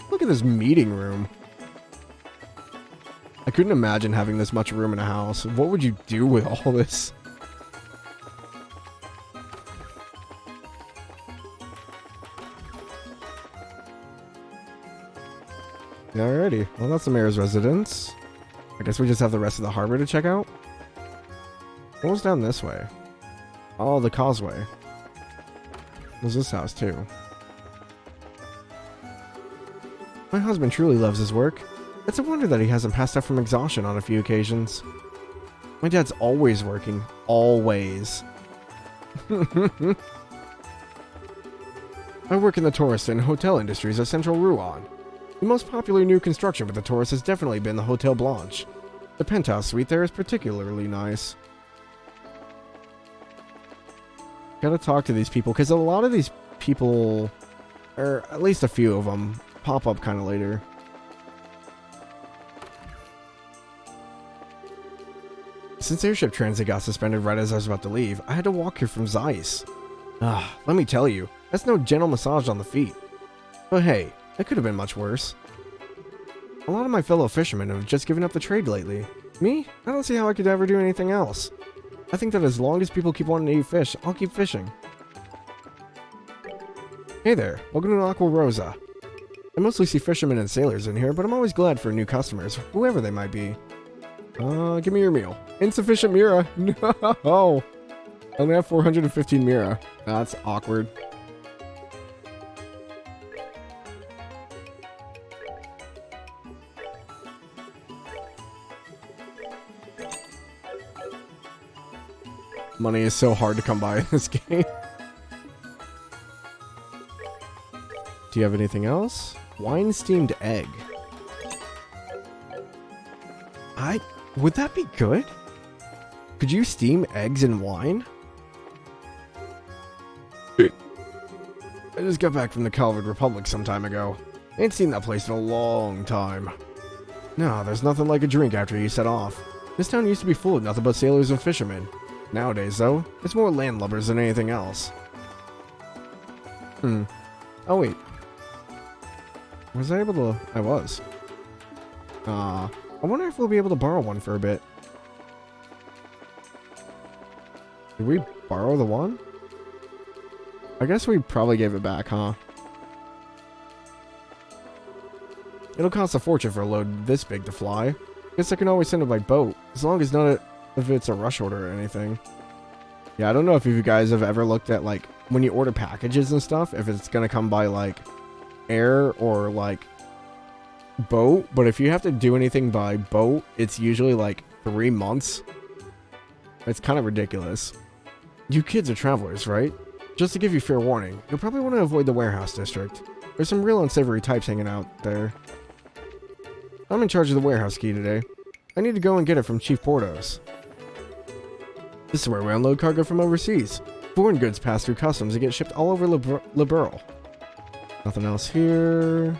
Look at this meeting room. I couldn't imagine having this much room in a house. What would you do with all this? Alrighty, well that's the mayor's residence. I guess we just have the rest of the harbor to check out. What was down this way? Oh, the causeway. There's this house, too. My husband truly loves his work. It's a wonder that he hasn't passed out from exhaustion on a few occasions. My dad's always working. Always. I work in the tourist and hotel industries at Central Rouen. The most popular new construction with the tourists has definitely been the Hotel Blanche. The penthouse suite there is particularly nice. Gotta talk to these people, because a lot of these people, or at least a few of them, pop up kind of later. Since airship transit got suspended right as I was about to leave, I had to walk here from Zeiss. Let me tell you, that's no gentle massage on the feet. But hey, it could have been much worse. A lot of my fellow fishermen have just given up the trade lately. Me? I don't see how I could ever do anything else. I think that as long as people keep wanting to eat fish, I'll keep fishing. Hey there, welcome to Aqua Rosa. I mostly see fishermen and sailors in here, but I'm always glad for new customers, whoever they might be. Give me your meal. Insufficient Mira. No. I only have 415 Mira. That's awkward. Money is so hard to come by in this game. Do you have anything else? Wine steamed egg. Would that be good? Could you steam eggs in wine? I just got back from the Calvard Republic some time ago. Ain't seen that place in a long time. No, there's nothing like a drink after you set off. This town used to be full of nothing but sailors and fishermen. Nowadays, though, it's more landlubbers than anything else. Oh, wait. Was I able to... I was. I wonder if we'll be able to borrow one for a bit. Did we borrow the one? I guess we probably gave it back, huh? It'll cost a fortune for a load this big to fly. Guess I can always send it by boat, as long as none of if it's a rush order or anything. Yeah, I don't know if you guys have ever looked at, like, when you order packages and stuff, if it's gonna come by, like, air or, like, boat. But if you have to do anything by boat, it's usually, like, 3 months. It's kind of ridiculous. You kids are travelers, right? Just to give you fair warning, you'll probably want to avoid the warehouse district. There's some real unsavory types hanging out there. I'm in charge of the warehouse key today. I need to go and get it from Chief Portos. This is where we unload cargo from overseas. Foreign goods pass through customs and get shipped all over Liberal. Nothing else here.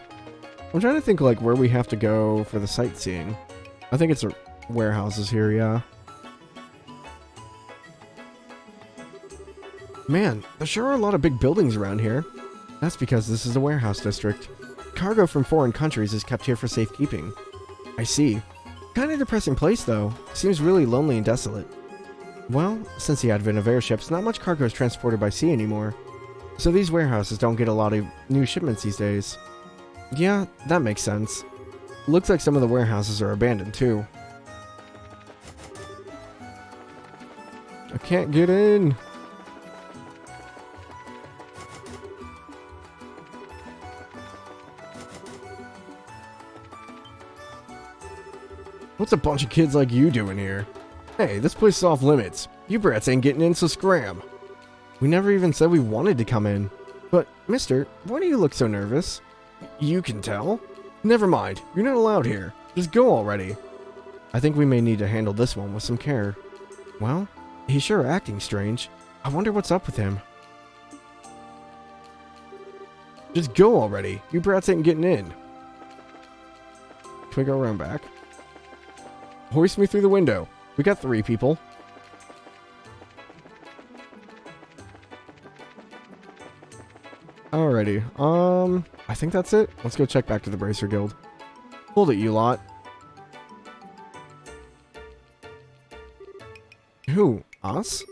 I'm trying to think, like, where we have to go for the sightseeing. I think it's warehouses here, yeah. Man, there sure are a lot of big buildings around here. That's because this is a warehouse district. Cargo from foreign countries is kept here for safekeeping. I see. Kind of depressing place, though. Seems really lonely and desolate. Well, since the advent of airships, not much cargo is transported by sea anymore. So these warehouses don't get a lot of new shipments these days. Yeah, that makes sense. Looks like some of the warehouses are abandoned, too. I can't get in. What's a bunch of kids like you doing here? Hey, this place is off limits. You brats ain't getting in, so scram. We never even said we wanted to come in. But, mister, why do you look so nervous? You can tell. Never mind, you're not allowed here. Just go already. I think we may need to handle this one with some care. Well, he's sure acting strange. I wonder what's up with him. Just go already. You brats ain't getting in. Can we go around back? Hoist me through the window. We got 3 people. Alrighty. I think that's it. Let's go check back to the Bracer Guild. Hold it, you lot. Who? Us?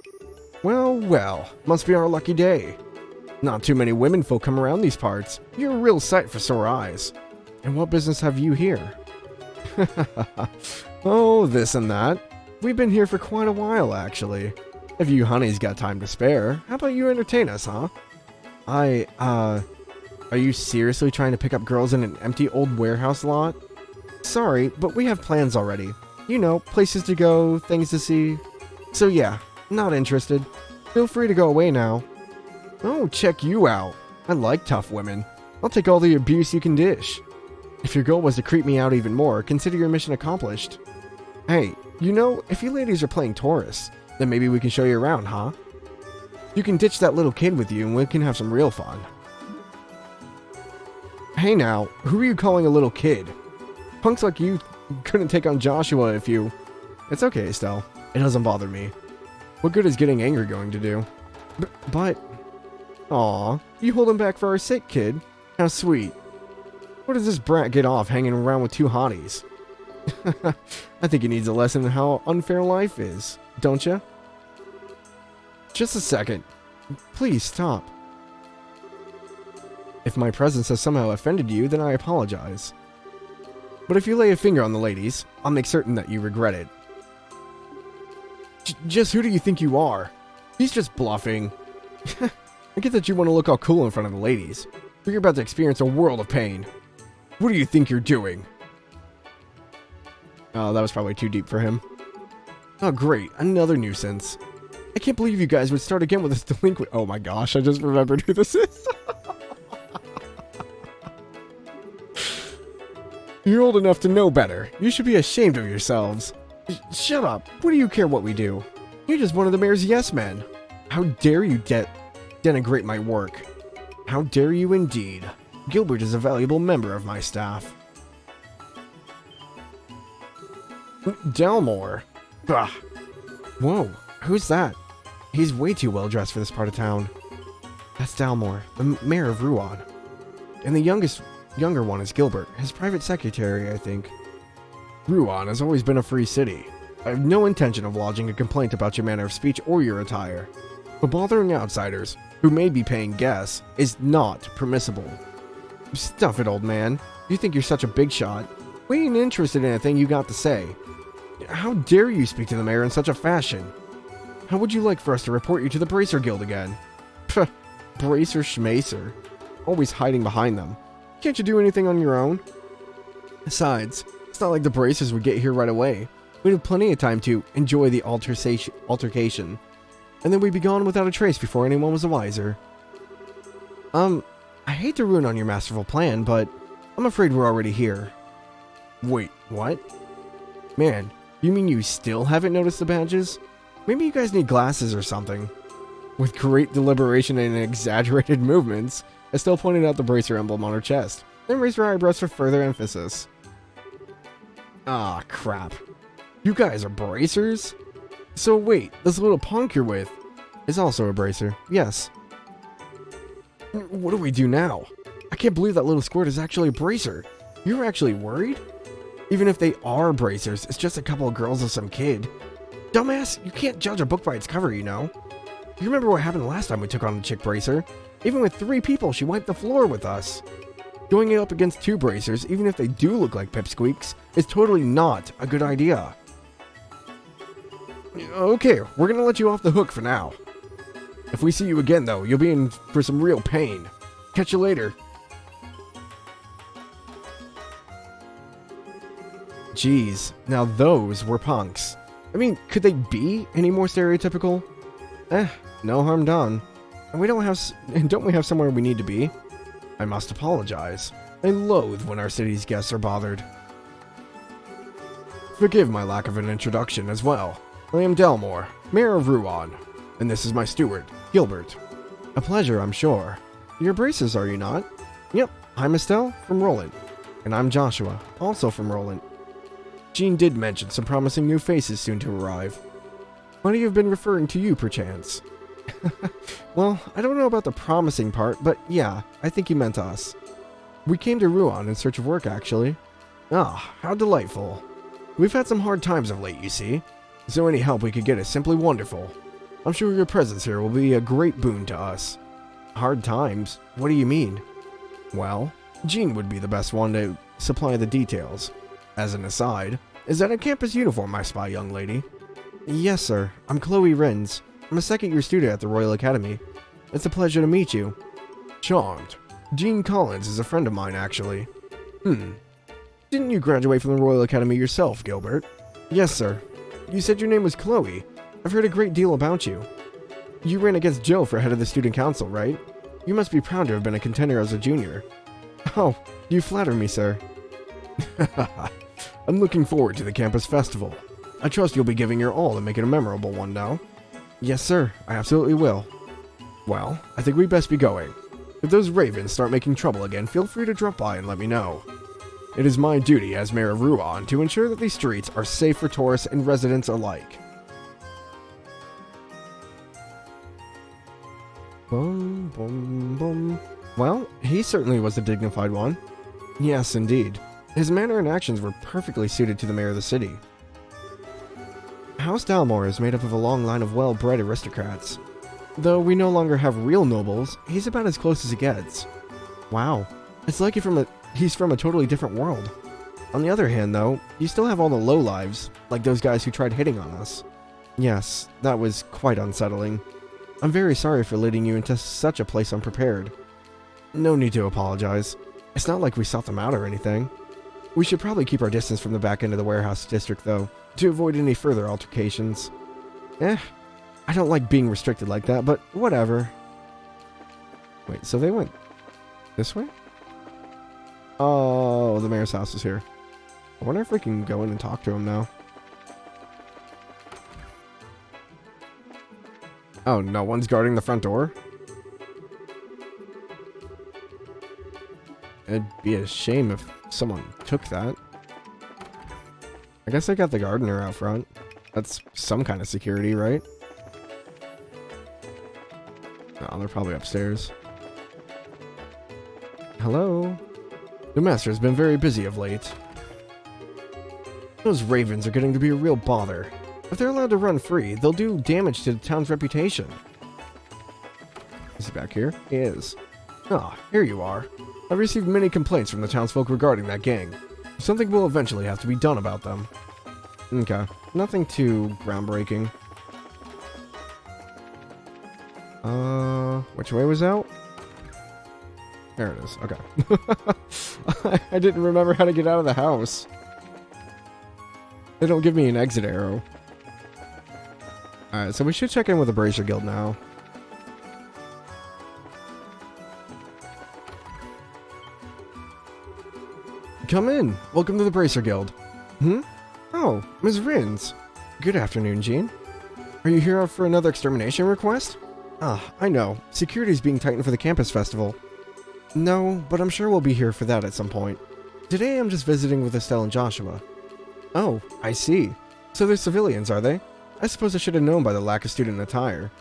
Well, well. Must be our lucky day. Not too many women folk come around these parts. You're a real sight for sore eyes. And what business have you here? Oh, this and that. We've been here for quite a while, actually. If you honeys got time to spare, how about you entertain us, huh? Are you seriously trying to pick up girls in an empty old warehouse lot? Sorry, but we have plans already. You know, places to go, things to see. So yeah, not interested. Feel free to go away now. Oh, check you out. I like tough women. I'll take all the abuse you can dish. If your goal was to creep me out even more, consider your mission accomplished. Hey, you know, if you ladies are playing tourists, then maybe we can show you around, huh? You can ditch that little kid with you and we can have some real fun. Hey now, who are you calling a little kid? Punks like you couldn't take on Joshua if you... It's okay, Estelle. It doesn't bother me. What good is getting angry going to do? But... Aw, you hold him back for our sake, kid. How sweet. What does this brat get off hanging around with two hotties? I think he needs a lesson in how unfair life is, don't you? Just a second. Please stop. If my presence has somehow offended you, then I apologize. But if you lay a finger on the ladies, I'll make certain that you regret it. Just who do you think you are? He's just bluffing. I get that you want to look all cool in front of the ladies, but you're about to experience a world of pain. What do you think you're doing? Oh, that was probably too deep for him. Oh, great. Another nuisance. I can't believe you guys would start again with this delinquent... Oh my gosh, I just remembered who this is. You're old enough to know better. You should be ashamed of yourselves. Shut up. What do you care what we do? You're just one of the mayor's yes men. How dare you denigrate my work? How dare you indeed? Gilbert is a valuable member of my staff. Delmore. Ugh. Whoa, who's that? He's way too well dressed for this part of town. That's Dalmore, the mayor of Ruan. And the younger one is Gilbert, his private secretary, I think. Ruan has always been a free city. I have no intention of lodging a complaint about your manner of speech or your attire. But bothering outsiders, who may be paying guests, is not permissible. Stuff it, old man. You think you're such a big shot? We ain't interested in anything you got to say. How dare you speak to the mayor in such a fashion? How would you like for us to report you to the Bracer Guild again? Pfft, Bracer Schmacer. Always hiding behind them. Can't you do anything on your own? Besides, it's not like the Bracers would get here right away. We'd have plenty of time to enjoy the altercation. And then we'd be gone without a trace before anyone was the wiser. I hate to ruin on your masterful plan, but I'm afraid we're already here. Wait, what? Man, you mean you still haven't noticed the badges? Maybe you guys need glasses or something. With great deliberation and exaggerated movements, Estelle pointed out the Bracer emblem on her chest, then raised her eyebrows for further emphasis. Ah, crap. You guys are Bracers? So wait, this little punk you're with is also a Bracer, yes. What do we do now? I can't believe that little squirt is actually a Bracer. You're actually worried? Even if they are Bracers, it's just a couple of girls and some kid. Dumbass, you can't judge a book by its cover, you know. You remember what happened last time we took on a chick Bracer? Even with 3 people, she wiped the floor with us. Going up against 2 Bracers, even if they do look like pipsqueaks, is totally not a good idea. Okay, we're gonna let you off the hook for now. If we see you again, though, you'll be in for some real pain. Catch you later. Jeez, now those were punks. I mean, could they be any more stereotypical? No harm done. And don't we have somewhere we need to be? I must apologize. I loathe when our city's guests are bothered. Forgive my lack of an introduction as well. I am Delmore, Mayor of Ruan, and this is my steward, Gilbert. A pleasure, I'm sure. You're Braces, are you not? Yep, I'm Estelle from Roland. And I'm Joshua, also from Roland. Jean did mention some promising new faces soon to arrive. Might he have been referring to you, perchance? Well, I don't know about the promising part, but yeah, I think he meant us. We came to Ruan in search of work, actually. Ah, how delightful. We've had some hard times of late, you see, so any help we could get is simply wonderful. I'm sure your presence here will be a great boon to us. Hard times? What do you mean? Well, Jean would be the best one to supply the details. As an aside, is that a campus uniform I spy, young lady? Yes, sir. I'm Chloe Renz. I'm a second-year student at the Royal Academy. It's a pleasure to meet you. Charmed. Jean Collins is a friend of mine, actually. Didn't you graduate from the Royal Academy yourself, Gilbert? Yes, sir. You said your name was Chloe. I've heard a great deal about you. You ran against Joe for head of the student council, right? You must be proud to have been a contender as a junior. Oh, you flatter me, sir. I'm looking forward to the campus festival. I trust you'll be giving your all to make it a memorable one now. Yes, sir. I absolutely will. Well, I think we'd best be going. If those ravens start making trouble again, feel free to drop by and let me know. It is my duty as mayor of Ruan to ensure that these streets are safe for tourists and residents alike. Boom, boom, boom. Well, he certainly was a dignified one. Yes, indeed. His manner and actions were perfectly suited to the mayor of the city. House Dalmore is made up of a long line of well-bred aristocrats. Though we no longer have real nobles, he's about as close as it gets. Wow, it's like he's from a totally different world. On the other hand, though, you still have all the lowlives, like those guys who tried hitting on us. Yes, that was quite unsettling. I'm very sorry for leading you into such a place unprepared. No need to apologize. It's not like we sought them out or anything. We should probably keep our distance from the back end of the warehouse district, though, to avoid any further altercations. I don't like being restricted like that, but whatever. Wait, so they went this way? Oh, the mayor's house is here. I wonder if we can go in and talk to him now. Oh, no one's guarding the front door? It'd be a shame if someone took that. I guess I got the gardener out front. That's some kind of security, right? Oh, they're probably upstairs. Hello? The master has been very busy of late. Those ravens are getting to be a real bother. If they're allowed to run free, they'll do damage to the town's reputation. Is he back here? He is. Ah, here you are. I've received many complaints from the townsfolk regarding that gang. Something will eventually have to be done about them. Okay, nothing too groundbreaking. Which way was out? There it is, okay. I didn't remember how to get out of the house. They don't give me an exit arrow. Alright, so we should check in with the Brazier Guild now. Come in. Welcome to the Bracer Guild. Oh, Ms. Rins. Good afternoon, Jean. Are you here for another extermination request? Ah, I know. Security's being tightened for the campus festival. No, but I'm sure we'll be here for that at some point. Today I'm just visiting with Estelle and Joshua. Oh, I see. So they're civilians, are they? I suppose I should have known by the lack of student attire.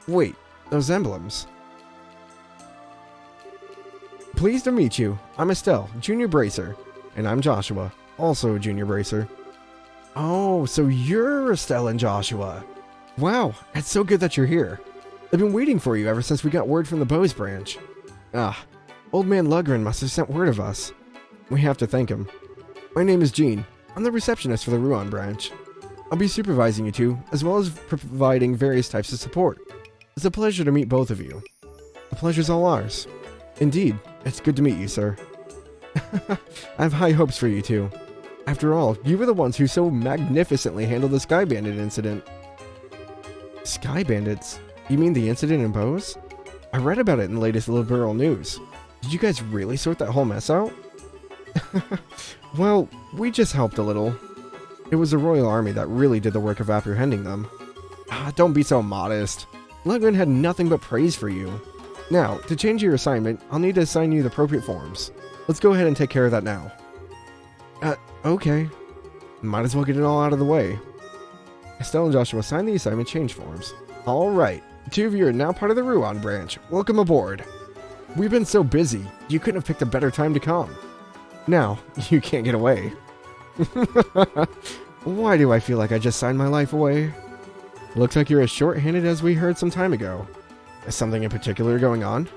Wait, those emblems. Pleased to meet you. I'm Estelle, Junior Bracer. And I'm Joshua, also a Junior Bracer. Oh, so you're Estelle and Joshua. Wow, it's so good that you're here. I've been waiting for you ever since we got word from the Bose branch. Ah, Old Man Lugren must have sent word of us. We have to thank him. My name is Jean. I'm the receptionist for the Ruan branch. I'll be supervising you two, as well as providing various types of support. It's a pleasure to meet both of you. The pleasure's all ours. Indeed, it's good to meet you, sir. I have high hopes for you two. After all, you were the ones who so magnificently handled the Sky Bandit incident. Sky Bandits? You mean the incident in Bose? I read about it in the latest liberal news. Did you guys really sort that whole mess out? Well, we just helped a little. It was the Royal Army that really did the work of apprehending them. Don't be so modest. Lugren had nothing but praise for you. Now, to change your assignment, I'll need to assign you the appropriate forms. Let's go ahead and take care of that now. Okay. Might as well get it all out of the way. Estelle and Joshua signed the assignment change forms. Alright, the two of you are now part of the Ruan branch. Welcome aboard. We've been so busy, you couldn't have picked a better time to come. Now, you can't get away. Why do I feel like I just signed my life away? Looks like you're as short-handed as we heard some time ago. Is something in particular going on?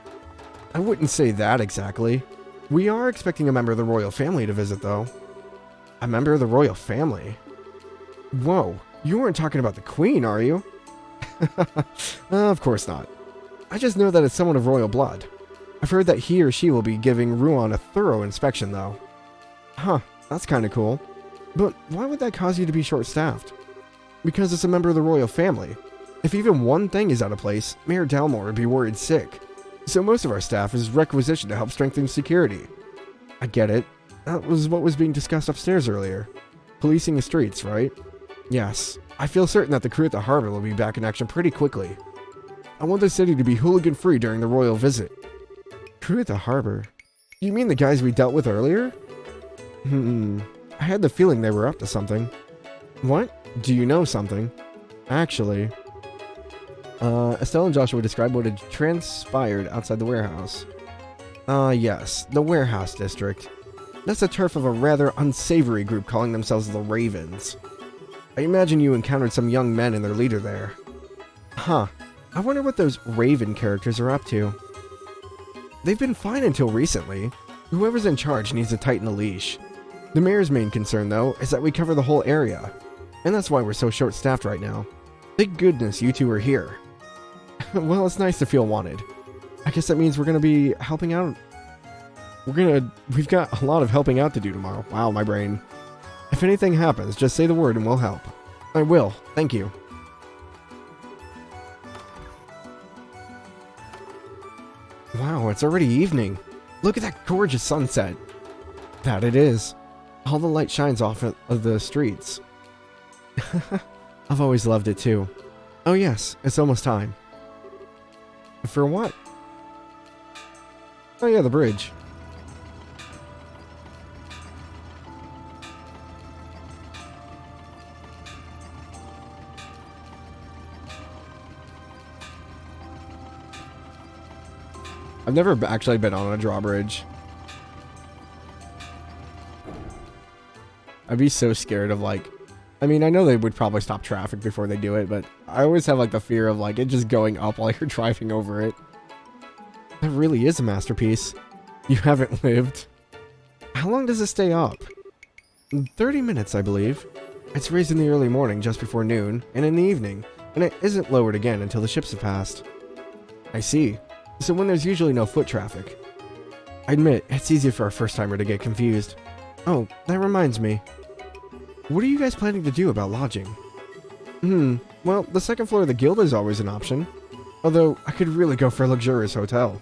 I wouldn't say that exactly. We are expecting a member of the royal family to visit, though. A member of the royal family? Whoa, you weren't talking about the queen, are you? Of course not. I just know that it's someone of royal blood. I've heard that he or she will be giving Ruan a thorough inspection, though. Huh, that's kinda cool. But why would that cause you to be short-staffed? Because it's a member of the royal family. If even one thing is out of place, Mayor Dalmore would be worried sick. So most of our staff is requisitioned to help strengthen security. I get it. That was what was being discussed upstairs earlier. Policing the streets, right? Yes. I feel certain that the crew at the harbor will be back in action pretty quickly. I want the city to be hooligan-free during the royal visit. Crew at the harbor? You mean the guys we dealt with earlier? I had the feeling they were up to something. What? Do you know something? Actually, Estelle and Joshua described what had transpired outside the warehouse. Yes, the warehouse district. That's the turf of a rather unsavory group calling themselves the Ravens. I imagine you encountered some young men and their leader there. Huh. I wonder what those Raven characters are up to. They've been fine until recently. Whoever's in charge needs to tighten the leash. The mayor's main concern, though, is that we cover the whole area. And that's why we're so short-staffed right now. Thank goodness you two are here. Well, it's nice to feel wanted. I guess that means we're gonna be helping out. We've got a lot of helping out to do tomorrow. Wow, my brain. If anything happens, just say the word and we'll help. I will. Thank you. Wow, it's already evening. Look at that gorgeous sunset. That it is. All the light shines off of the streets. I've always loved it too. Oh yes, it's almost time. For what? Oh yeah, the bridge. I've never actually been on a drawbridge. I'd be so scared of like, I mean, I know they would probably stop traffic before they do it, but I always have like the fear of like it just going up while you're driving over it. That really is a masterpiece. You haven't lived. How long does it stay up? 30 minutes, I believe. It's raised in the early morning just before noon and in the evening, and it isn't lowered again until the ships have passed. I see. So when there's usually no foot traffic. I admit, it's easy for a first-timer to get confused. Oh, that reminds me. What are you guys planning to do about lodging? Well, the second floor of the guild is always an option. Although, I could really go for a luxurious hotel.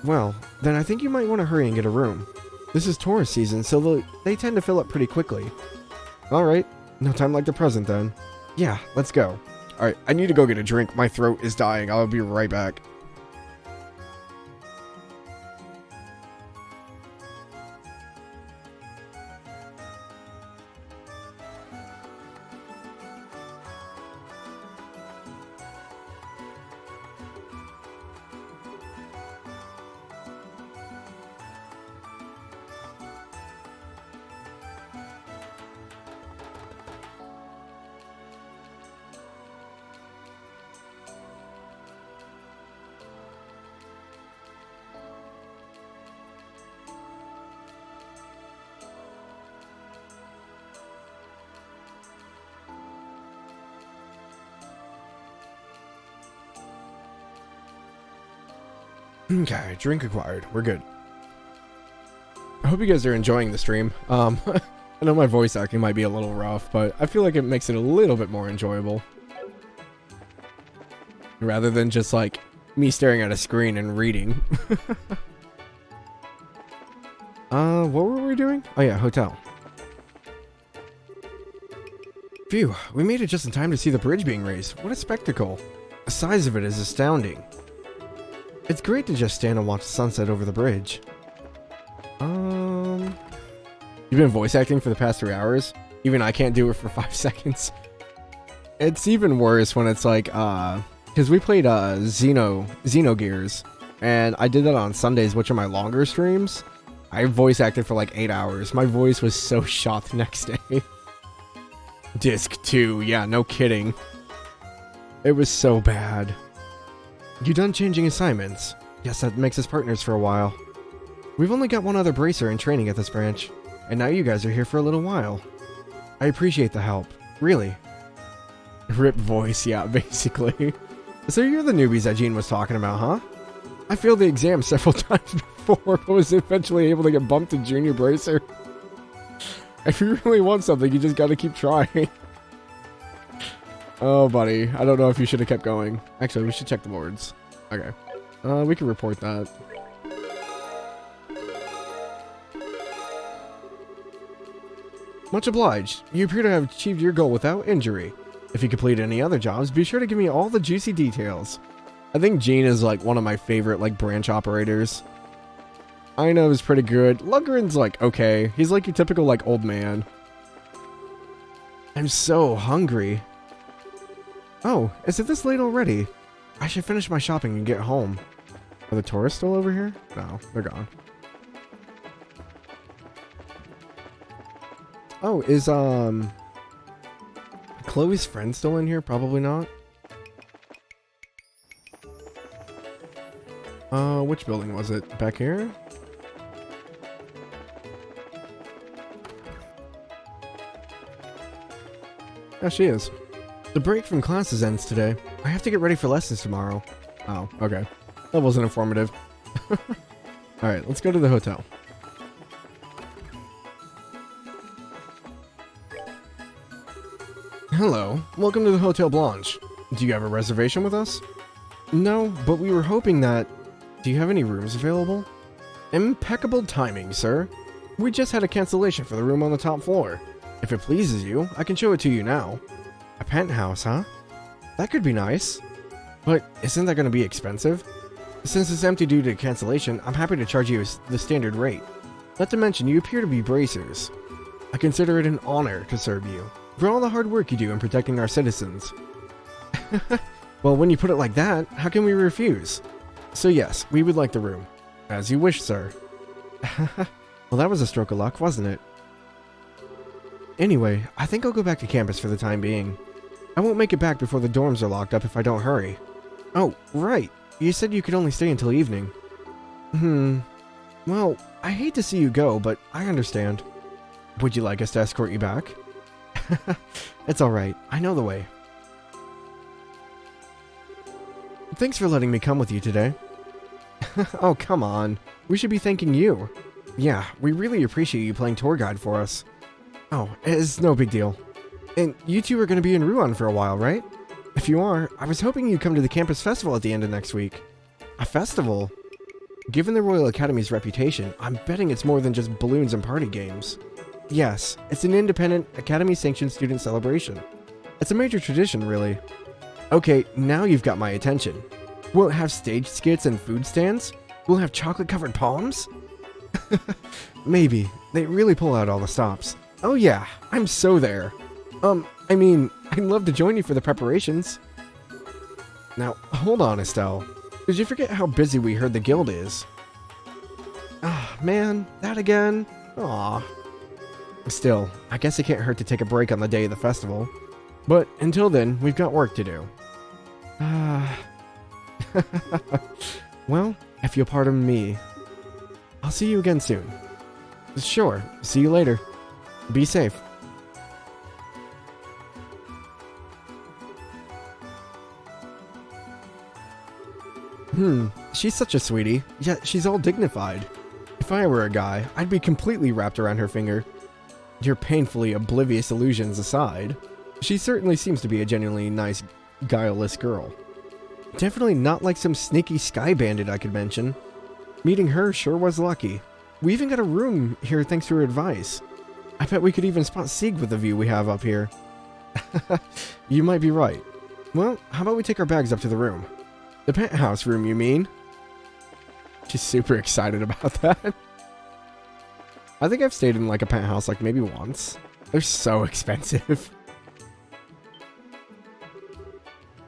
Well, then I think you might want to hurry and get a room. This is tourist season, so they tend to fill up pretty quickly. Alright, no time like the present then. Yeah, let's go. Alright, I need to go get a drink. My throat is dying. I'll be right back. Okay, drink acquired. We're good. I hope you guys are enjoying the stream. I know my voice acting might be a little rough, but I feel like it makes it a little bit more enjoyable. Rather than just like me staring at a screen and reading. What were we doing? Oh yeah, hotel. Phew, we made it just in time to see the bridge being raised. What a spectacle. The size of it is astounding. It's great to just stand and watch the sunset over the bridge. You've been voice acting for the past 3 hours? Even I can't do it for 5 seconds. It's even worse when it's like, because we played Xenogears, and I did that on Sundays, which are my longer streams. I voice acted for like 8 hours. My voice was so shot the next day. Disc 2, yeah, no kidding. It was so bad. You done changing assignments? Guess that makes us partners for a while. We've only got one other bracer in training at this branch, and now you guys are here for a little while. I appreciate the help, really. Rip voice, yeah, basically. So you're the newbies that Gene was talking about, huh? I failed the exam several times before, but was eventually able to get bumped to Junior Bracer. If you really want something, you just gotta keep trying. Oh, buddy. I don't know if you should have kept going. Actually, we should check the boards. Okay. We can report that. Much obliged. You appear to have achieved your goal without injury. If you complete any other jobs, be sure to give me all the juicy details. I think Gene is like one of my favorite like branch operators. Aina is pretty good. Lundgren's like okay. He's like your typical like old man. I'm so hungry. Oh, is it this late already? I should finish my shopping and get home. Are the tourists still over here? No, they're gone. Oh, is Chloe's friend still in here? Probably not. Which building was it? Back here? Yeah, she is. The break from classes ends today. I have to get ready for lessons tomorrow. Oh, okay. That wasn't informative. Alright, let's go to the hotel. Hello, welcome to the Hotel Blanche. Do you have a reservation with us? No, but we were hoping that... Do you have any rooms available? Impeccable timing, sir. We just had a cancellation for the room on the top floor. If it pleases you, I can show it to you now. A penthouse, huh? That could be nice. But isn't that going to be expensive? Since it's empty due to cancellation, I'm happy to charge you the standard rate. Not to mention, you appear to be bracers. I consider it an honor to serve you, for all the hard work you do in protecting our citizens. Well, when you put it like that, how can we refuse? So yes, we would like the room. As you wish, sir. Well, that was a stroke of luck, wasn't it? Anyway, I think I'll go back to campus for the time being. I won't make it back before the dorms are locked up if I don't hurry. Oh, right. You said you could only stay until evening. Well, I hate to see you go, but I understand. Would you like us to escort you back? It's alright. I know the way. Thanks for letting me come with you today. Oh, come on. We should be thanking you. Yeah, we really appreciate you playing tour guide for us. Oh, it's no big deal. And you two are going to be in Ruan for a while, right? If you are, I was hoping you'd come to the campus festival at the end of next week. A festival? Given the Royal Academy's reputation, I'm betting it's more than just balloons and party games. Yes, it's an independent, Academy-sanctioned student celebration. It's a major tradition, really. Okay, now you've got my attention. We'll have stage skits and food stands? We'll have chocolate-covered palms? Maybe. They really pull out all the stops. Oh yeah, I'm so there. I mean, I'd love to join you for the preparations. Now, hold on, Estelle. Did you forget how busy we heard the guild is? Ah, man, that again? Aw. Still, I guess it can't hurt to take a break on the day of the festival. But until then, we've got work to do. Well, if you'll pardon me, I'll see you again soon. Sure, see you later. Be safe. She's such a sweetie, yet she's all dignified. If I were a guy, I'd be completely wrapped around her finger. Your painfully oblivious illusions aside, she certainly seems to be a genuinely nice, guileless girl. Definitely not like some sneaky sky bandit I could mention. Meeting her sure was lucky. We even got a room here thanks to her advice. I bet we could even spot Sieg with the view we have up here. You might be right. Well, how about we take our bags up to the room? The penthouse room, you mean? She's super excited about that. I think I've stayed in like a penthouse like maybe once. They're so expensive.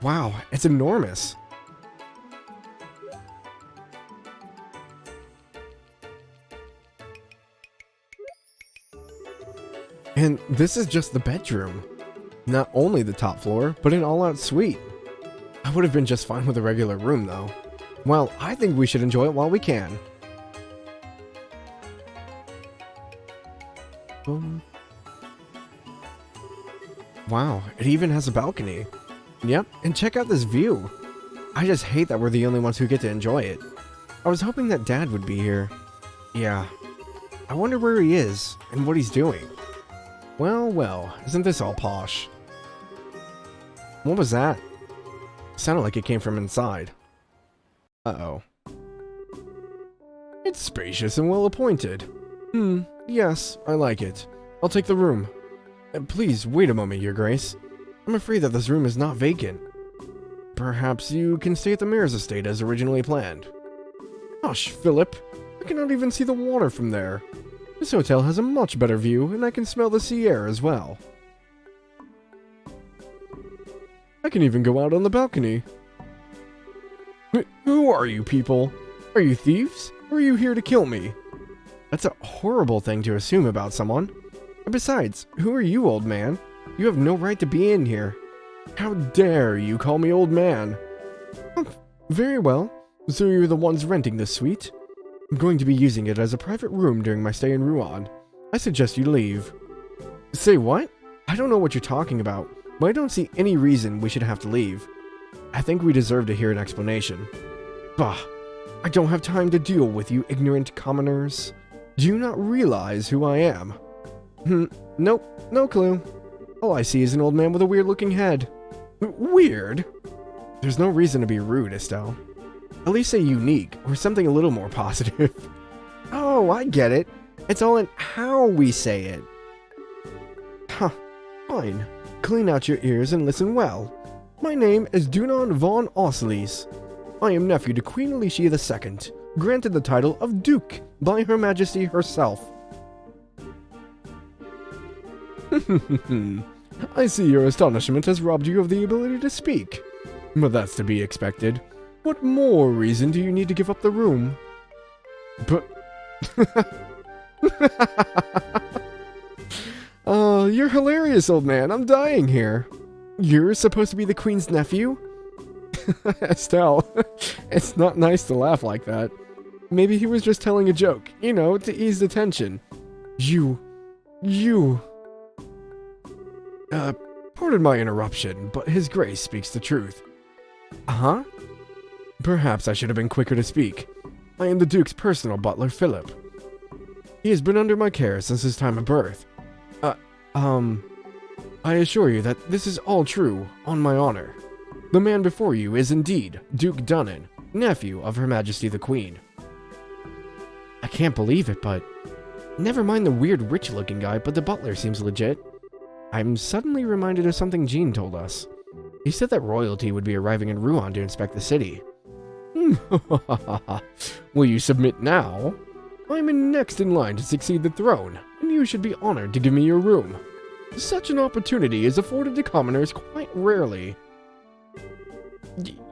Wow, it's enormous. And this is just the bedroom. Not only the top floor, but an all-out suite. I would have been just fine with a regular room, though. Well, I think we should enjoy it while we can. Boom. Wow, it even has a balcony. Yep, and check out this view. I just hate that we're the only ones who get to enjoy it. I was hoping that Dad would be here. Yeah. I wonder where he is, and what he's doing. Well, well, isn't this all posh? What was that? Sounded like it came from inside. Uh-oh. It's spacious and well appointed. Yes, I like it. I'll take the room. Please, wait a moment, Your Grace. I'm afraid that this room is not vacant. Perhaps you can stay at the mayor's estate as originally planned. Hush, Philip. I cannot even see the water from there. This hotel has a much better view, and I can smell the sea air as well. I can even go out on the balcony. Who are you people? Are you thieves? Or are you here to kill me? That's a horrible thing to assume about someone. And besides, who are you, old man? You have no right to be in here. How dare you call me old man? Very well. So you're the ones renting this suite? I'm going to be using it as a private room during my stay in Ruan. I suggest you leave. Say what? I don't know what you're talking about, but I don't see any reason we should have to leave. I think we deserve to hear an explanation. Bah, I don't have time to deal with you ignorant commoners. Do you not realize who I am? Nope, no clue. All I see is an old man with a weird-looking head. Weird? There's no reason to be rude, Estelle. At least say unique, or something a little more positive. Oh, I get it. It's all in how we say it. Huh, fine. Clean out your ears and listen well. My name is Dunon von Osselis. I am nephew to Queen Alicia II, granted the title of Duke by Her Majesty herself. I see your astonishment has robbed you of the ability to speak. But that's to be expected. What more reason do you need to give up the room? But... you're hilarious, old man. I'm dying here. You're supposed to be the Queen's nephew? Estelle, it's not nice to laugh like that. Maybe he was just telling a joke, you know, to ease the tension. Pardon my interruption, but His Grace speaks the truth. Uh-huh? Perhaps I should have been quicker to speak. I am the Duke's personal butler, Philip. He has been under my care since his time of birth. I assure you that this is all true, on my honor. The man before you is indeed Duke Dunnan, nephew of Her Majesty the Queen. I can't believe it, but... Never mind the weird rich-looking guy, but the butler seems legit. I'm suddenly reminded of something Jean told us. He said that royalty would be arriving in Ruan to inspect the city. Will you submit now? I'm next in line to succeed the throne, and you should be honored to give me your room. Such an opportunity is afforded to commoners quite rarely.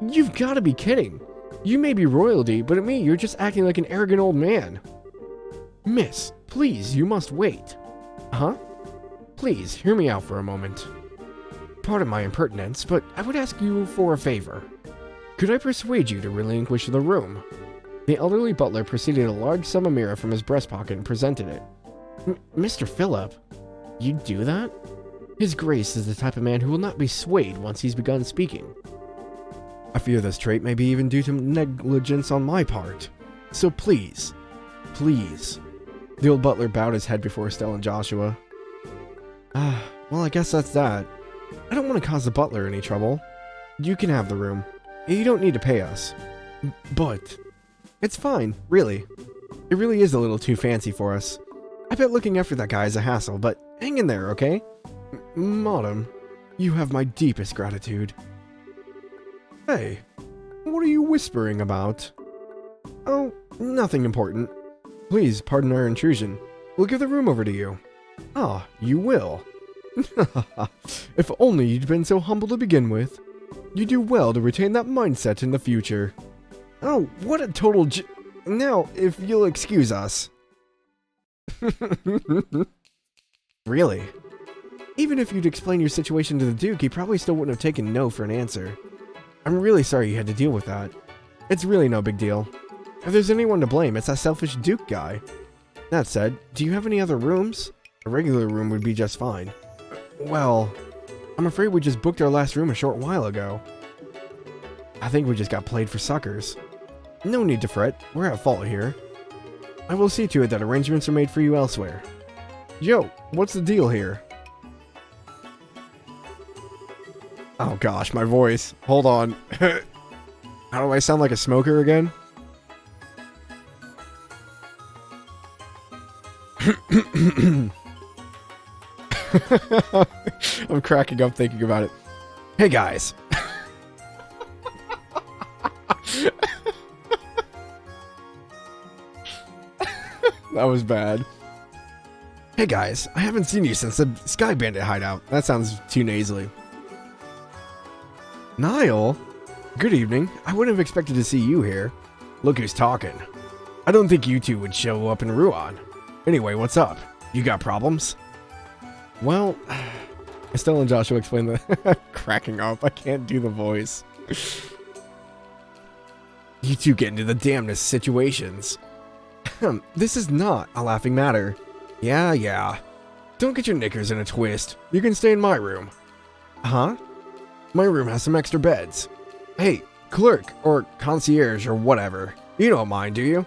You've got to be kidding. You may be royalty, but at me you're just acting like an arrogant old man. Miss, please, you must wait. Huh? Please, hear me out for a moment. Pardon my impertinence, but I would ask you for a favor. Could I persuade you to relinquish the room? The elderly butler proceeded a large samamira from his breast pocket and presented it. Mr. Philip, you'd do that? His Grace is the type of man who will not be swayed once he's begun speaking. I fear this trait may be even due to negligence on my part. So please, please. The old butler bowed his head before Estelle and Joshua. Well, I guess that's that. I don't want to cause the butler any trouble. You can have the room. You don't need to pay us. But... It's fine, really. It really is a little too fancy for us. I bet looking after that guy is a hassle, but hang in there, okay? Madam, you have my deepest gratitude. Hey, what are you whispering about? Oh, nothing important. Please pardon our intrusion. We'll give the room over to you. Ah, you will. If only you'd been so humble to begin with. You do well to retain that mindset in the future. Oh, what a total Now, if you'll excuse us. Really? Even if you'd explain your situation to the Duke, he probably still wouldn't have taken no for an answer. I'm really sorry you had to deal with that. It's really no big deal. If there's anyone to blame, it's that selfish Duke guy. That said, do you have any other rooms? A regular room would be just fine. Well, I'm afraid we just booked our last room a short while ago. I think we just got played for suckers. No need to fret, we're at fault here. I will see to it that arrangements are made for you elsewhere. Yo, what's the deal here? Oh gosh, my voice. Hold on. How do I sound like a smoker again? I'm cracking up thinking about it. Hey guys. That was bad. Hey guys, I haven't seen you since the Sky Bandit hideout. That sounds too nasally. Niall? Good evening. I wouldn't have expected to see you here. Look who's talking. I don't think you two would show up in Ruan. Anyway, what's up? You got problems? Well, Estelle and Joshua explain the cracking up. I can't do the voice. You two get into the damnedest situations. This is not a laughing matter. Yeah. Don't get your knickers in a twist. You can stay in my room. Huh? My room has some extra beds. Hey, clerk, or concierge, or whatever. You don't mind, do you?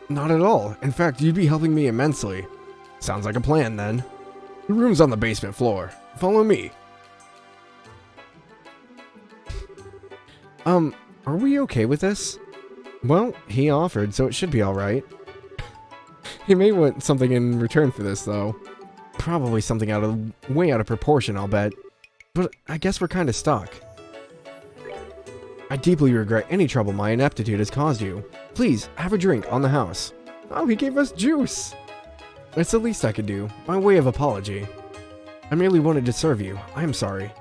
Not at all. In fact, you'd be helping me immensely. Sounds like a plan, then. The room's on the basement floor. Follow me. Are we okay with this? Well, he offered, so it should be alright. He may want something in return for this, though. Probably something way out of proportion, I'll bet. But I guess we're kinda stuck. I deeply regret any trouble my ineptitude has caused you. Please, have a drink on the house. Oh, he gave us juice! It's the least I could do, by way of apology. I merely wanted to serve you. I am sorry.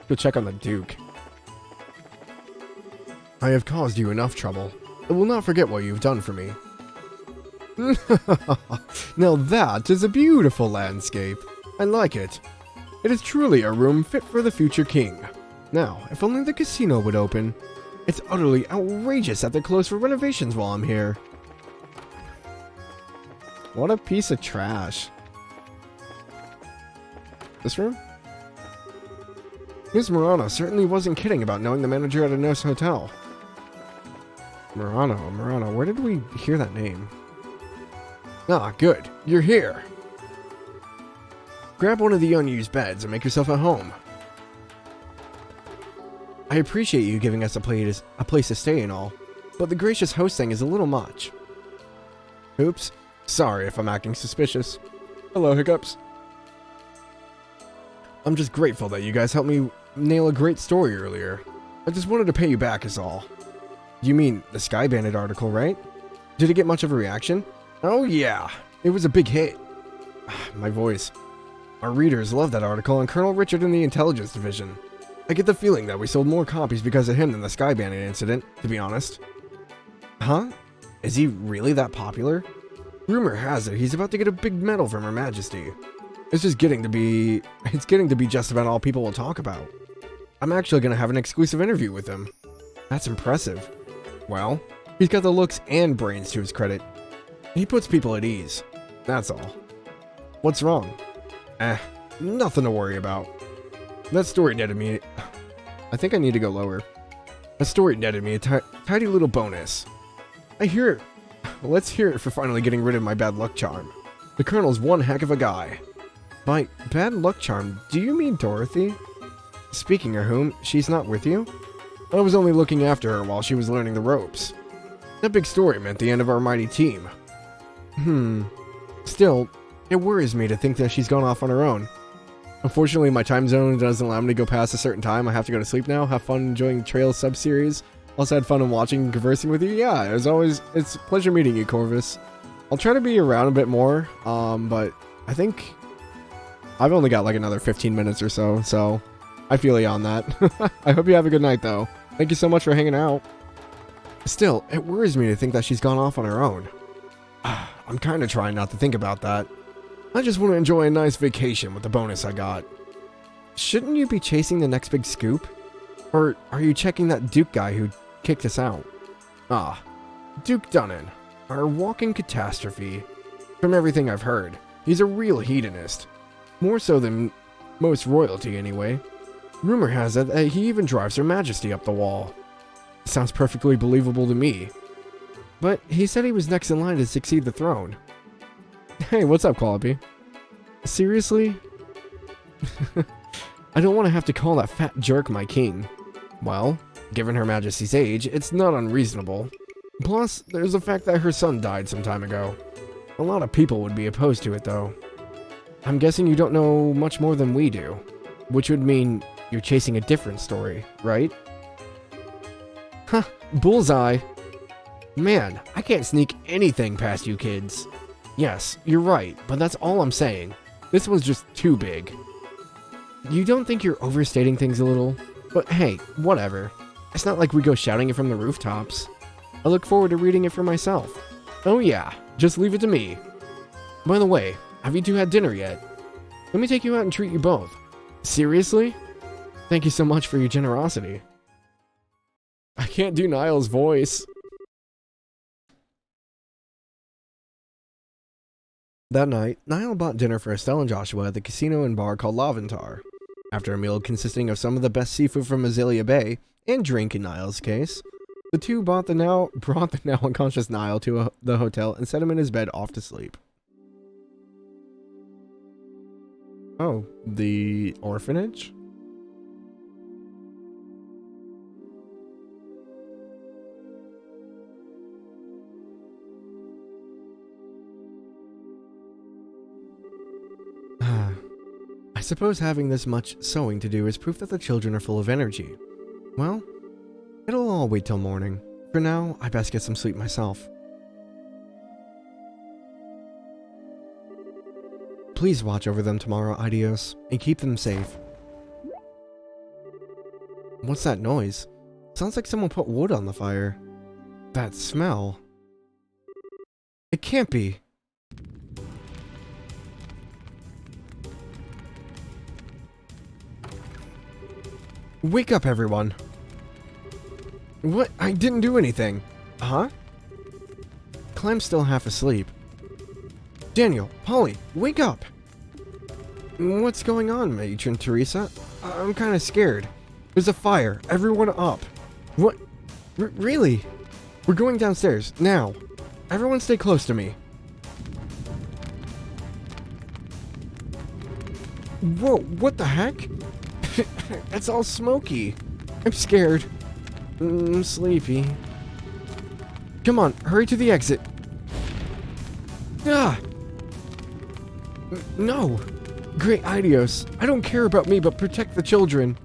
Go check on the Duke. I have caused you enough trouble. I will not forget what you've done for me. Now that is a beautiful landscape. I like it. It is truly a room fit for the future king. Now, if only the casino would open. It's utterly outrageous that they're closed for renovations while I'm here. What a piece of trash. This room? Ms. Murano certainly wasn't kidding about knowing the manager at a Nos hotel. Murano, where did we hear that name? Ah, good. You're here. Grab one of the unused beds and make yourself at home. I appreciate you giving us a place to stay and all, but the gracious host thing is a little much. Oops. Sorry if I'm acting suspicious. Hello, Hiccups. I'm just grateful that you guys helped me nail a great story earlier. I just wanted to pay you back is all. You mean the Sky Bandit article, right? Did it get much of a reaction? Oh yeah, it was a big hit. My voice. Our readers loved that article and Colonel Richard in the Intelligence Division. I get the feeling that we sold more copies because of him than the Sky Bandit incident, to be honest. Huh? Is he really that popular? Rumor has it he's about to get a big medal from Her Majesty. It's getting to be just about all people will talk about. I'm actually going to have an exclusive interview with him. That's impressive. Well, he's got the looks and brains to his credit. He puts people at ease. That's all. What's wrong? Nothing to worry about. That story netted me... I think I need to go lower. That story netted me a tidy little bonus. I hear it. Let's hear it for finally getting rid of my bad luck charm. The Colonel's one heck of a guy. By bad luck charm, do you mean Dorothy? Speaking of whom, she's not with you? I was only looking after her while she was learning the ropes. That big story meant the end of our mighty team. Still, it worries me to think that she's gone off on her own. Unfortunately, my time zone doesn't allow me to go past a certain time. I have to go to sleep now. Have fun enjoying the Trail sub-series. Also had fun in watching and conversing with you. Yeah, as always, it's a pleasure meeting you, Corvus. I'll try to be around a bit more, but I think I've only got like another 15 minutes or so I feel you on that. I hope you have a good night, though. Thank you so much for hanging out. Still, it worries me to think that she's gone off on her own. I'm kind of trying not to think about that. I just want to enjoy a nice vacation with the bonus I got. Shouldn't you be chasing the next big scoop? Or are you checking that Duke guy who kicked us out? Duke Dunnan, our walking catastrophe. From everything I've heard, he's a real hedonist. More so than Most royalty, anyway. Rumor has it that he even drives Her Majesty up the wall. Sounds perfectly believable to me. But he said he was next in line to succeed the throne. Hey, what's up, Quallaby? Seriously? I don't want to have to call that fat jerk my king. Well, given Her Majesty's age, it's not unreasonable. Plus, there's the fact that her son died some time ago. A lot of people would be opposed to it, though. I'm guessing you don't know much more than we do, which would mean you're chasing a different story, right? Huh, bullseye. Man, I can't sneak anything past you kids. Yes, you're right, but that's all I'm saying. This one's just too big. You don't think you're overstating things a little? But hey, whatever. It's not like we go shouting it from the rooftops. I look forward to reading it for myself. Oh yeah, just leave it to me. By the way, have you two had dinner yet? Let me take you out and treat you both. Seriously? Thank you so much for your generosity. I can't do Niall's voice. That night, Niall bought dinner for Estelle and Joshua at the casino and bar called Laventar. After a meal consisting of some of the best seafood from Azalea Bay, and drink in Niall's case, the two brought the now unconscious Niall to the hotel and set him in his bed off to sleep. Oh, the orphanage? I suppose having this much sewing to do is proof that the children are full of energy. Well, it'll all wait till morning. For now, I best get some sleep myself. Please watch over them tomorrow, Idios, and keep them safe. What's that noise? Sounds like someone put wood on the fire. That smell. It can't be. Wake up, everyone. What? I didn't do anything. Huh? Clem's still half asleep. Daniel, Polly, wake up! What's going on, Matron Teresa? I'm kind of scared. There's a fire. Everyone up. What? Really? We're going downstairs, now. Everyone stay close to me. Whoa, what the heck? It's all smoky. I'm scared. I'm sleepy. Come on, hurry to the exit. Ah! No! Great Idios, I don't care about me, but protect the children.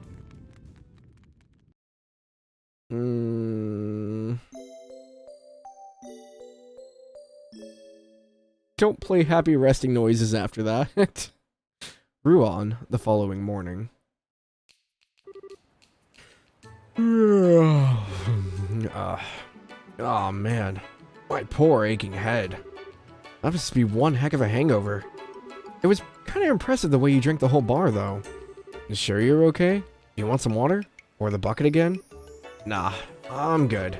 Don't play happy resting noises after that. Ruan, the following morning. Oh man, my poor aching head. That must be one heck of a hangover. It was kind of impressive the way you drank the whole bar, though. You sure you're okay? You want some water? Or the bucket again? Nah, I'm good.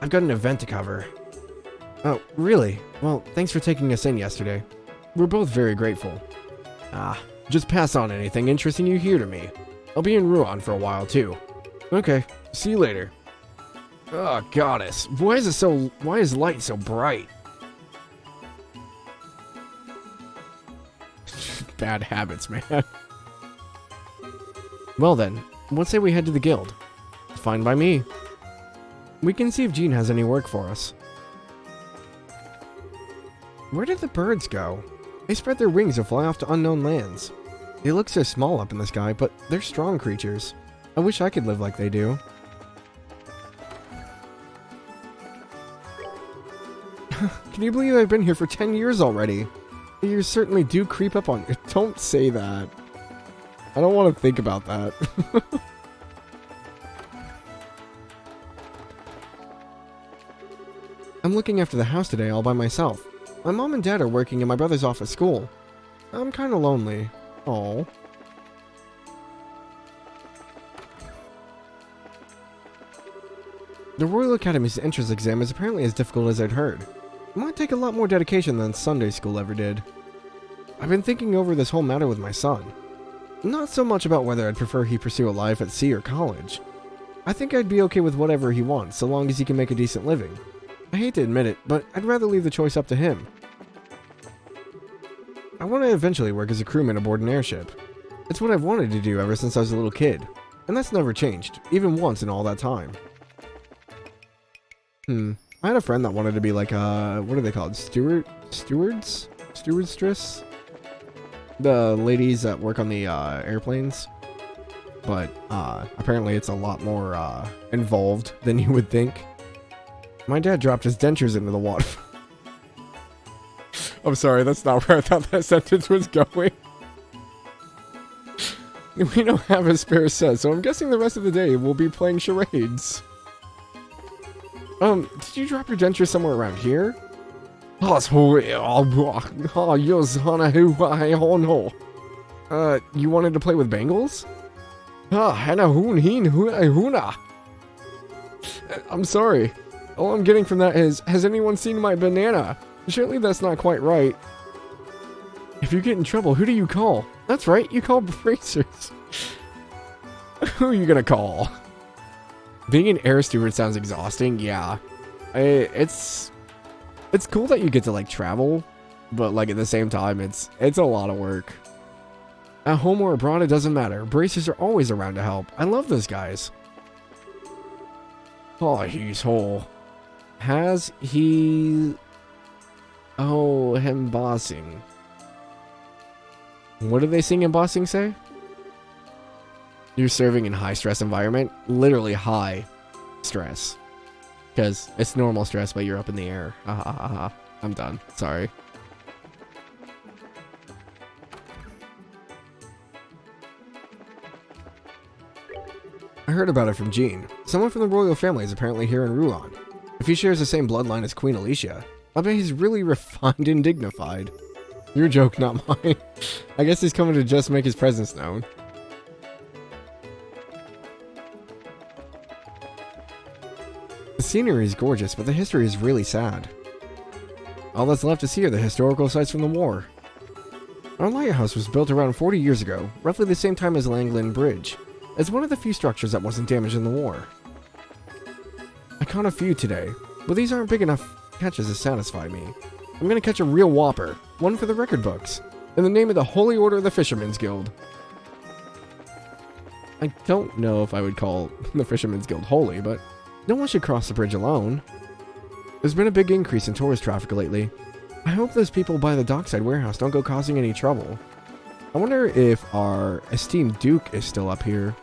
I've got an event to cover. Oh, really? Well, thanks for taking us in yesterday. We're both very grateful. Just pass on anything interesting you hear to me. I'll be in Ruan for a while, too. Okay, see you later. Oh, goddess. Why is light so bright? Bad habits, man. Well then, what say we head to the guild? Fine by me. We can see if Jean has any work for us. Where did the birds go? They spread their wings and fly off to unknown lands. They look so small up in the sky, but they're strong creatures. I wish I could live like they do. Can you believe I've been here for 10 years already? You certainly do creep up on you. Don't say that. I don't want to think about that. I'm looking after the house today all by myself. My mom and dad are working and my brother's off at school. I'm kind of lonely. Aww. The Royal Academy's entrance exam is apparently as difficult as I'd heard. It might take a lot more dedication than Sunday school ever did. I've been thinking over this whole matter with my son. Not so much about whether I'd prefer he pursue a life at sea or college. I think I'd be okay with whatever he wants, so long as he can make a decent living. I hate to admit it, but I'd rather leave the choice up to him. I want to eventually work as a crewman aboard an airship. It's what I've wanted to do ever since I was a little kid, and that's never changed, even once in all that time. I had a friend that wanted to be like what are they called? Stewards? Stewardstress? The ladies that work on the airplanes. But apparently it's a lot more involved than you would think. My dad dropped his dentures into the water. I'm sorry, that's not where I thought that sentence was going. We don't have a spare set, so I'm guessing the rest of the day we'll be playing charades. Did you drop your dentures somewhere around here? You wanted to play with bangles? I'm sorry. All I'm getting from that is, has anyone seen my banana? Surely that's not quite right. If you get in trouble, who do you call? That's right, you call bracers. Who are you gonna call? Being an air steward sounds exhausting, yeah. It's cool that you get to like travel, but like at the same time, it's a lot of work. At home or abroad, it doesn't matter. Bracers are always around to help. I love those guys. Oh, he's whole. Has he... Oh, him bossing. What did they sing in bossing say? You're serving in high stress environment? Literally high stress. Because it's normal stress, but you're up in the air. I'm done. Sorry. I heard about it from Jean. Someone from the royal family is apparently here in Ruan. If he shares the same bloodline as Queen Alicia, I bet he's really refined and dignified. Your joke, not mine. I guess he's coming to just make his presence known. The scenery is gorgeous, but the history is really sad. All that's left to see are the historical sites from the war. Our lighthouse was built around 40 years ago, roughly the same time as Langland Bridge. It's one of the few structures that wasn't damaged in the war. I caught a few today, but these aren't big enough catches to satisfy me. I'm gonna catch a real whopper, one for the record books, in the name of the Holy Order of the Fishermen's Guild. I don't know if I would call the Fishermen's Guild holy, but no one should cross the bridge alone. There's been a big increase in tourist traffic lately. I hope those people by the dockside warehouse don't go causing any trouble. I wonder if our esteemed Duke is still up here.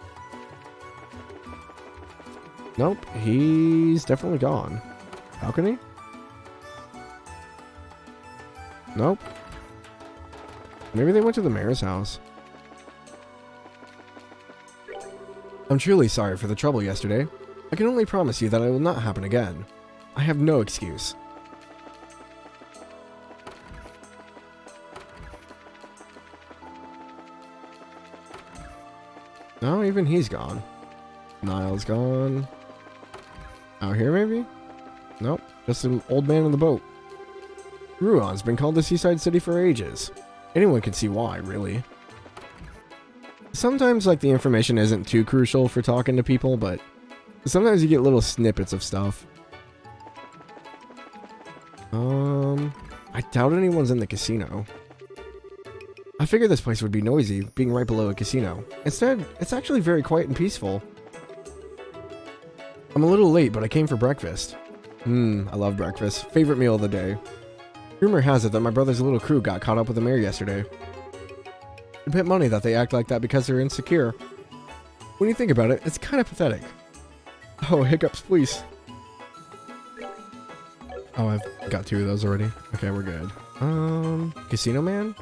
Nope, he's definitely gone. Balcony? Nope. Maybe they went to the mayor's house. I'm truly sorry for the trouble yesterday. I can only promise you that it will not happen again. I have no excuse. No, even he's gone. Niall's gone. Out here, maybe? Nope, just an old man in the boat. Ruan's been called the seaside city for ages. Anyone can see why, really. Sometimes, like, the information isn't too crucial for talking to people, but sometimes you get little snippets of stuff. I doubt anyone's in the casino. I figured this place would be noisy, being right below a casino. Instead, it's actually very quiet and peaceful. I'm a little late, but I came for breakfast. I love breakfast. Favorite meal of the day. Rumor has it that my brother's little crew got caught up with the mayor yesterday. A bit money that they act like that because they're insecure. When you think about it, it's kind of pathetic. Oh, hiccups, please. Oh, I've got 2 of those already. Okay, we're good. Casino man?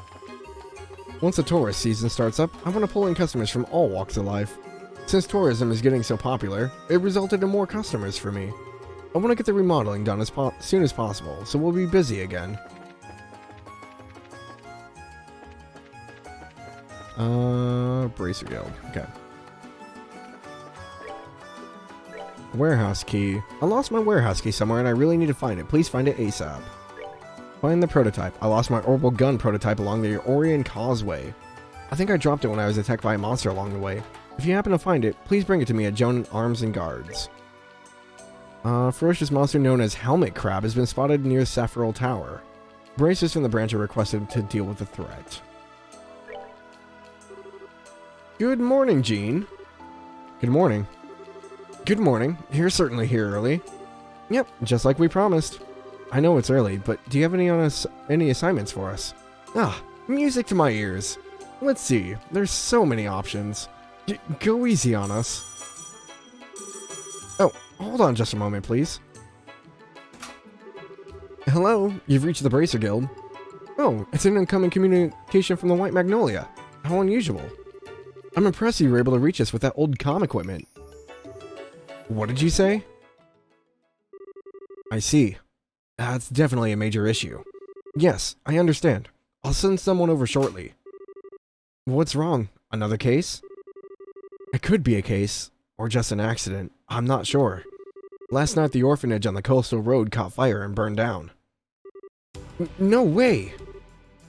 Once the tourist season starts up, I want to pull in customers from all walks of life. Since tourism is getting so popular, it resulted in more customers for me. I want to get the remodeling done as soon as possible, so we'll be busy again. Bracer Guild. Okay. Warehouse key. I lost my warehouse key somewhere and I really need to find it. Please find it ASAP. Find the prototype. I lost my orbital gun prototype along the Orion Causeway. I think I dropped it when I was attacked by a monster along the way. If you happen to find it, please bring it to me at Joan Arms and Guards. A ferocious monster known as Helmet Crab has been spotted near Sephiroth Tower. Bracers from the branch are requested to deal with the threat. Good morning, Jean. Good morning. Good morning. You're certainly here early. Yep, just like we promised. I know it's early, but do you have any assignments for us? Ah, music to my ears. Let's see. There's so many options. Go easy on us. Oh, hold on just a moment, please. Hello, you've reached the Bracer Guild. Oh, it's an incoming communication from the White Magnolia. How unusual. I'm impressed you were able to reach us with that old comm equipment. What did you say? I see. That's definitely a major issue. Yes, I understand. I'll send someone over shortly. What's wrong? Another case? It could be a case, or just an accident. I'm not sure. Last night the orphanage on the coastal road caught fire and burned down. No way!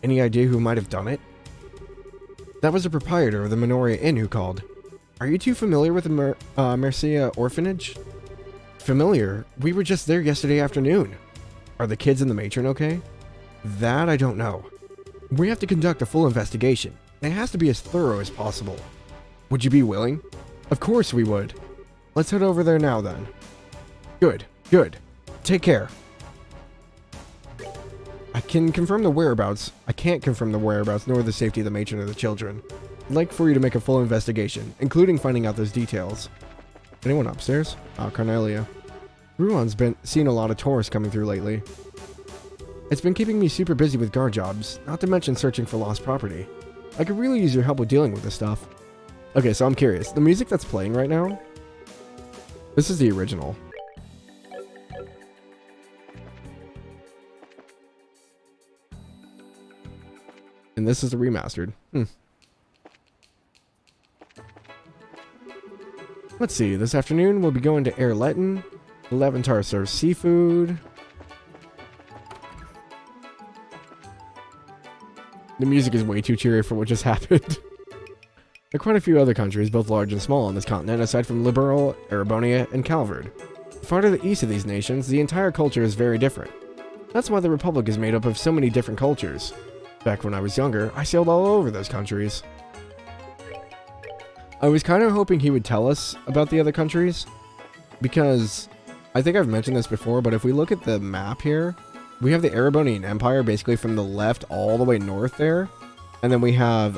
Any idea who might have done it? That was the proprietor of the Minoria Inn who called. Are you too familiar with the Mercia orphanage? Familiar? We were just there yesterday afternoon. Are the kids and the matron okay? That I don't know. We have to conduct a full investigation. It has to be as thorough as possible. Would you be willing? Of course we would. Let's head over there now then. Good, good. Take care. I can confirm the whereabouts. I can't confirm the whereabouts nor the safety of the matron or the children. I'd like for you to make a full investigation, including finding out those details. Anyone upstairs? Carnelia. Ruan's been seeing a lot of tourists coming through lately. It's been keeping me super busy with guard jobs, not to mention searching for lost property. I could really use your help with dealing with this stuff. Okay, so I'm curious. The music that's playing right now? This is the original. And this is the remastered. Let's see. This afternoon we'll be going to Air Letton. Levantar serves seafood. The music is way too cheery for what just happened. There are quite a few other countries, both large and small, on this continent, aside from Liberal, Erebonia, and Calvard. Far to the east of these nations, the entire culture is very different. That's why the Republic is made up of so many different cultures. Back when I was younger, I sailed all over those countries. I was kind of hoping he would tell us about the other countries, because I think I've mentioned this before, but if we look at the map here, we have the Erebonian Empire basically from the left all the way north there, and then we have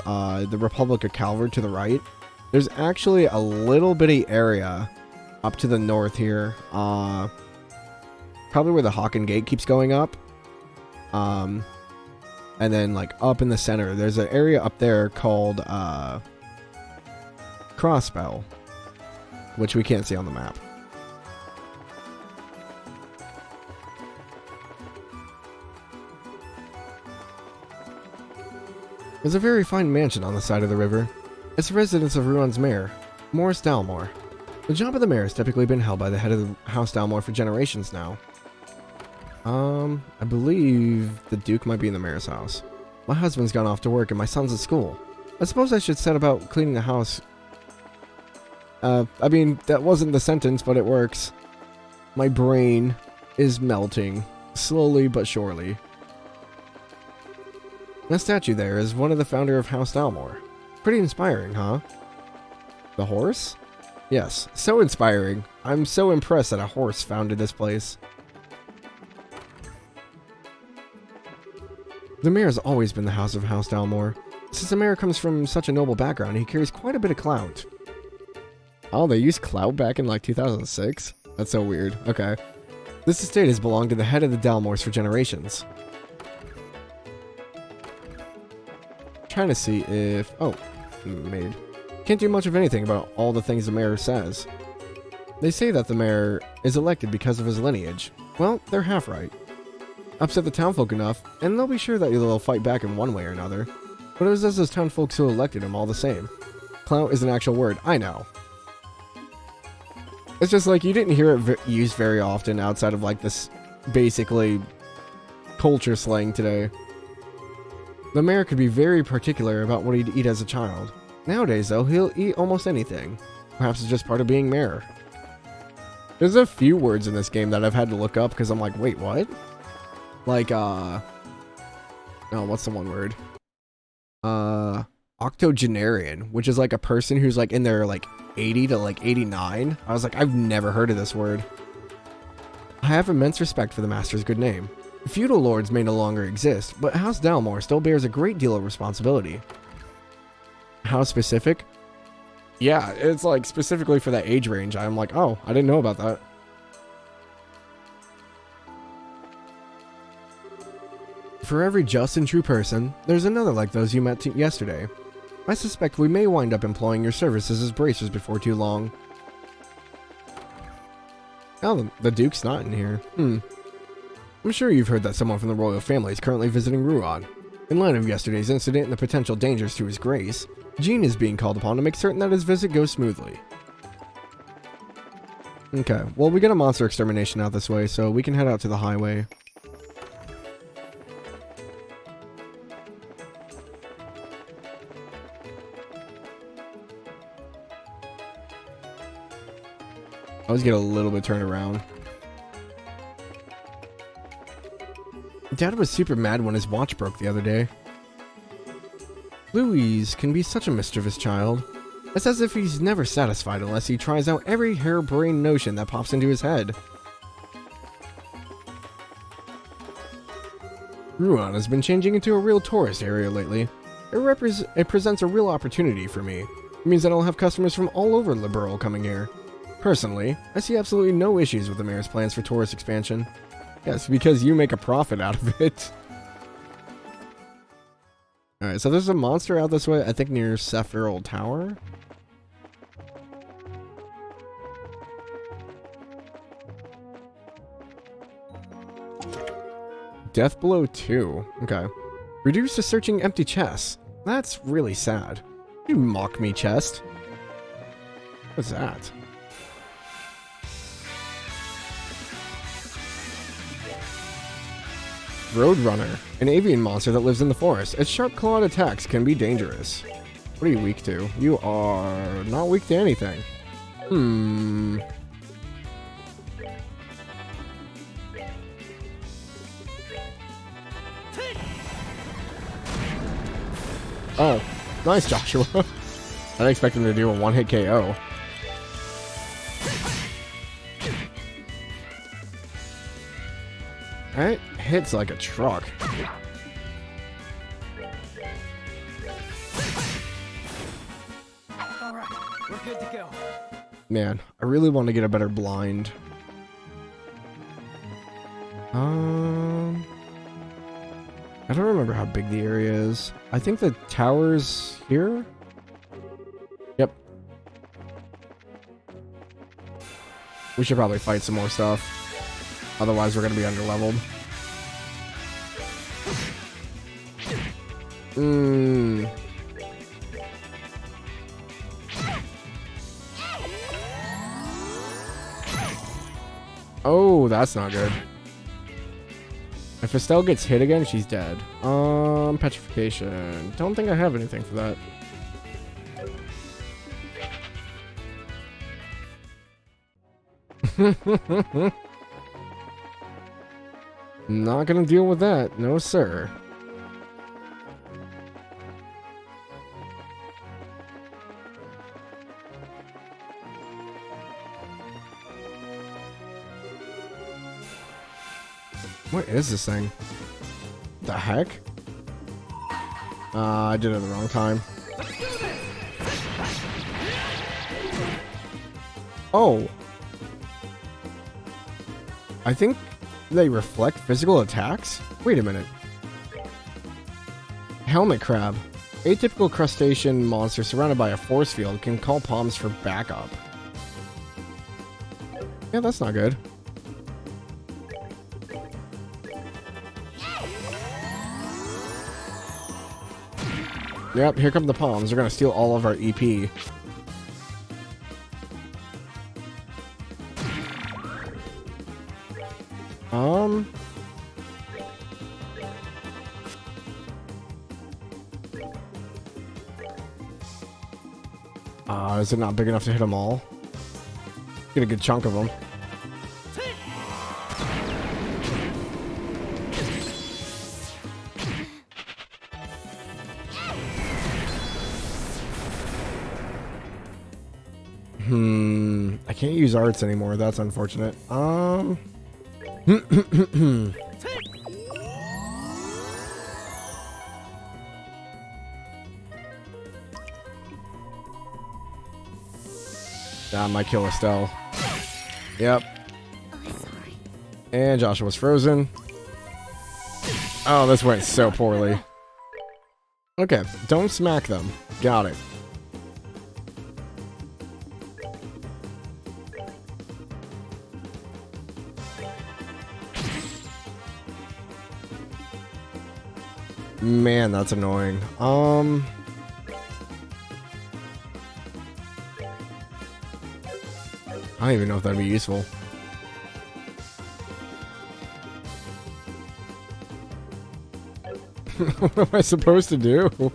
the Republic of Calvard to the right. There's actually a little bitty area up to the north here, probably where the Hawken Gate keeps going up. And then, like, up in the center, there's an area up there called, Crossbell, which we can't see on the map. There's a very fine mansion on the side of the river. It's the residence of Ruan's mayor, Morris Dalmore. The job of the mayor has typically been held by the head of the House Dalmore for generations now. I believe the Duke might be in the mayor's house. My husband's gone off to work and my son's at school. I suppose I should set about cleaning the house. I mean, that wasn't the sentence, but it works. My brain is melting, slowly but surely. That statue there is one of the founder of House Dalmore. Pretty inspiring, huh? The horse? Yes, so inspiring. I'm so impressed that a horse founded this place. The mayor has always been the house of House Dalmore. Since the mayor comes from such a noble background, he carries quite a bit of clout. Oh, they used clout back in like 2006? That's so weird. Okay. This estate has belonged to the head of the Dalmores for generations. Trying to see if... Oh, maid. Can't do much of anything about all the things the mayor says. They say that the mayor is elected because of his lineage. Well, they're half right. Upset the townfolk enough, and they'll be sure that they'll fight back in one way or another. But it was as those townfolk who elected him all the same. Clout is an actual word, I know. It's just like, you didn't hear it used very often outside of like this, basically, culture slang today. The mayor could be very particular about what he'd eat as a child. Nowadays, though, he'll eat almost anything. Perhaps it's just part of being mayor. There's a few words in this game that I've had to look up because I'm like, wait, what? Like, oh, what's the one word? Octogenarian, which is like a person who's like in their like 80 to like 89. I was like, I've never heard of this word. I have immense respect for the master's good name. The feudal lords may no longer exist, but House Dalmore still bears a great deal of responsibility. How specific? Yeah, it's like specifically for that age range. I'm like, oh, I didn't know about that. For every just and true person, there's another like those you met yesterday. I suspect we may wind up employing your services as bracers before too long. Oh, the Duke's not in here. I'm sure you've heard that someone from the royal family is currently visiting Ruan. In light of yesterday's incident and the potential dangers to his grace, Jean is being called upon to make certain that his visit goes smoothly. Okay, well, we get a monster extermination out this way, so we can head out to the highway. I always get a little bit turned around. Dad was super mad when his watch broke the other day. Louise can be such a mischievous child. It's as if he's never satisfied unless he tries out every harebrained notion that pops into his head. Ruan has been changing into a real tourist area lately. It presents a real opportunity for me. It means that I'll have customers from all over Liberl coming here. Personally, I see absolutely no issues with the mayor's plans for tourist expansion. Yes, because you make a profit out of it. Alright, so there's a monster out this way, I think near Sephiroth Tower. Death Blow 2. Okay. Reduced to searching empty chests. That's really sad. You mock me, chest. What's that? Roadrunner, an avian monster that lives in the forest. Its sharp-clawed attacks can be dangerous. What are you weak to? You are not weak to anything. Oh, nice, Joshua. I didn't expect him to do a one-hit KO. That hits like a truck. Alright, we're good to go. Man, I really want to get a better blind. I don't remember how big the area is. I think the tower's here? Yep. We should probably fight some more stuff. Otherwise, we're going to be underleveled. Oh, that's not good. If Estelle gets hit again, she's dead. Petrification. Don't think I have anything for that. Not gonna deal with that, no sir. What is this thing? The heck? I did it at the wrong time. Oh. I think they reflect physical attacks? Wait a minute. Helmet crab. Atypical crustacean monster surrounded by a force field can call palms for backup. Yeah, that's not good. Yep, here come the palms. They're gonna steal all of our EP. Is it not big enough to hit them all? Get a good chunk of them. I can't use arts anymore. That's unfortunate. That might kill Estelle. Yep. Oh, sorry. And Joshua's frozen. Oh, this went so poorly. Okay, don't smack them. Got it. Man, that's annoying. I don't even know if that'd be useful. What am I supposed to do?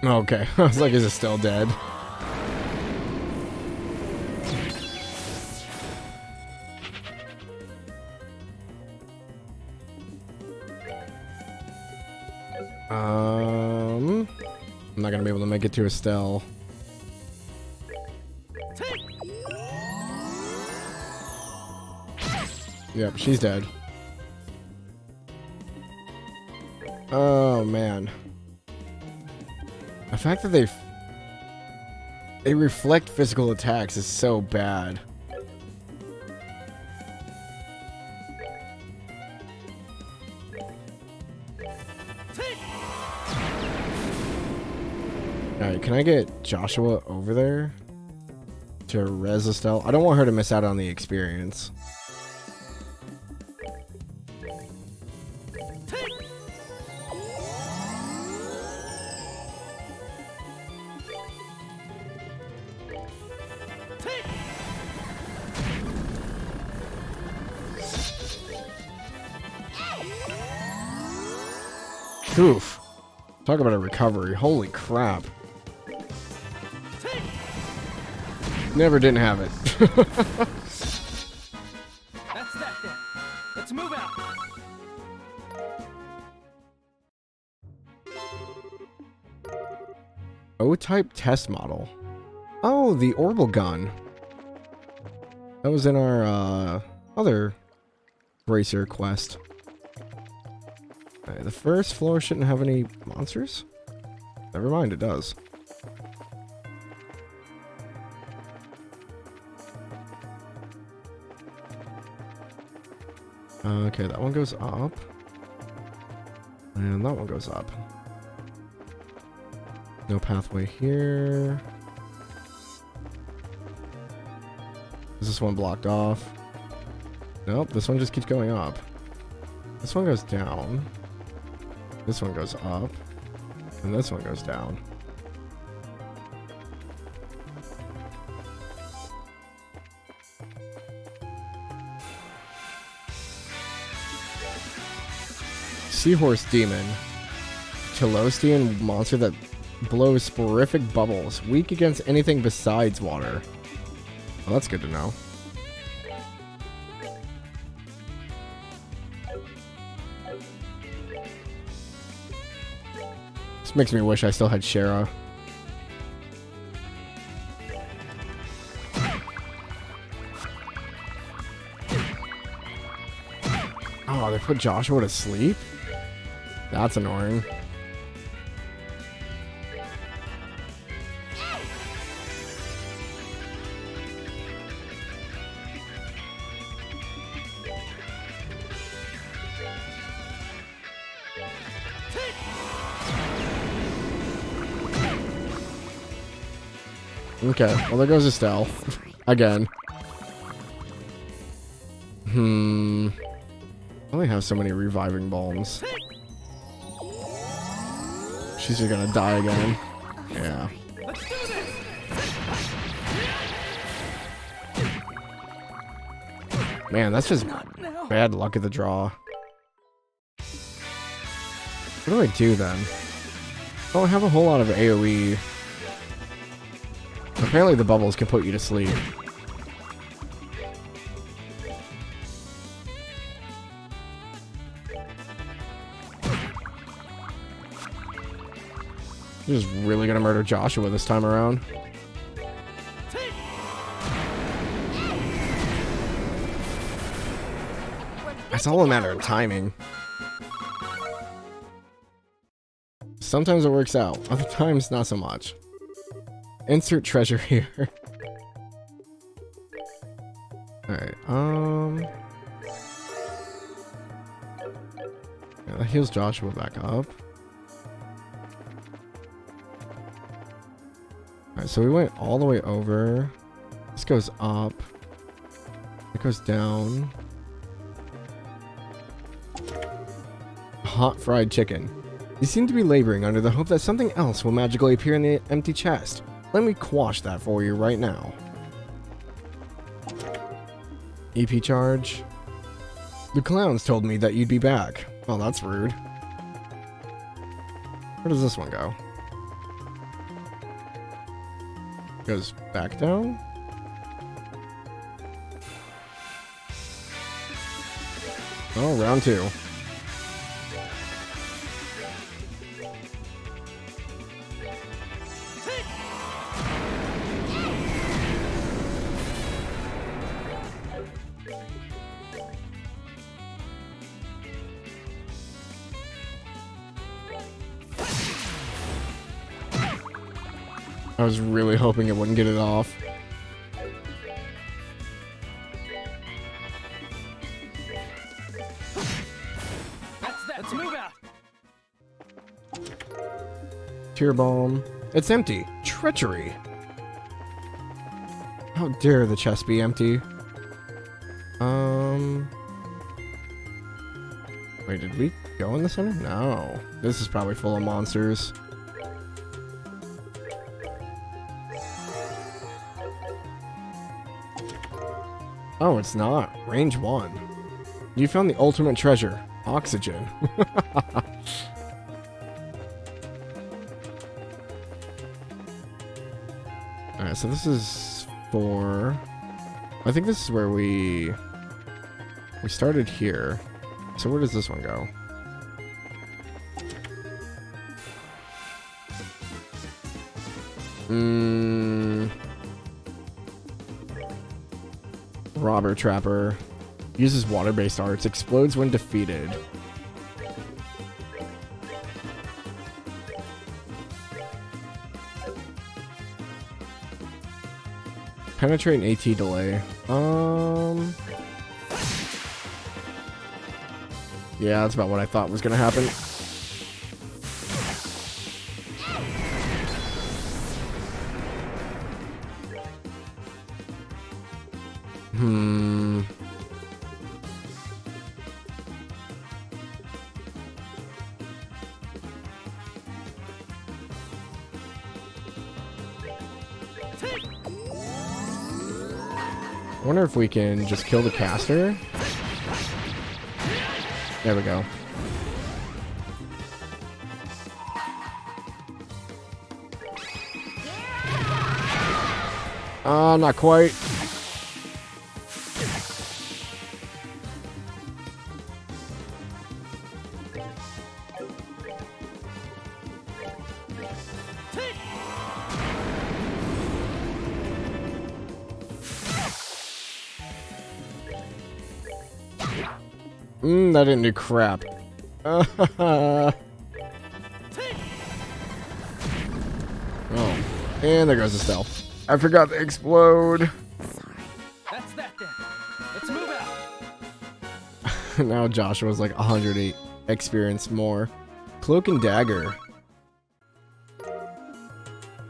Okay, I was like, is it still dead? I'm not gonna be able to make it to Estelle. Yep, she's dead. Oh man. The fact that they reflect physical attacks is so bad. Alright, can I get Joshua over there to res Estelle? I don't want her to miss out on the experience. Oof. Talk about a recovery. Holy crap. Never didn't have it. That's that then. Let's move out. O-type test model. Oh, the orbital gun. That was in our other bracer quest. Okay, the first floor shouldn't have any monsters. Never mind, it does. Okay, that one goes up. And that one goes up. No pathway here. Is this one blocked off? Nope, this one just keeps going up. This one goes down. This one goes up. And this one goes down. Seahorse Demon. Telostian monster that blows sporific bubbles. Weak against anything besides water. Well, that's good to know. This makes me wish I still had Shara. Oh, they put Joshua to sleep? That's annoying. Okay, well there goes Estelle. Again. I only have so many reviving bombs. She's just gonna die again. Yeah. Let's do this. Man, that's just Now. bad luck at the draw. What do I do then? I don't have a whole lot of AoE. Apparently the bubbles can put you to sleep. You're just really gonna murder Joshua this time around. It's all a matter of timing. Sometimes it works out, other times not so much. Insert treasure here. Alright, yeah, that heals Joshua back up. Alright, so we went all the way over. This goes up. It goes down. Hot fried chicken. You seem to be laboring under the hope that something else will magically appear in the empty chest. Let me quash that for you right now. EP charge. The clowns told me that you'd be back. Oh, that's rude. Where does this one go? Goes back down? Oh, round 2. I was really hoping it wouldn't get it off. That's that. Let's move out. Tear bomb. It's empty. Treachery. How dare the chest be empty? Wait, did we go in the center? No. This is probably full of monsters. Oh, it's not. Range 1. You found the ultimate treasure. Oxygen. Alright, so this is for... I think this is where we started here. So where does this one go? Robber Trapper. Uses water-based arts. Explodes when defeated. Penetrate and AT delay. Yeah, that's about what I thought was gonna happen. I wonder if we can just kill the caster. There we go. Not quite. That didn't do crap. Oh. And there goes the cell. I forgot to explode. That's that then. Let's move out. Now Joshua's like 108 experience more. Cloak and dagger.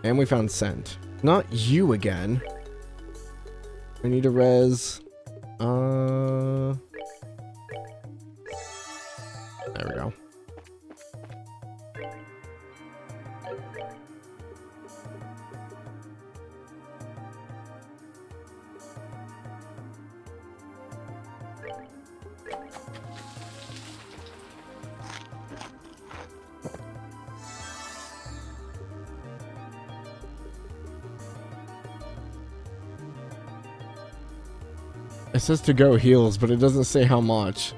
And we found scent. Not you again. I need a res. There we go. It says to go heals, but it doesn't say how much.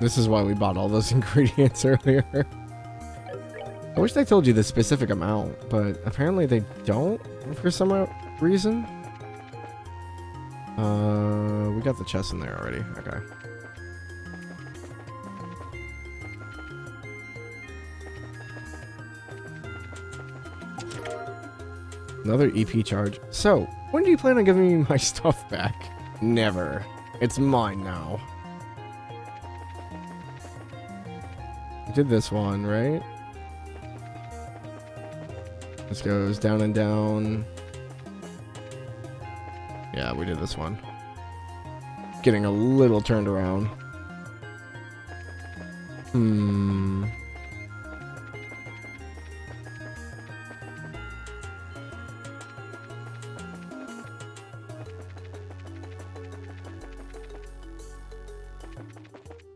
This is why we bought all those ingredients earlier. I wish they told you the specific amount, but apparently they don't for some reason. We got the chest in there already. Okay. Another EP charge. So, when do you plan on giving me my stuff back? Never. It's mine now. We did this one, right? This goes down and down. Yeah, we did this one. Getting a little turned around.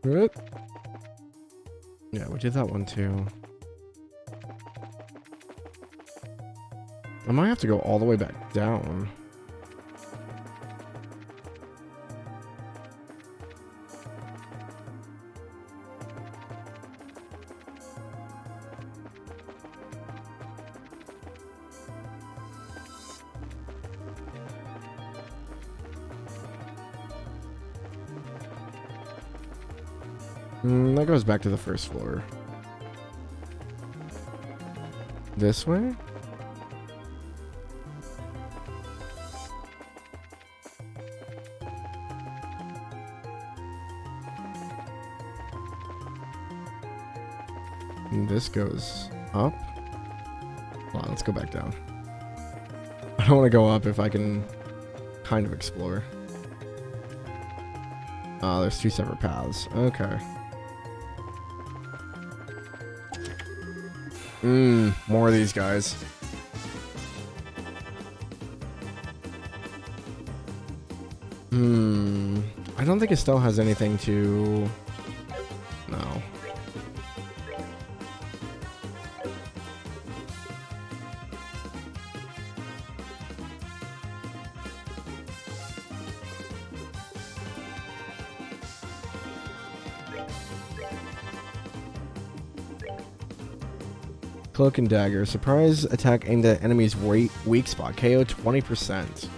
Good. Yeah, we did that one too. I might have to go all the way back down. That goes back to the first floor. This way? And this goes up. Hold on, let's go back down. I don't want to go up if I can kind of explore. Oh, there's two separate paths. Okay. More of these guys. I don't think Estelle has anything to... No. Cloak and dagger. Surprise attack aimed at enemy's weak spot. KO 20%.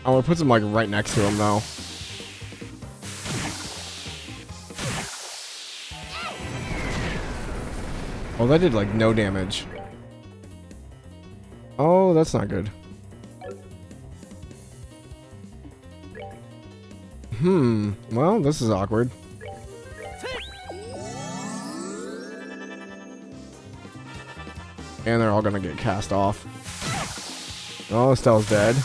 Oh, it puts him like right next to him though. Oh, that did like no damage. Oh, that's not good. Well, this is awkward. And they're all gonna get cast off. Oh, Estelle's dead.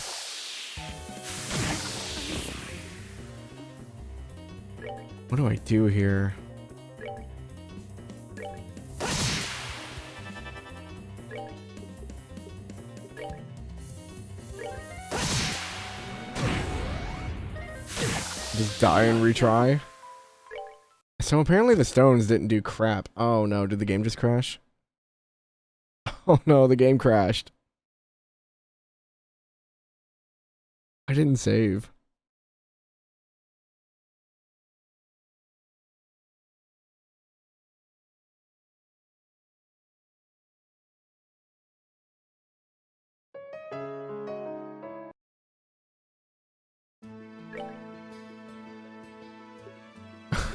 What do I do here? Just die and retry? So apparently the stones didn't do crap. Oh no, did the game just crash? Oh no, the game crashed. I didn't save.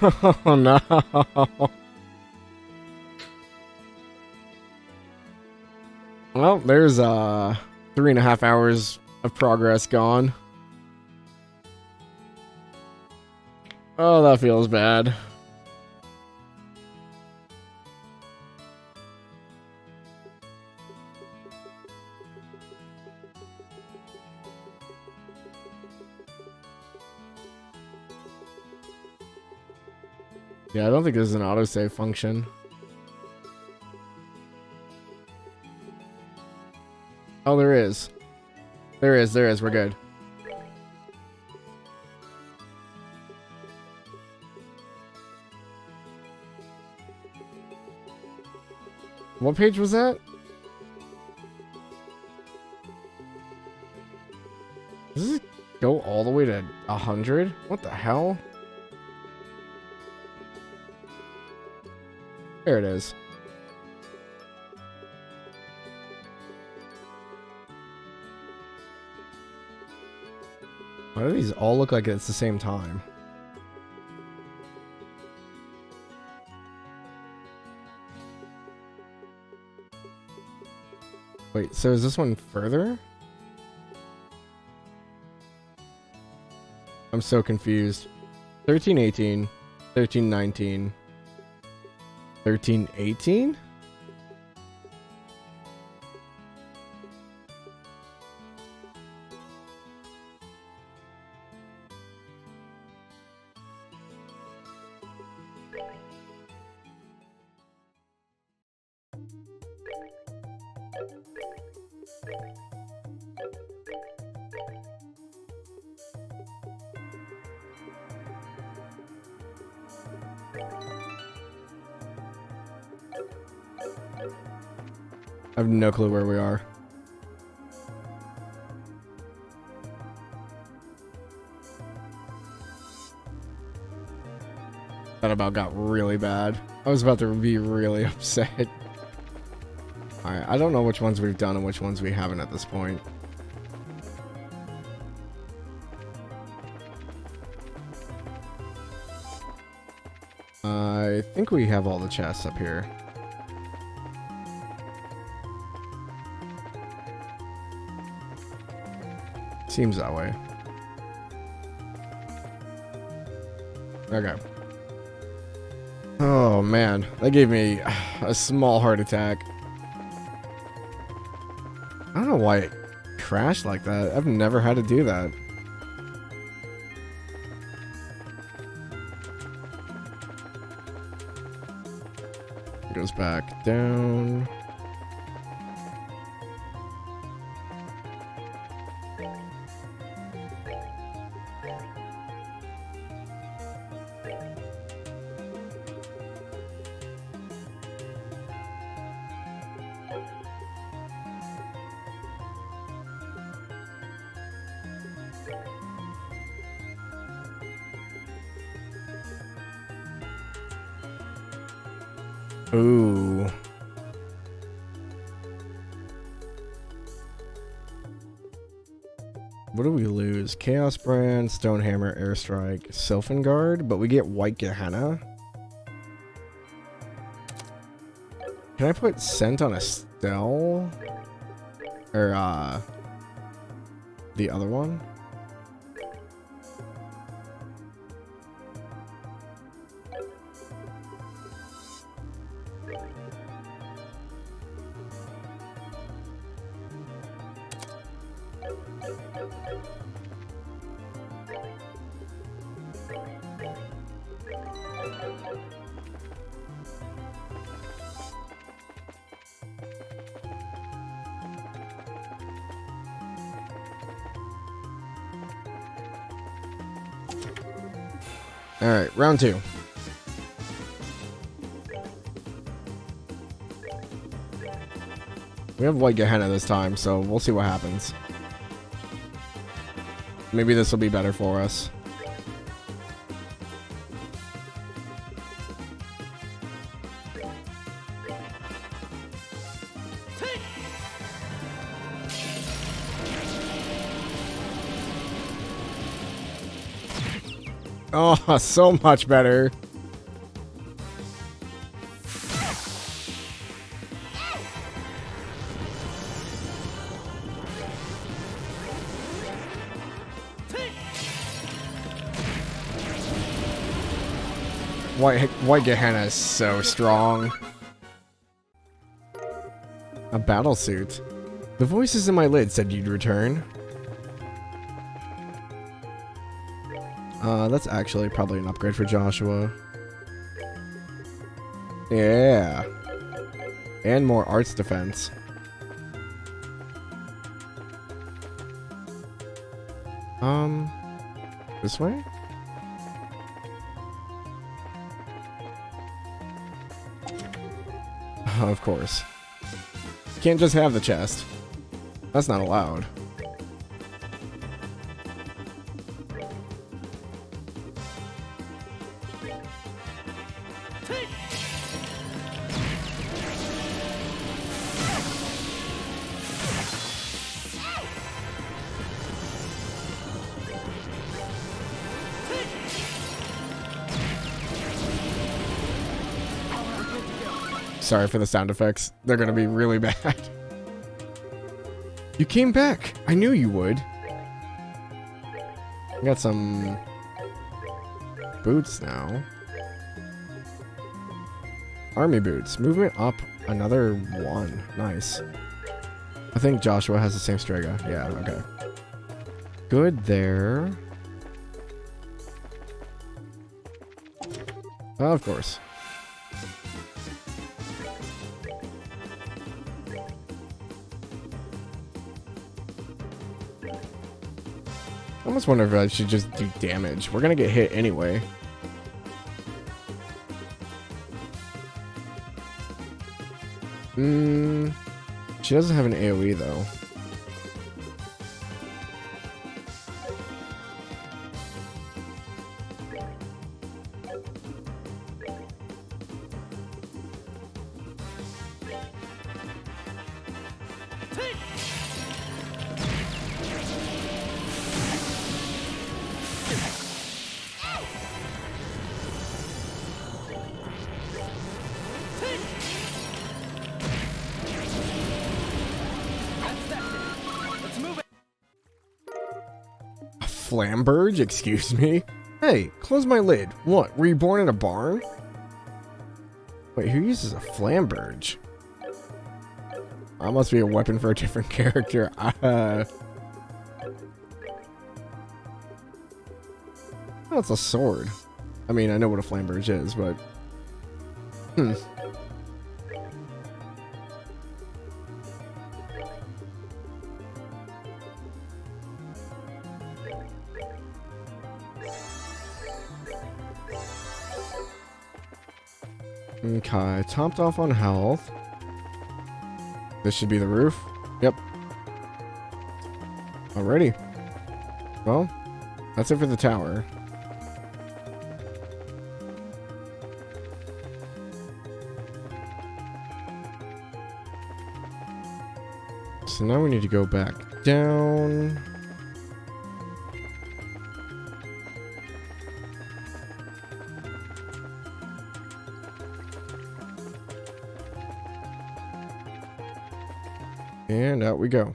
Oh no. Well, there's 3.5 hours of progress gone. Oh, that feels bad. Yeah, I don't think there's an autosave function. Oh, there is. There is. We're good. What page was that? Does it go all the way to 100? What the hell? There it is. Why do these all look like it's the same time? Wait, so is this one further? I'm so confused. 1318, 1319, 1318? I have no clue where we are. That about got really bad. I was about to be really upset. Alright, I don't know which ones we've done and which ones we haven't at this point. I think we have all the chests up here. Seems that way. Okay. Oh man, that gave me a small heart attack. I don't know why it crashed like that. I've never had to do that. It goes back down. Ooh. What do we lose? Chaos Brand, Stonehammer, Airstrike, Sylphengard, but we get White Gehenna. Can I put Scent on Estelle? Or, the other one? Alright, round 2. We have White Gehenna this time, so we'll see what happens. Maybe this will be better for us. Oh, so much better. White Gehenna is so strong. A battle suit. The voices in my lid said you'd return. That's actually probably an upgrade for Joshua. Yeah. And more arts defense. This way? Of course. Can't just have the chest. That's not allowed. Sorry for the sound effects. They're gonna be really bad. You came back. I knew you would. I got some boots now. Army boots. Movement up another 1. Nice. I think Joshua has the same Strega. Yeah, okay. Good there. Of course. I almost wonder if I should just do damage. We're gonna get hit anyway. She doesn't have an AoE though. Flamberge? Excuse me? Hey, close my lid. What, were you born in a barn? Wait, who uses a flamberge? That must be a weapon for a different character. That's a sword. I mean, I know what a flamberge is, but... Okay, topped off on health. This should be the roof. Yep. Alrighty. Well, that's it for the tower. So now we need to go back down. And out we go.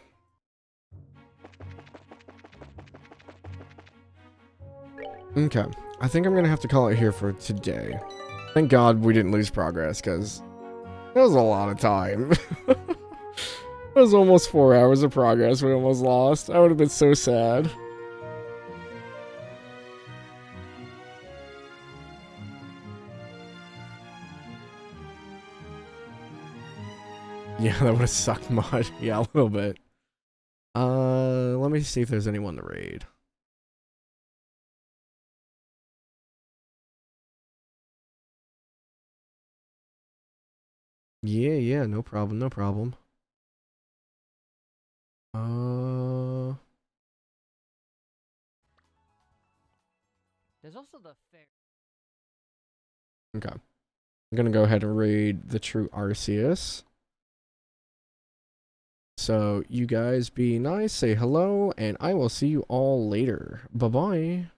Okay. I think I'm going to have to call it here for today. Thank God we didn't lose progress, because that was a lot of time. It was almost 4 hours of progress we almost lost. I would have been so sad. Yeah, that would have sucked mud. Yeah, a little bit. Let me see if there's anyone to raid. Yeah, no problem, no problem. There's also the fair. Okay. I'm gonna go ahead and raid the true Arceus. So, you guys be nice, say hello, and I will see you all later. Bye-bye.